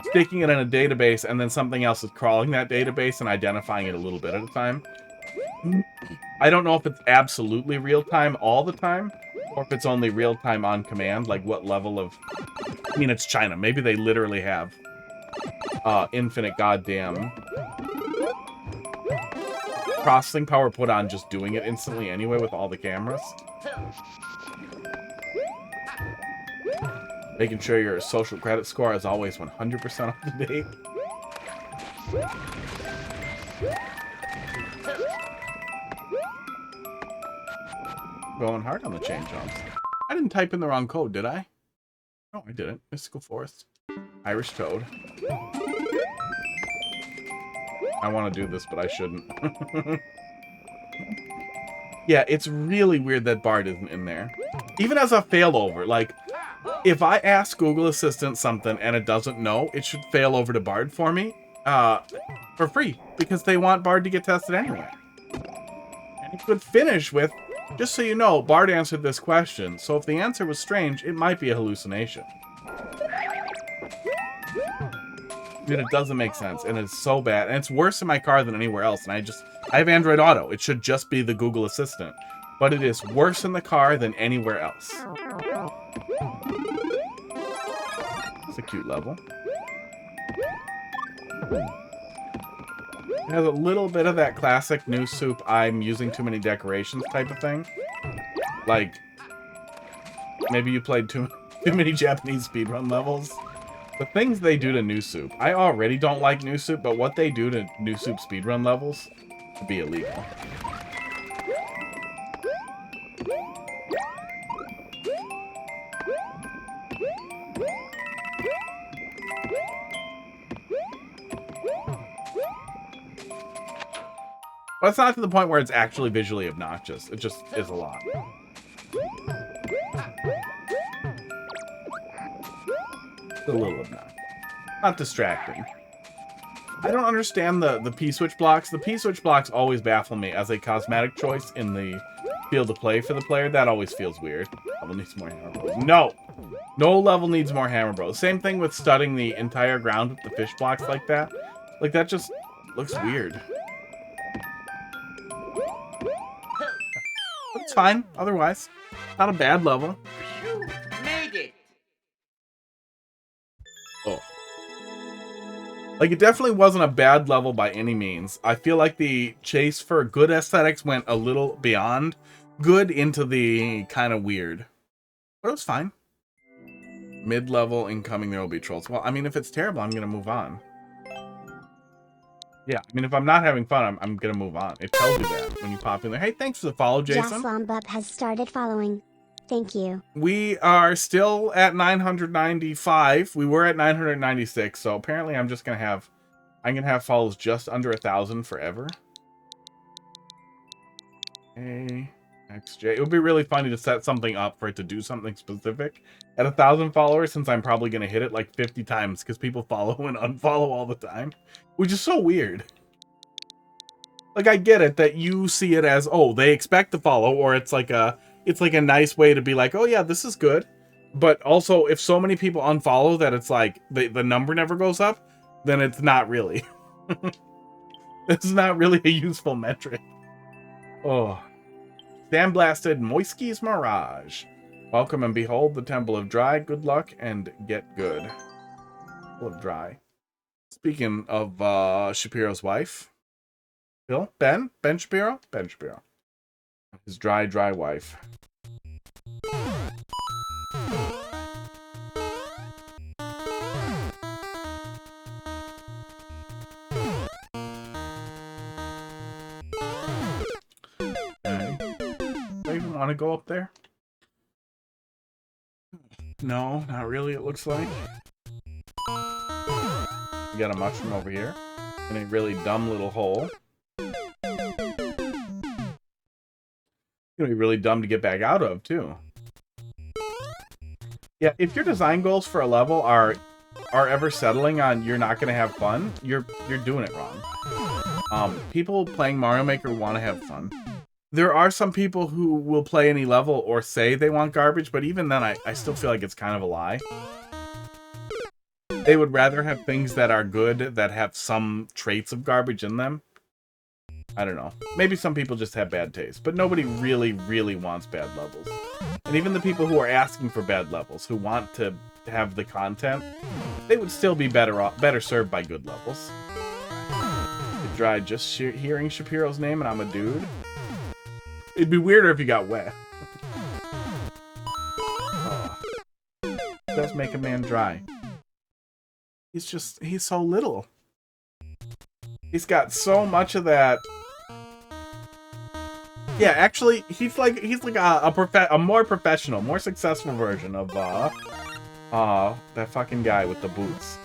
sticking it in a database, and then something else is crawling that database and identifying it a little bit at a time. I don't know if it's absolutely real-time all the time, or if it's only real-time on command, like what level of... I mean, it's China. Maybe they literally have infinite goddamn processing power put on just doing it instantly anyway with all the cameras. Making sure your social credit score is always 100% up to date. Going hard on the chain jumps. I didn't type in the wrong code, did I? No, I didn't. Mystical Forest. Irish Toad. I want to do this, but I shouldn't. Yeah, it's really weird that Bard isn't in there. Even as a failover, like, if I ask Google Assistant something and it doesn't know, it should fail over to Bard for me, for free, because they want Bard to get tested anyway. And it could finish with, just so you know, Bard answered this question, so if the answer was strange, it might be a hallucination. Dude, it doesn't make sense, and it's so bad, and it's worse in my car than anywhere else, and I have Android Auto. It should just be the Google Assistant, but it is worse in the car than anywhere else. It's a cute level. It has a little bit of that classic new soup, I'm using too many decorations type of thing. Like, maybe you played too many Japanese speedrun levels. The things they do to New Soup. I already don't like New Soup, but what they do to New Soup speedrun levels would be illegal. But it's not to the point where it's actually visually obnoxious. It just is a lot. It's a little obnoxious. Not distracting. I don't understand the P-switch blocks. The P-switch blocks always baffle me as a cosmetic choice in the field of play for the player. That always feels weird. Level needs more hammer bros. No! No level needs more hammer bros. Same thing with studding the entire ground with the fish blocks like that. Like, that just looks weird. But it's fine, otherwise. Not a bad level. You made it. Oh. Like, it definitely wasn't a bad level by any means. I feel like the chase for good aesthetics went a little beyond good into the kind of weird. But it was fine. Mid-level incoming, there will be trolls. Well, I mean, if it's terrible, I'm going to move on. Yeah, I mean, if I'm not having fun, I'm going to move on. It tells you that when you pop in there. Hey, thanks for the follow, Jason. Jaslombub has started following. Thank you. We are still at 995. We were at 996, so apparently I'm going to have follows just under 1,000 forever. A XJ. It would be really funny to set something up for it to do something specific at 1,000 followers, since I'm probably going to hit it like 50 times because people follow and unfollow all the time, which is so weird. Like, I get it that you see it as, oh, they expect to follow, or it's like a nice way to be like, oh yeah, this is good. But also, if so many people unfollow that it's like the number never goes up, then it's not really. It's not really a useful metric. Oh. Sandblasted Moiski's Mirage. Welcome and behold the Temple of Dry. Good luck and get good. Temple of Dry. Speaking of Shapiro's wife. Bill? Ben Shapiro? Ben Shapiro. His dry wife. Do I even want to go up there? No, not really, it looks like. We got a mushroom over here. In a really dumb little hole. Gonna be really dumb to get back out of too. Yeah, if your design goals for a level are ever settling on you're not gonna have fun, you're doing it wrong. People playing Mario Maker want to have fun. There are some people who will play any level or say they want garbage, but even then I still feel like it's kind of a lie. They would rather have things that are good, that have some traits of garbage in them. I don't know. Maybe some people just have bad taste, but nobody really, really wants bad levels. And even the people who are asking for bad levels, who want to have the content, they would still be better served by good levels. It dry just hearing Shapiro's name and I'm a dude. It'd be weirder if you got wet. Oh. It does make a man dry. He's so little. He's got so much of that. Yeah, actually, he's like a more professional, more successful version of that fucking guy with the boots.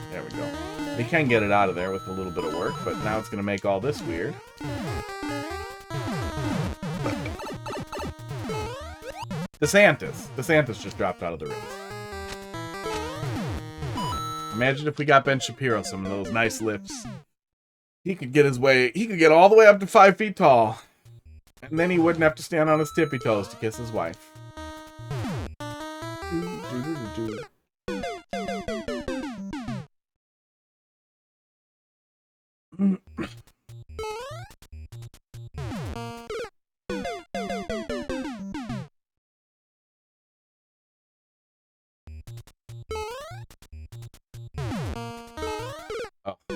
There we go. They can get it out of there with a little bit of work, but now it's gonna make all this weird. DeSantis just dropped out of the race. Imagine if we got Ben Shapiro some of those nice lifts. He could get all the way up to 5 feet tall. And then he wouldn't have to stand on his tippy toes to kiss his wife.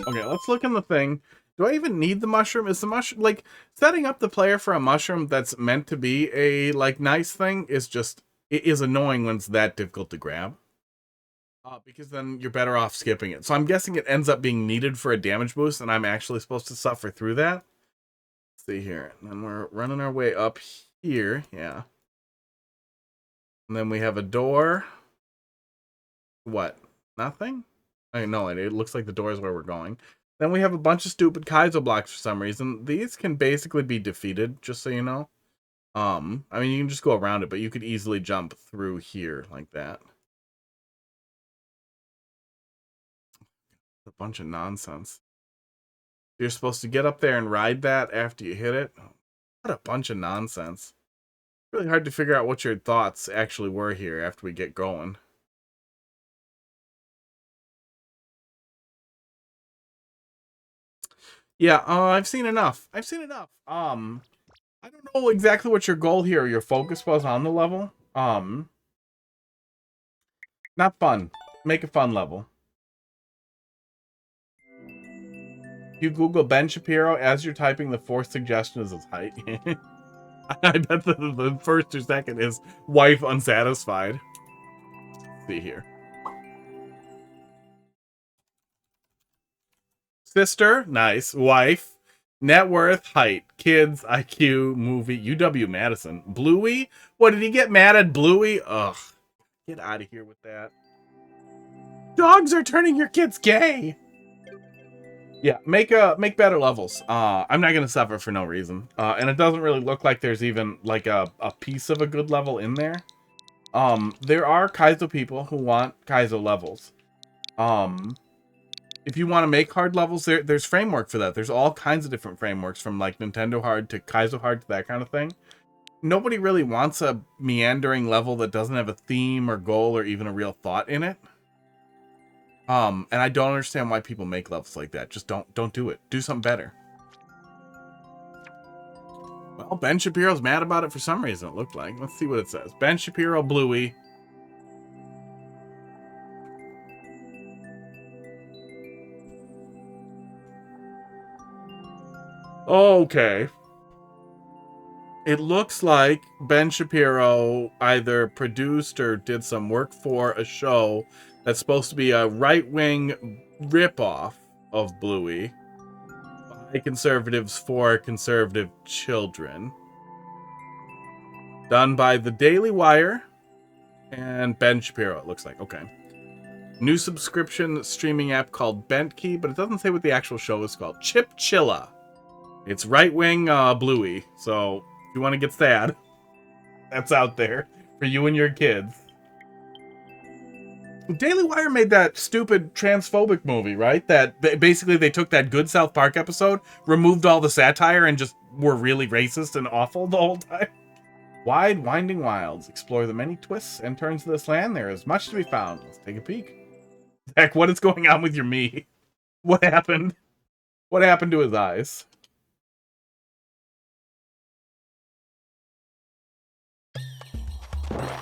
Okay, let's look in the thing. Do I even need the mushroom? Is the mushroom, like, setting up the player for a mushroom that's meant to be a, like, nice thing is just, it is annoying when it's that difficult to grab. Because then you're better off skipping it. So I'm guessing it ends up being needed for a damage boost, and I'm actually supposed to suffer through that. Let's see here. And then we're running our way up here. Yeah. And then we have a door. What? Nothing? I know it looks like the door is where we're going. Then we have a bunch of stupid Kaizo blocks for some reason. These can basically be defeated, just so you know. I mean, you can just go around it, but you could easily jump through here like that. A bunch of nonsense. You're supposed to get up there and ride that after you hit it. What a bunch of nonsense. Really hard to figure out what your thoughts actually were here after we get going. Yeah, I've seen enough. I don't know exactly what your goal here, or your focus was on the level. Not fun. Make a fun level. You Google Ben Shapiro as you're typing, the fourth suggestion is his height. I bet the first or second is wife unsatisfied. Let's see here. Sister, nice. Wife, net worth, height, kids, IQ, movie, UW-Madison. Bluey? What, did he get mad at Bluey? Ugh. Get out of here with that. Dogs are turning your kids gay. Yeah, make better levels. I'm not gonna suffer for no reason. And it doesn't really look like there's even like a piece of a good level in there. There are Kaizo people who want Kaizo levels. If you want to make hard levels, there's framework for that. There's all kinds of different frameworks, from like Nintendo hard to Kaizo hard to that kind of thing. Nobody really wants a meandering level that doesn't have a theme or goal or even a real thought in it. And I don't understand why people make levels like that. Just don't do it. Do something better. Well, Ben Shapiro's mad about it for some reason, it looked like. Let's see what it says. Ben Shapiro, Bluey. Okay. It looks like Ben Shapiro either produced or did some work for a show that's supposed to be a right-wing ripoff of Bluey by conservatives for conservative children. Done by The Daily Wire and Ben Shapiro, it looks like. Okay. New subscription streaming app called Bentkey, but it doesn't say what the actual show is called. Chipchilla. It's right-wing Bluey, so if you want to get sad, that's out there for you and your kids. Daily Wire made that stupid transphobic movie, right? That basically they took that good South Park episode, removed all the satire, and just were really racist and awful the whole time. Wide, winding wilds. Explore the many twists and turns of this land. There is much to be found. Let's take a peek. Heck, what is going on with your me? What happened? What happened to his eyes?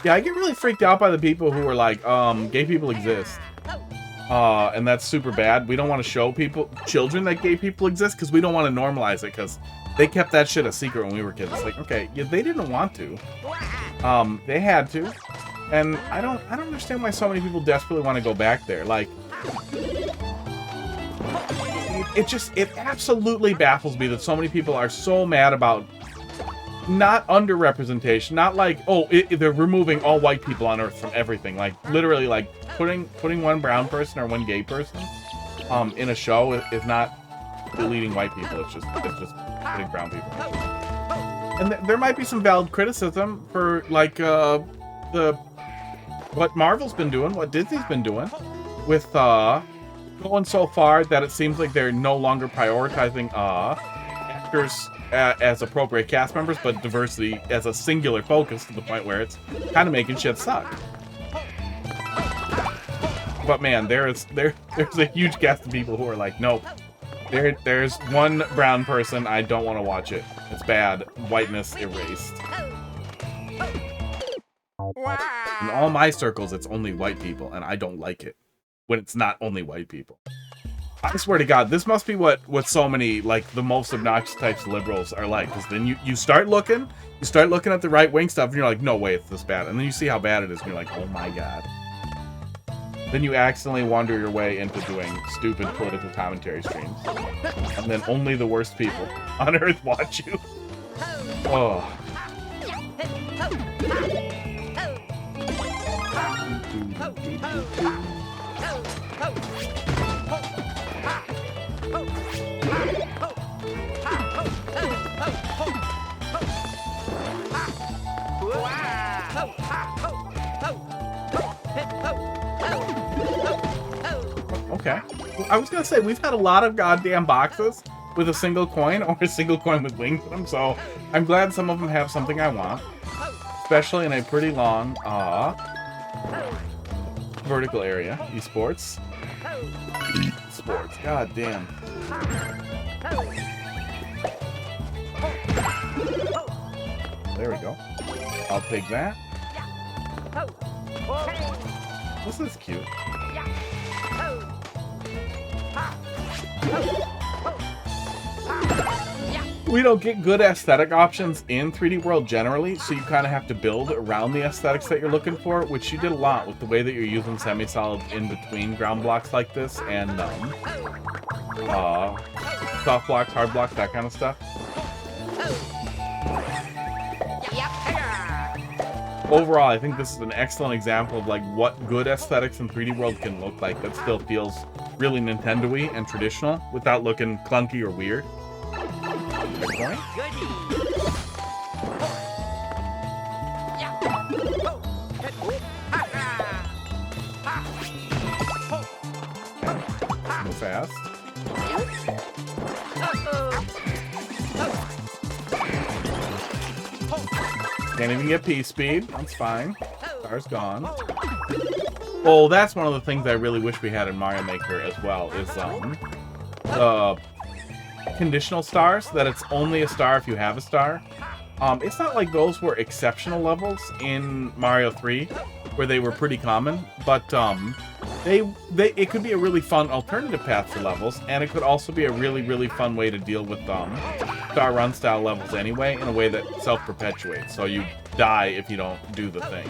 Yeah, I get really freaked out by the people who are like, gay people exist. And that's super bad. We don't want to show children that gay people exist because we don't want to normalize it because they kept that shit a secret when we were kids. It's like, okay, yeah, they didn't want to. They had to. And I don't understand why so many people desperately want to go back there. Like, it absolutely baffles me that so many people are so mad about not underrepresentation, not like, oh, they're removing all white people on Earth from everything. Like, literally, like, putting one brown person or one gay person in a show is not deleting white people. It's just putting brown people. And there might be some valid criticism for, like, what Marvel's been doing, what Disney's been doing, with going so far that it seems like they're no longer prioritizing actors as appropriate cast members, but diversity as a singular focus to the point where it's kind of making shit suck. But man, there's a huge cast of people who are like, nope. There's one brown person, I don't want to watch it. It's bad. Whiteness erased. In all my circles, it's only white people, and I don't like it when it's not only white people. I swear to God, this must be what so many, like, the most obnoxious types of liberals are like. Because then you start looking at the right-wing stuff, and you're like, no way, it's this bad. And then you see how bad it is, and you're like, oh my God. Then you accidentally wander your way into doing stupid political commentary streams. And then only the worst people on Earth watch you. Oh. Okay. Well, I was gonna say, we've had a lot of goddamn boxes with a single coin or a single coin with wings in them, so I'm glad some of them have something I want. Especially in a pretty long, vertical area. Esports. Sports. God damn. There we go. I'll take that. This is cute. We don't get good aesthetic options in 3D World generally, so you kind of have to build around the aesthetics that you're looking for, which you did a lot with the way that you're using semi-solids in between ground blocks like this and soft blocks, hard blocks, that kind of stuff. Overall, I think this is an excellent example of like what good aesthetics in 3D World can look like that still feels really Nintendo-y and traditional without looking clunky or weird. Okay, move fast. Can't even get P-speed. That's fine. Star's gone. Oh, that's one of the things I really wish we had in Mario Maker as well, is conditional stars, that it's only a star if you have a star. It's not like those were exceptional levels in Mario 3, where they were pretty common, but it could be a really fun alternative path for levels, and it could also be a really, really fun way to deal with star run style levels anyway, in a way that self-perpetuates, so you die if you don't do the thing.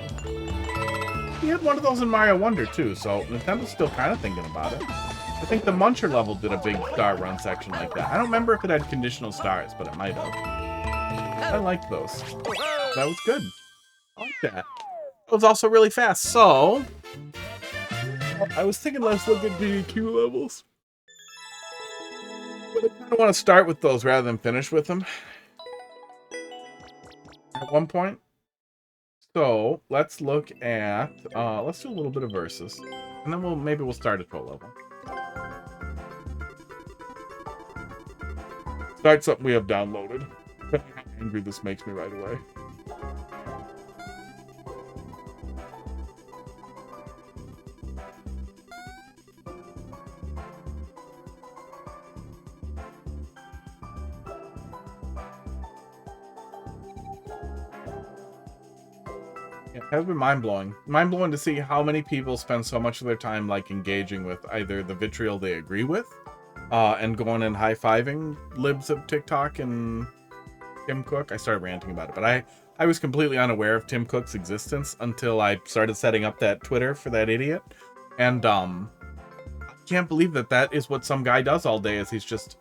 We had one of those in Mario Wonder too, so Nintendo's still kind of thinking about it. I think the Muncher level did a big star run section like that. I don't remember if it had conditional stars, but it might have. I liked those. That was good. I like that. It was also really fast, so I was thinking let's look at DQ levels. But I kind of want to start with those rather than finish with them at one point. So let's look at let's do a little bit of versus, and then maybe we'll start at pro level. Start something we have downloaded. How angry this makes me right away. It has been mind-blowing. Mind-blowing to see how many people spend so much of their time, like, engaging with either the vitriol they agree with, and going and high-fiving libs of TikTok and Tim Cook. I started ranting about it, but I was completely unaware of Tim Cook's existence until I started setting up that Twitter for that idiot. And, I can't believe that is what some guy does all day, is he's just,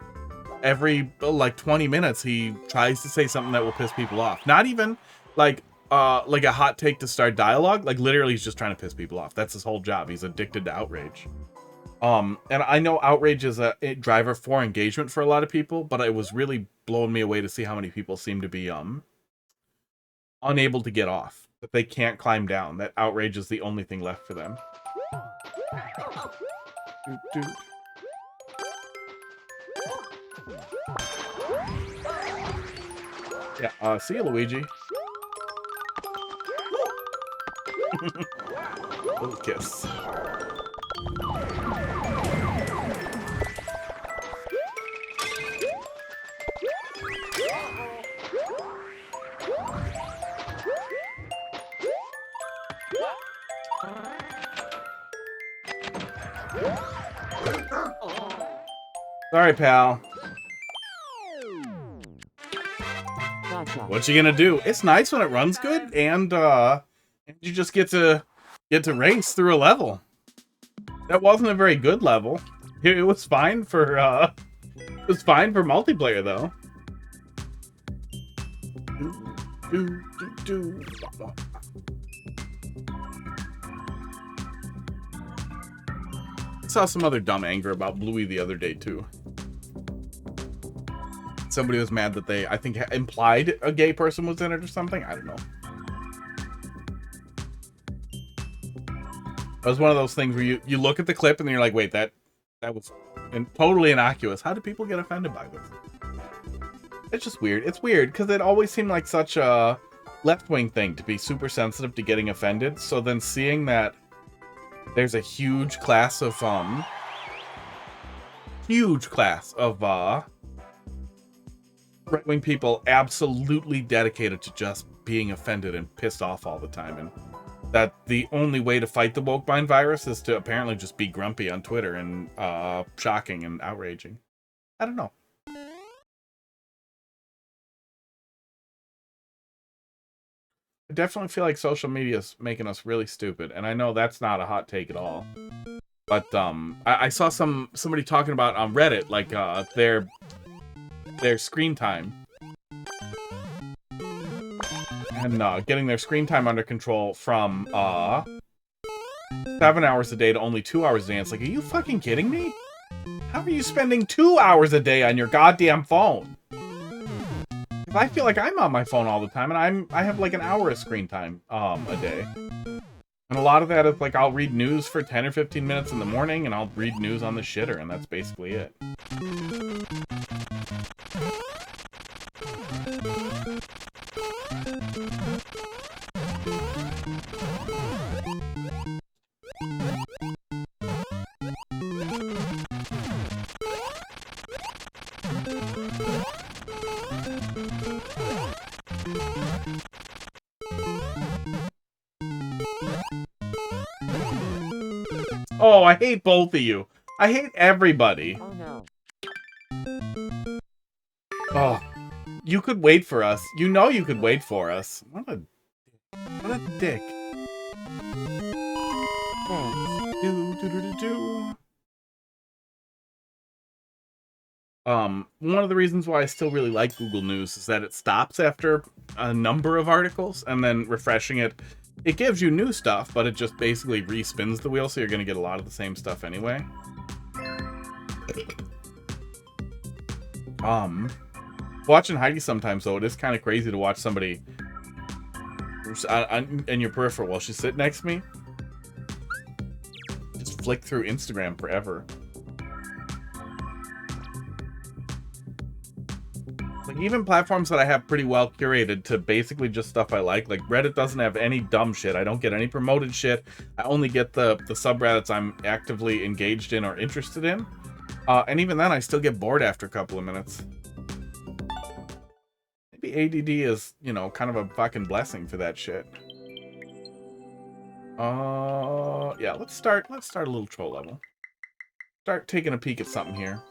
every, like, 20 minutes, he tries to say something that will piss people off. Not even, like a hot take to start dialogue. Like, literally, he's just trying to piss people off. That's his whole job. He's addicted to outrage. And I know outrage is a driver for engagement for a lot of people, but it was really blowing me away to see how many people seem to be unable to get off. That they can't climb down. That outrage is the only thing left for them. Yeah, see you, Luigi. Little kiss. Sorry, pal. Gotcha. What you gonna do? It's nice when it runs good, and you just get to race through a level. That wasn't a very good level. It was fine for multiplayer though. Saw some other dumb anger about Bluey the other day too. Somebody was mad that they, I think, implied a gay person was in it or something. I don't know. It was one of those things where you look at the clip and then you're like, wait, that was totally innocuous. How do people get offended by this? It's just weird. It's weird because it always seemed like such a left-wing thing to be super sensitive to getting offended. So then seeing that there's a huge class of right-wing people absolutely dedicated to just being offended and pissed off all the time, and that the only way to fight the woke mind virus is to apparently just be grumpy on Twitter and shocking and outraging. I don't know. I definitely feel like social media is making us really stupid, and I know that's not a hot take at all. But I saw somebody talking about on Reddit, like their screen time. And getting their screen time under control from 7 hours a day to only 2 hours a day. And it's like, are you fucking kidding me? How are you spending 2 hours a day on your goddamn phone? If I feel like I'm on my phone all the time, and I have like an hour of screen time a day. And a lot of that is like, I'll read news for 10 or 15 minutes in the morning, and I'll read news on the shitter, and that's basically it. Oh, I hate both of you. I hate everybody. Oh no. Oh, you could wait for us. You know you could wait for us. What a dick. Thanks. One of the reasons why I still really like Google News is that it stops after a number of articles, and then refreshing it, it gives you new stuff, but it just basically respins the wheel, so you're going to get a lot of the same stuff anyway. Watching Heidi sometimes, though, it is kind of crazy to watch somebody in your peripheral while she's sitting next to me just flick through Instagram forever. Like, even platforms that I have pretty well curated to basically just stuff I like Reddit doesn't have any dumb shit. I don't get any promoted shit. I only get the subreddits I'm actively engaged in or interested in. And even then, I still get bored after a couple of minutes. Maybe ADD is, you know, kind of a fucking blessing for that shit. Yeah, let's start a little troll level. Start taking a peek at something here.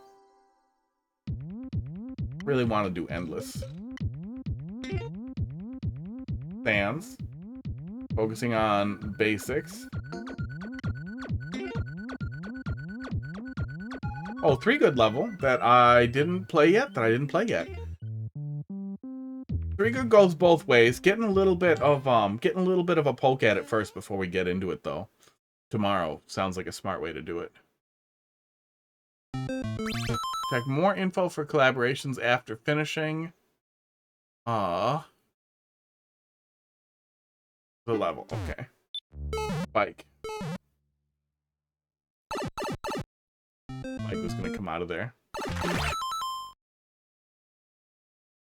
Really want to do endless. Sands. Focusing on basics. Oh, 3 good level that I didn't play yet. 3 good goes both ways. Getting a little bit of a poke at it first before we get into it though. Tomorrow sounds like a smart way to do it. Check more info for collaborations after finishing the level. Okay. Bike. Mike was gonna come out of there.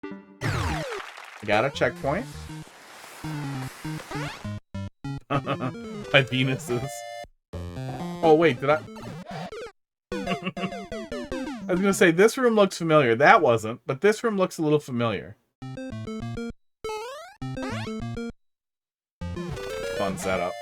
I got a checkpoint. My Venuses. Oh wait, did I? I was gonna say this room looks familiar. That wasn't, but this room looks a little familiar. Fun setup.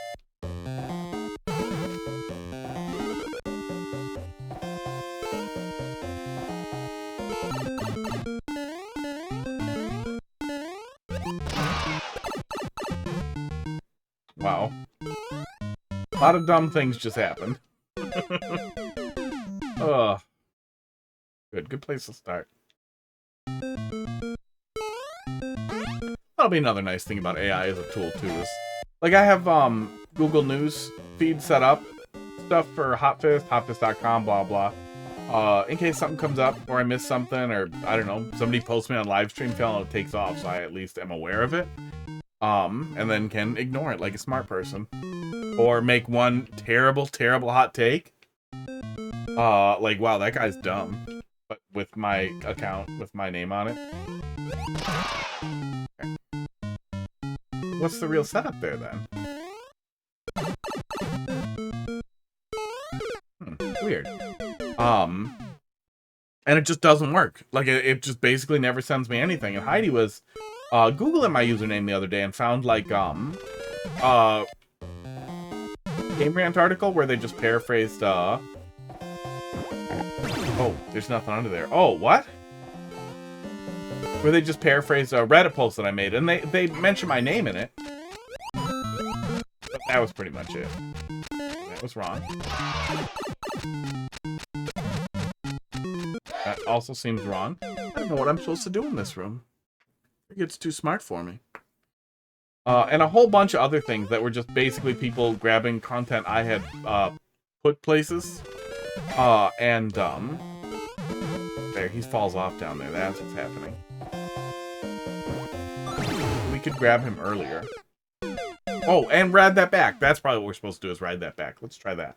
Wow. A lot of dumb things just happened. Ugh. Good place to start. That'll be another nice thing about AI as a tool too. Is like I have Google News feed set up, stuff for Hotfist, hotfist.com, blah blah. In case something comes up or I miss something, or I don't know, somebody posts me on live stream, telling it takes off, so I at least am aware of it. And then can ignore it like a smart person. Or make one terrible hot take. Like, wow, that guy's dumb. But with my account, with my name on it. Okay. What's the real setup there, then? Weird. And it just doesn't work. Like, it just basically never sends me anything. And Heidi was Googling my username the other day and found, like, Game Rant article where they just paraphrased, Oh, there's nothing under there. Oh, what? Where they just paraphrased a Reddit post that I made, and they mentioned my name in it. But that was pretty much it. That was wrong. That also seems wrong. I don't know what I'm supposed to do in this room. I think it's too smart for me. And a whole bunch of other things that were just basically people grabbing content I had put places. There, he falls off down there. That's what's happening. We could grab him earlier. Oh, and ride that back. That's probably what we're supposed to do, is ride that back. Let's try that.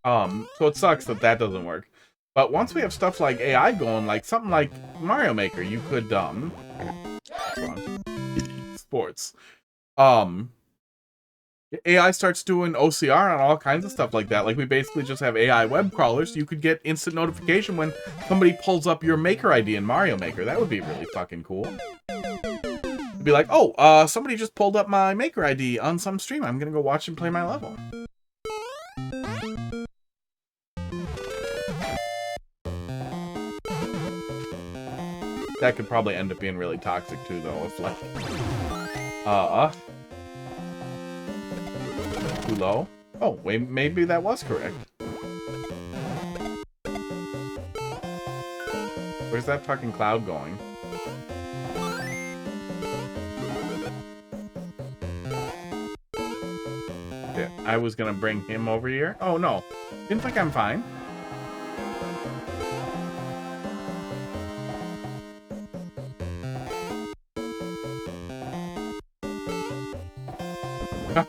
So it sucks that that doesn't work. But once we have stuff like AI going, like something like Mario Maker, you could, sports. AI starts doing OCR on all kinds of stuff like that. Like, we basically just have AI web crawlers. You could get instant notification when somebody pulls up your Maker ID in Mario Maker. That would be really fucking cool. It'd be like, oh, somebody just pulled up my Maker ID on some stream. I'm gonna go watch and play my level. That could probably end up being really toxic too, though, if like, too low? Oh, wait, maybe that was correct. Where's that fucking cloud going? Yeah, I was gonna bring him over here. Oh, no. Didn't think I'm fine.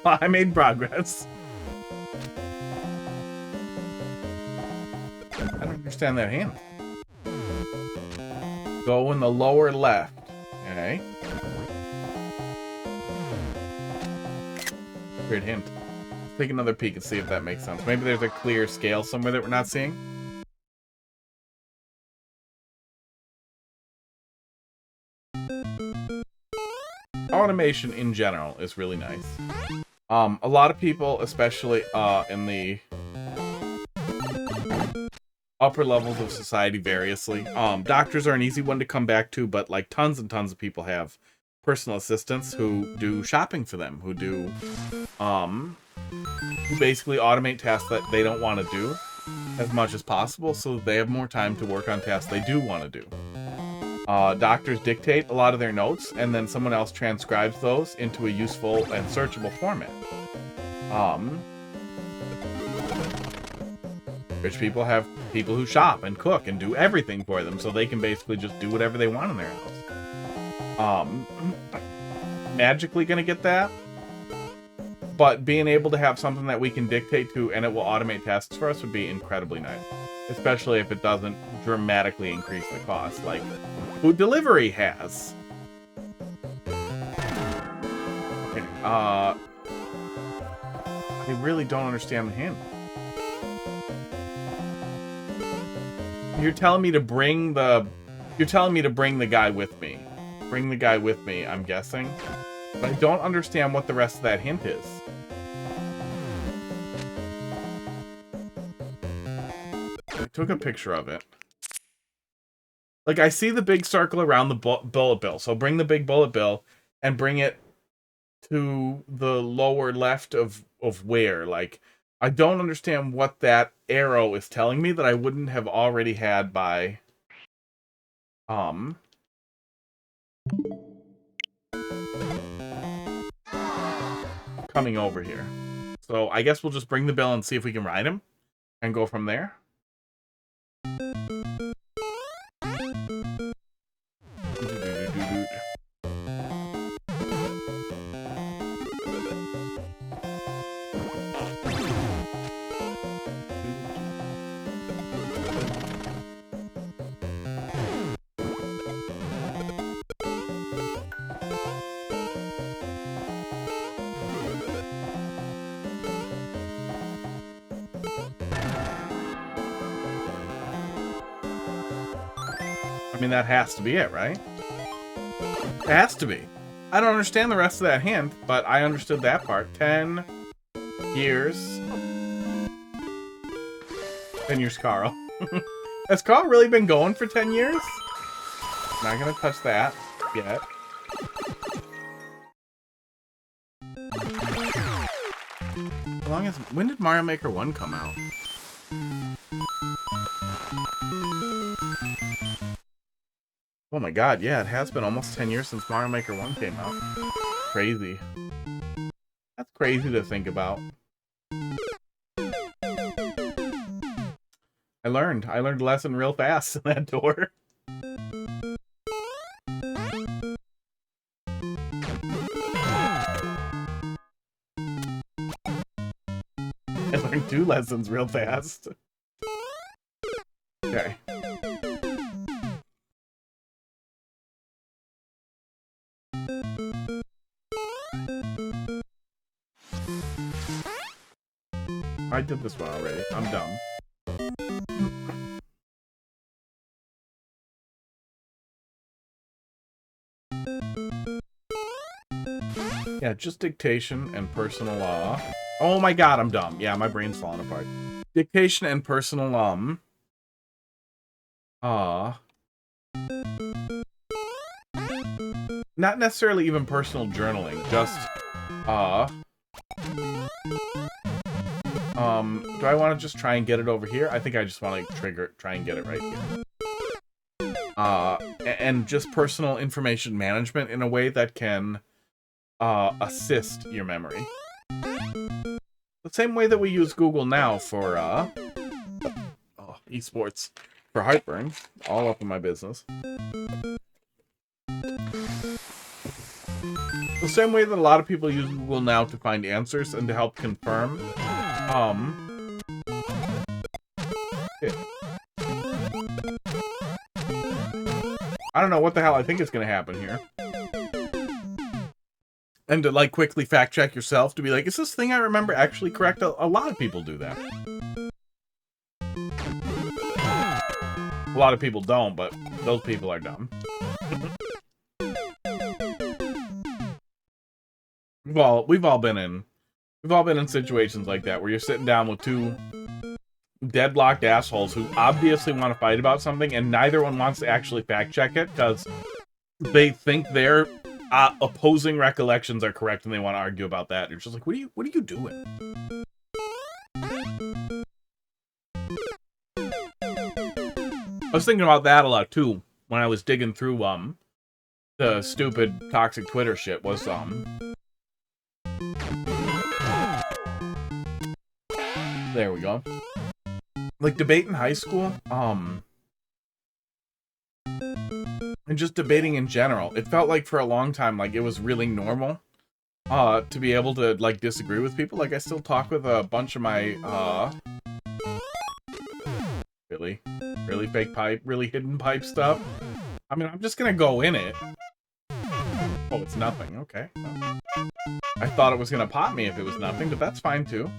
I made progress. I don't understand that hint. Go in the lower left. Okay. Weird hint. Let's take another peek and see if that makes sense. Maybe there's a clear scale somewhere that we're not seeing. automation in general is really nice. A lot of people, especially in the upper levels of society variously. Doctors are an easy one to come back to, but like tons and tons of people have personal assistants who do shopping for them, who do, who basically automate tasks that they don't want to do as much as possible so that they have more time to work on tasks they do want to do. Doctors dictate a lot of their notes, and then someone else transcribes those into a useful and searchable format. Rich people have people who shop and cook and do everything for them, so they can basically just do whatever they want in their house. Magically gonna get that, but being able to have something that we can dictate to and it will automate tasks for us would be incredibly nice, especially if it doesn't dramatically increase the cost, like food delivery has. Okay, I really don't understand the hint. You're telling me to bring the guy with me. Bring the guy with me, I'm guessing. But I don't understand what the rest of that hint is. I took a picture of it. Like, I see the big circle around the bullet bill. So bring the big bullet bill and bring it to the lower left of where. Like, I don't understand what that arrow is telling me that I wouldn't have already had by coming over here. So I guess we'll just bring the bill and see if we can ride him and go from there. I mean, that has to be it, right? It has to be. I don't understand the rest of that hint, but I understood that part. 10 years. 10 years, Carl. Has Carl really been going for 10 years? Not gonna touch that yet. As long as... When did Mario Maker 1 come out? Oh my god, yeah, it has been almost 10 years since Mario Maker 1 came out. Crazy. That's crazy to think about. I learned a lesson real fast in that door. I learned 2 lessons real fast. Okay. I did this one already. I'm dumb. Yeah, just dictation and personal law. Oh my god, I'm dumb. Yeah, my brain's falling apart. Dictation and personal not necessarily even personal journaling, just do I want to just try and get it over here? I think I just want to try and get it right here. And just personal information management in a way that can assist your memory. The same way that we use Google now for esports for heartburn, all up in my business. The same way that a lot of people use Google now to find answers and to help confirm. I don't know what the hell I think is going to happen here. And to, like, quickly fact check yourself to be like, is this thing I remember actually correct? A lot of people do that. A lot of people don't, but those people are dumb. we've all been in situations like that where you're sitting down with two deadlocked assholes who obviously want to fight about something, and neither one wants to actually fact check it because they think their opposing recollections are correct and they want to argue about that. You're just like, what are you doing? I was thinking about that a lot too when I was digging through the stupid toxic Twitter shit. Was there we go. Like debate in high school, and just debating in general. It felt like for a long time like it was really normal to be able to like disagree with people. Like I still talk with a bunch of my really fake pipe, really hidden pipe stuff. I mean, I'm just gonna go in it. Oh, it's nothing. Okay. Well, I thought it was gonna pop me if it was nothing, but that's fine too.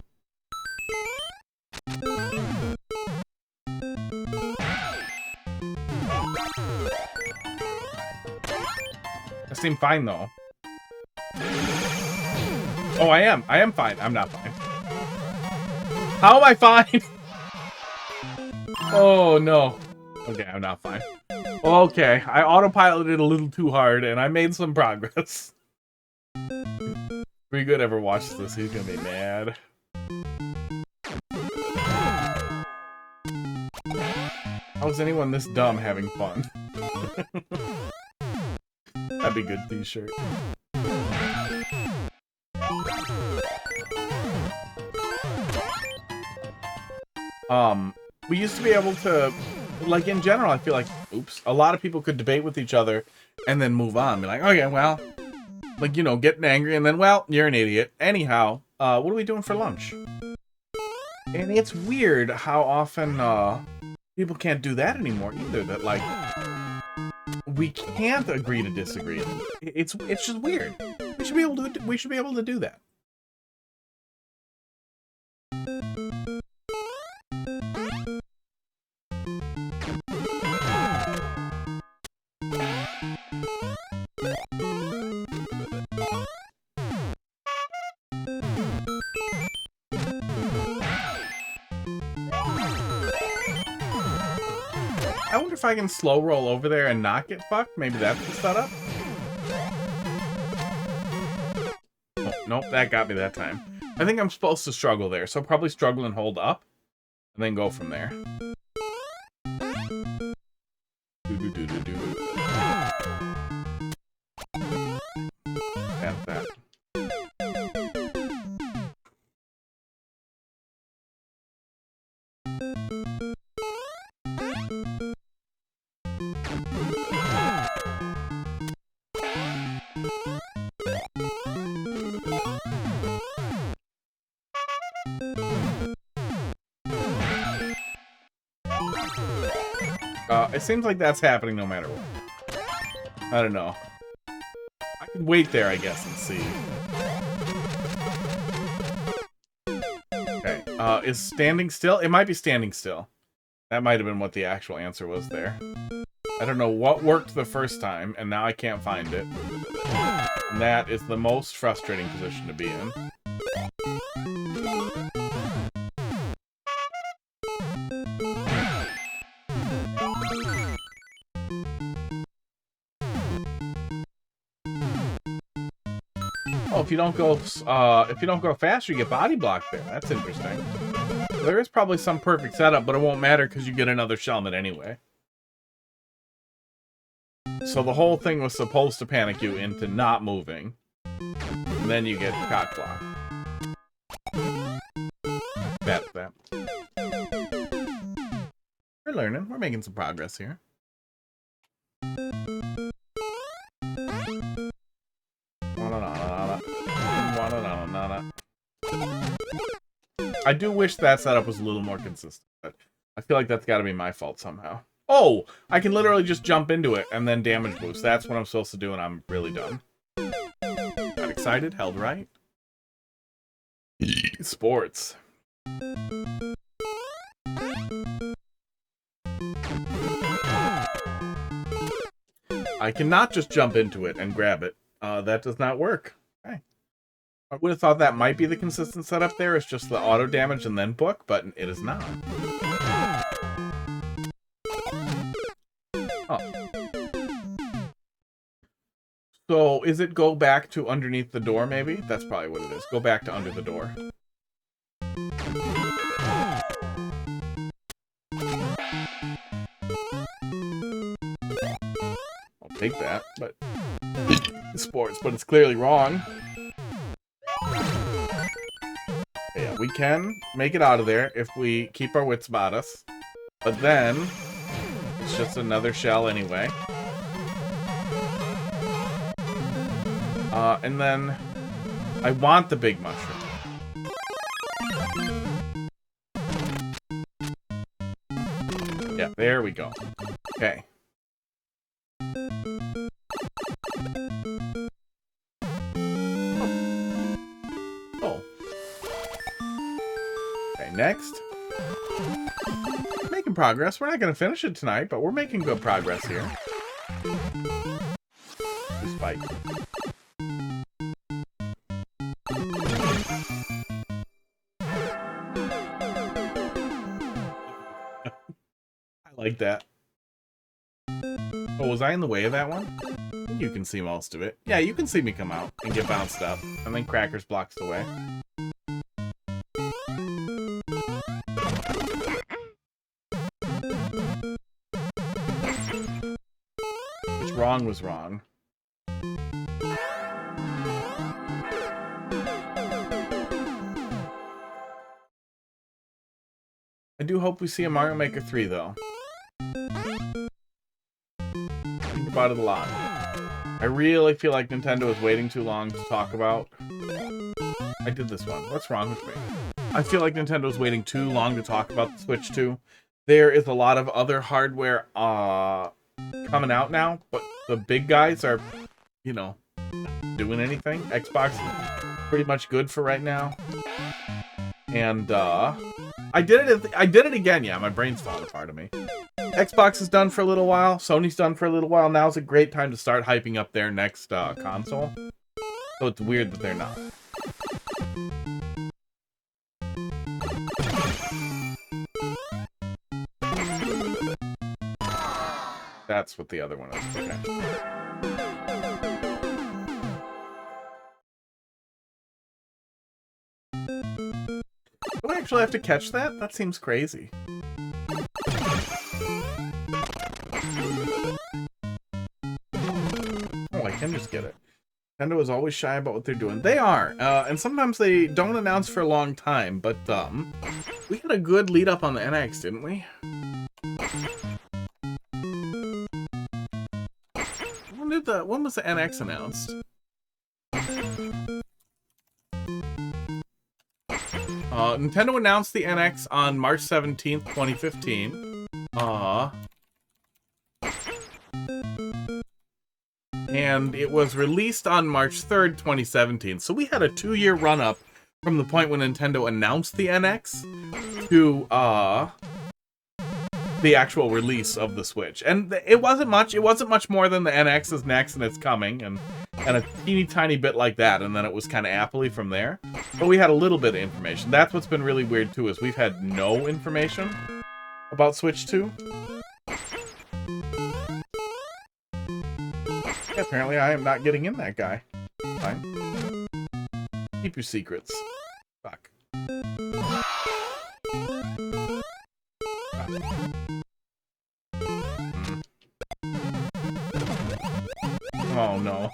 I seem fine though. Oh, I am. I am fine. I'm not fine. How am I fine? Oh, no. Okay, I'm not fine. Okay, I autopiloted a little too hard, and I made some progress. If good ever watches this, he's gonna be mad. How is anyone this dumb having fun? That'd be a good t-shirt. We used to be able to, like, in general, I feel like, oops, a lot of people could debate with each other and then move on. Be like, okay, well, like, you know, getting angry and then, well, you're an idiot. Anyhow, what are we doing for lunch? And it's weird how often, people can't do that anymore either. That, like, we can't agree to disagree. It's just weird. We should be able to do that. I wonder if I can slow roll over there and not get fucked. Maybe that's the setup. Oh, nope, that got me that time. I think I'm supposed to struggle there, so probably struggle and hold up, and then go from there. That's that. It seems like that's happening no matter what. I don't know. I can wait there, I guess, and see. Okay, is standing still? It might be standing still. That might have been what the actual answer was there. I don't know what worked the first time, and now I can't find it. And that is the most frustrating position to be in. Oh, if you don't go faster, you get body blocked there. That's interesting. There is probably some perfect setup, but it won't matter because you get another Shelmet anyway. So the whole thing was supposed to panic you into not moving. And then you get cock blocked. That's that. We're learning. We're making some progress here. I do wish that setup was a little more consistent, but I feel like that's got to be my fault somehow. Oh, I can literally just jump into it and then damage boost. That's what I'm supposed to do, and I'm really done. Got excited, held right. Sports. I cannot just jump into it and grab it. That does not work. Okay. I would have thought that might be the consistent setup there. It's just the auto damage and then book, but it is not. Oh. So, is it go back to underneath the door, maybe? That's probably what it is. Go back to under the door. I'll take that, but... sports, but it's clearly wrong. Yeah, we can make it out of there if we keep our wits about us. But then, it's just another shell anyway. And then, I want the big mushroom. Yeah, there we go. Okay. Oh. Okay, next. Making progress. We're not going to finish it tonight, but we're making good progress here. Despite. I like that. Oh, was I in the way of that one? You can see most of it. Yeah, you can see me come out and get bounced up. And then Crackers blocks the way. What's wrong was wrong. I do hope we see a Mario Maker 3, though. Think about it a lot. I really feel like Nintendo is waiting too long to talk about. I did this one. What's wrong with me? I feel like Nintendo is waiting too long to talk about the Switch 2. There is a lot of other hardware coming out now, but the big guys are, you know, doing anything. Xbox is pretty much good for right now. And I did it again. Yeah, my brain's falling apart of me. Xbox is done for a little while. Sony's done for a little while. Now's a great time to start hyping up their next console. So it's weird that they're not. That's what the other one is. Okay. Do I actually have to catch that? That seems crazy. Oh, I can just get it. Nintendo is always shy about what they're doing. They are, and sometimes they don't announce for a long time, but we had a good lead up on the NX, didn't we? When was the NX announced? Nintendo announced the NX on March 17th, 2015. And it was released on March 3rd, 2017. So we had a 2-year run-up from the point when Nintendo announced the NX to, the actual release of the Switch. And it wasn't much. It wasn't much more than the NX is next and it's coming, and a teeny tiny bit like that, and then it was kind of appley from there. But we had a little bit of information. That's what's been really weird too, is we've had no information about Switch 2. Yeah, apparently I am not getting in that guy. Fine. Keep your secrets. Fuck. Oh no.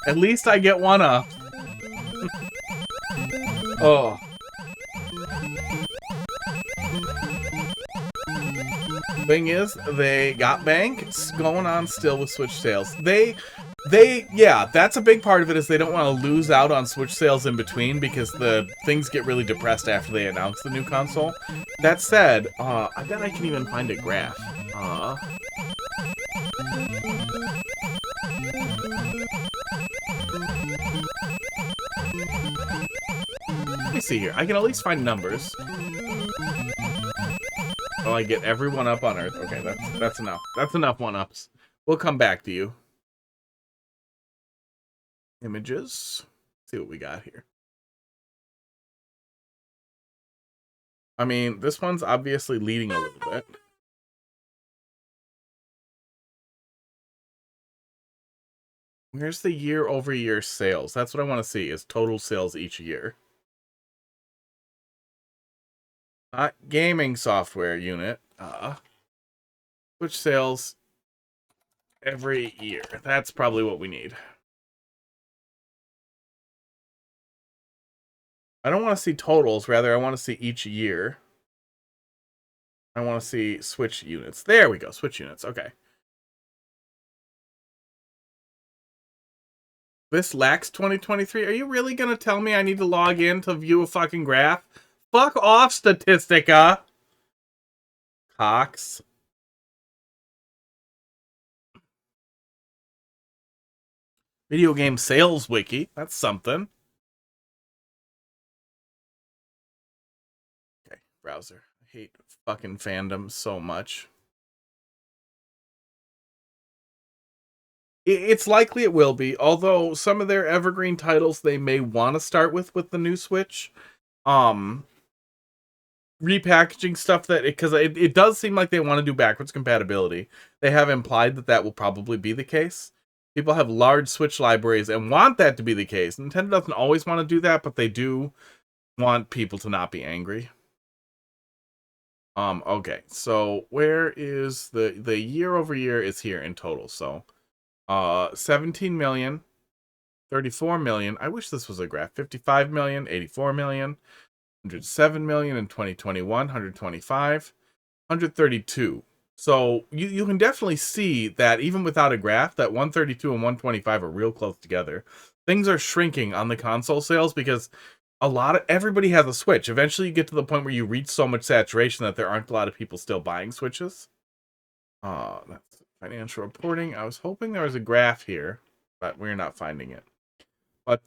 At least I get one up. Oh. Thing is, they got banks going on still with Switch sales. Yeah, that's a big part of it, is they don't want to lose out on Switch sales in between, because the things get really depressed after they announce the new console. That said, I bet I can even find a graph. Let me see here. I can at least find numbers. Oh, I get every one up on Earth. Okay, that's enough. That's enough one-ups. We'll come back to you. Images. see what we got here. I mean, this one's obviously leading a little bit. Where's the year-over-year sales? That's what I want to see, is total sales each year. Not gaming software unit. Switch sales every year. That's probably what we need. I don't want to see totals. Rather, I want to see each year. I want to see Switch units. There we go. Switch units. Okay. This lacks 2023. Are you really going to tell me I need to log in to view a fucking graph? Fuck off, Statistica. Cox. Video game sales wiki. That's something. Okay, browser. I hate fucking fandom so much. It's likely it will be, although some of their evergreen titles they may want to start with the new Switch. Repackaging stuff that, because it does seem like they want to do backwards compatibility. They have implied that that will probably be the case. People have large Switch libraries and want that to be the case. Nintendo doesn't always want to do that, but they do want people to not be angry. Okay, so where is the year over year is here in total. So 17 million, 34 million. I wish this was a graph. 55 million, 84 million, 107 million in 2021, 125, 132. So you can definitely see that even without a graph, that 132 and 125 are real close together. Things are shrinking on the console sales because everybody has a Switch. Eventually you get to the point where you reach so much saturation that there aren't a lot of people still buying Switches. That's financial reporting. I was hoping there was a graph here, but we're not finding it. But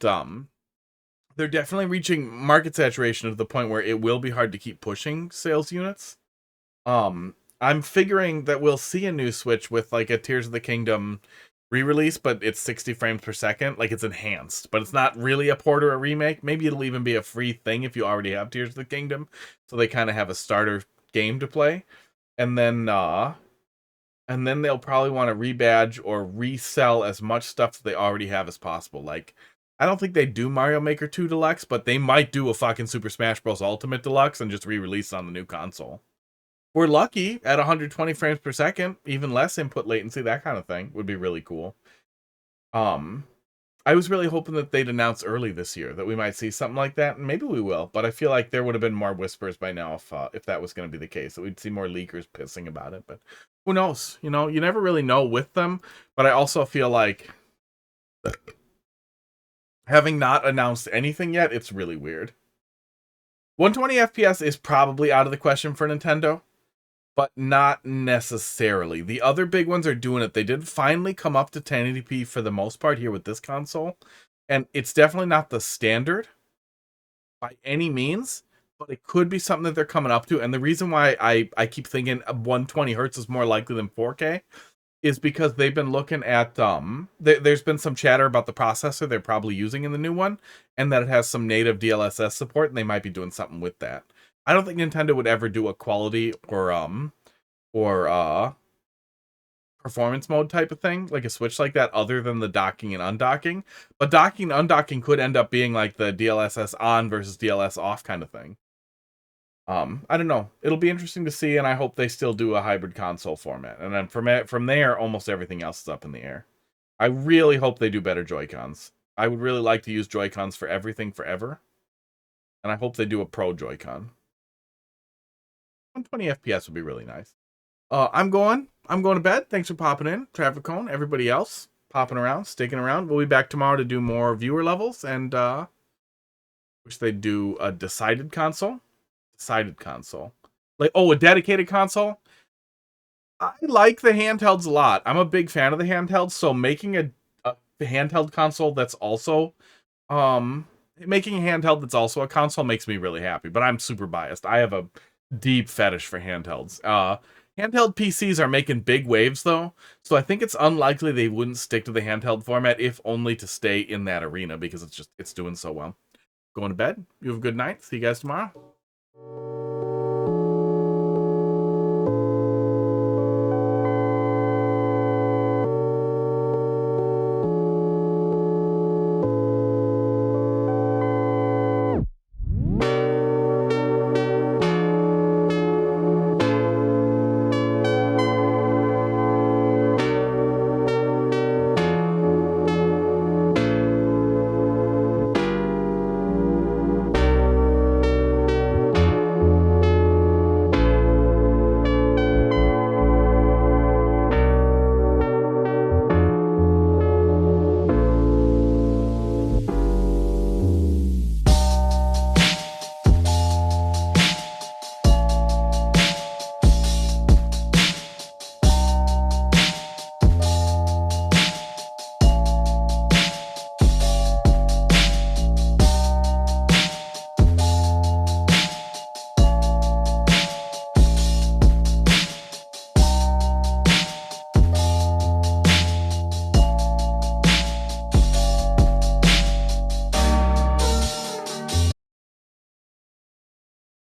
they're definitely reaching market saturation to the point where it will be hard to keep pushing sales units. I'm figuring that we'll see a new Switch with like a Tears of the Kingdom re-release, but it's 60 frames per second. Like, it's enhanced, but it's not really a port or a remake. Maybe it'll even be a free thing if you already have Tears of the Kingdom, so they kind of have a starter game to play. And then they'll probably want to rebadge or resell as much stuff that they already have as possible. Like, I don't think they do Mario Maker 2 Deluxe, but they might do a fucking Super Smash Bros. Ultimate Deluxe and just re-release it on the new console. We're lucky at 120 frames per second, even less input latency, that kind of thing would be really cool. I was really hoping that they'd announce early this year that we might see something like that, and maybe we will, but I feel like there would have been more whispers by now if that was going to be the case, that we'd see more leakers pissing about it, but who knows? You know, you never really know with them, but I also feel like having not announced anything yet, it's really weird. 120 FPS is probably out of the question for Nintendo, but not necessarily. The other big ones are doing it. They did finally come up to 1080p for the most part here with this console, and it's definitely not the standard by any means, but it could be something that they're coming up to. And the reason why I keep thinking 120 hertz is more likely than 4K is because they've been looking at there's been some chatter about the processor they're probably using in the new one, and that it has some native DLSS support, and they might be doing something with that. I don't think Nintendo would ever do a quality or performance mode type of thing, like a Switch like that, other than the docking and undocking. But docking and undocking could end up being like the DLSS on versus DLS off kind of thing. I don't know. It'll be interesting to see, and I hope they still do a hybrid console format. And then from there, almost everything else is up in the air. I really hope they do better Joy-Cons. I would really like to use Joy-Cons for everything forever. And I hope they do a Pro Joy-Con. 120 FPS would be really nice. I'm going to bed. Thanks for popping in, Traffic Cone. Everybody else popping around, sticking around. We'll be back tomorrow to do more viewer levels, and wish they'd do a decided console. Like, a dedicated console. I like the handhelds a lot. I'm a big fan of the handhelds, so making a handheld console that's also making a handheld that's also a console makes me really happy. But I'm super biased. I have a deep fetish for handhelds. Handheld PCs are making big waves, though, so I think it's unlikely they wouldn't stick to the handheld format, if only to stay in that arena, because it's doing so well. Going to bed. You have a good night. See you guys tomorrow.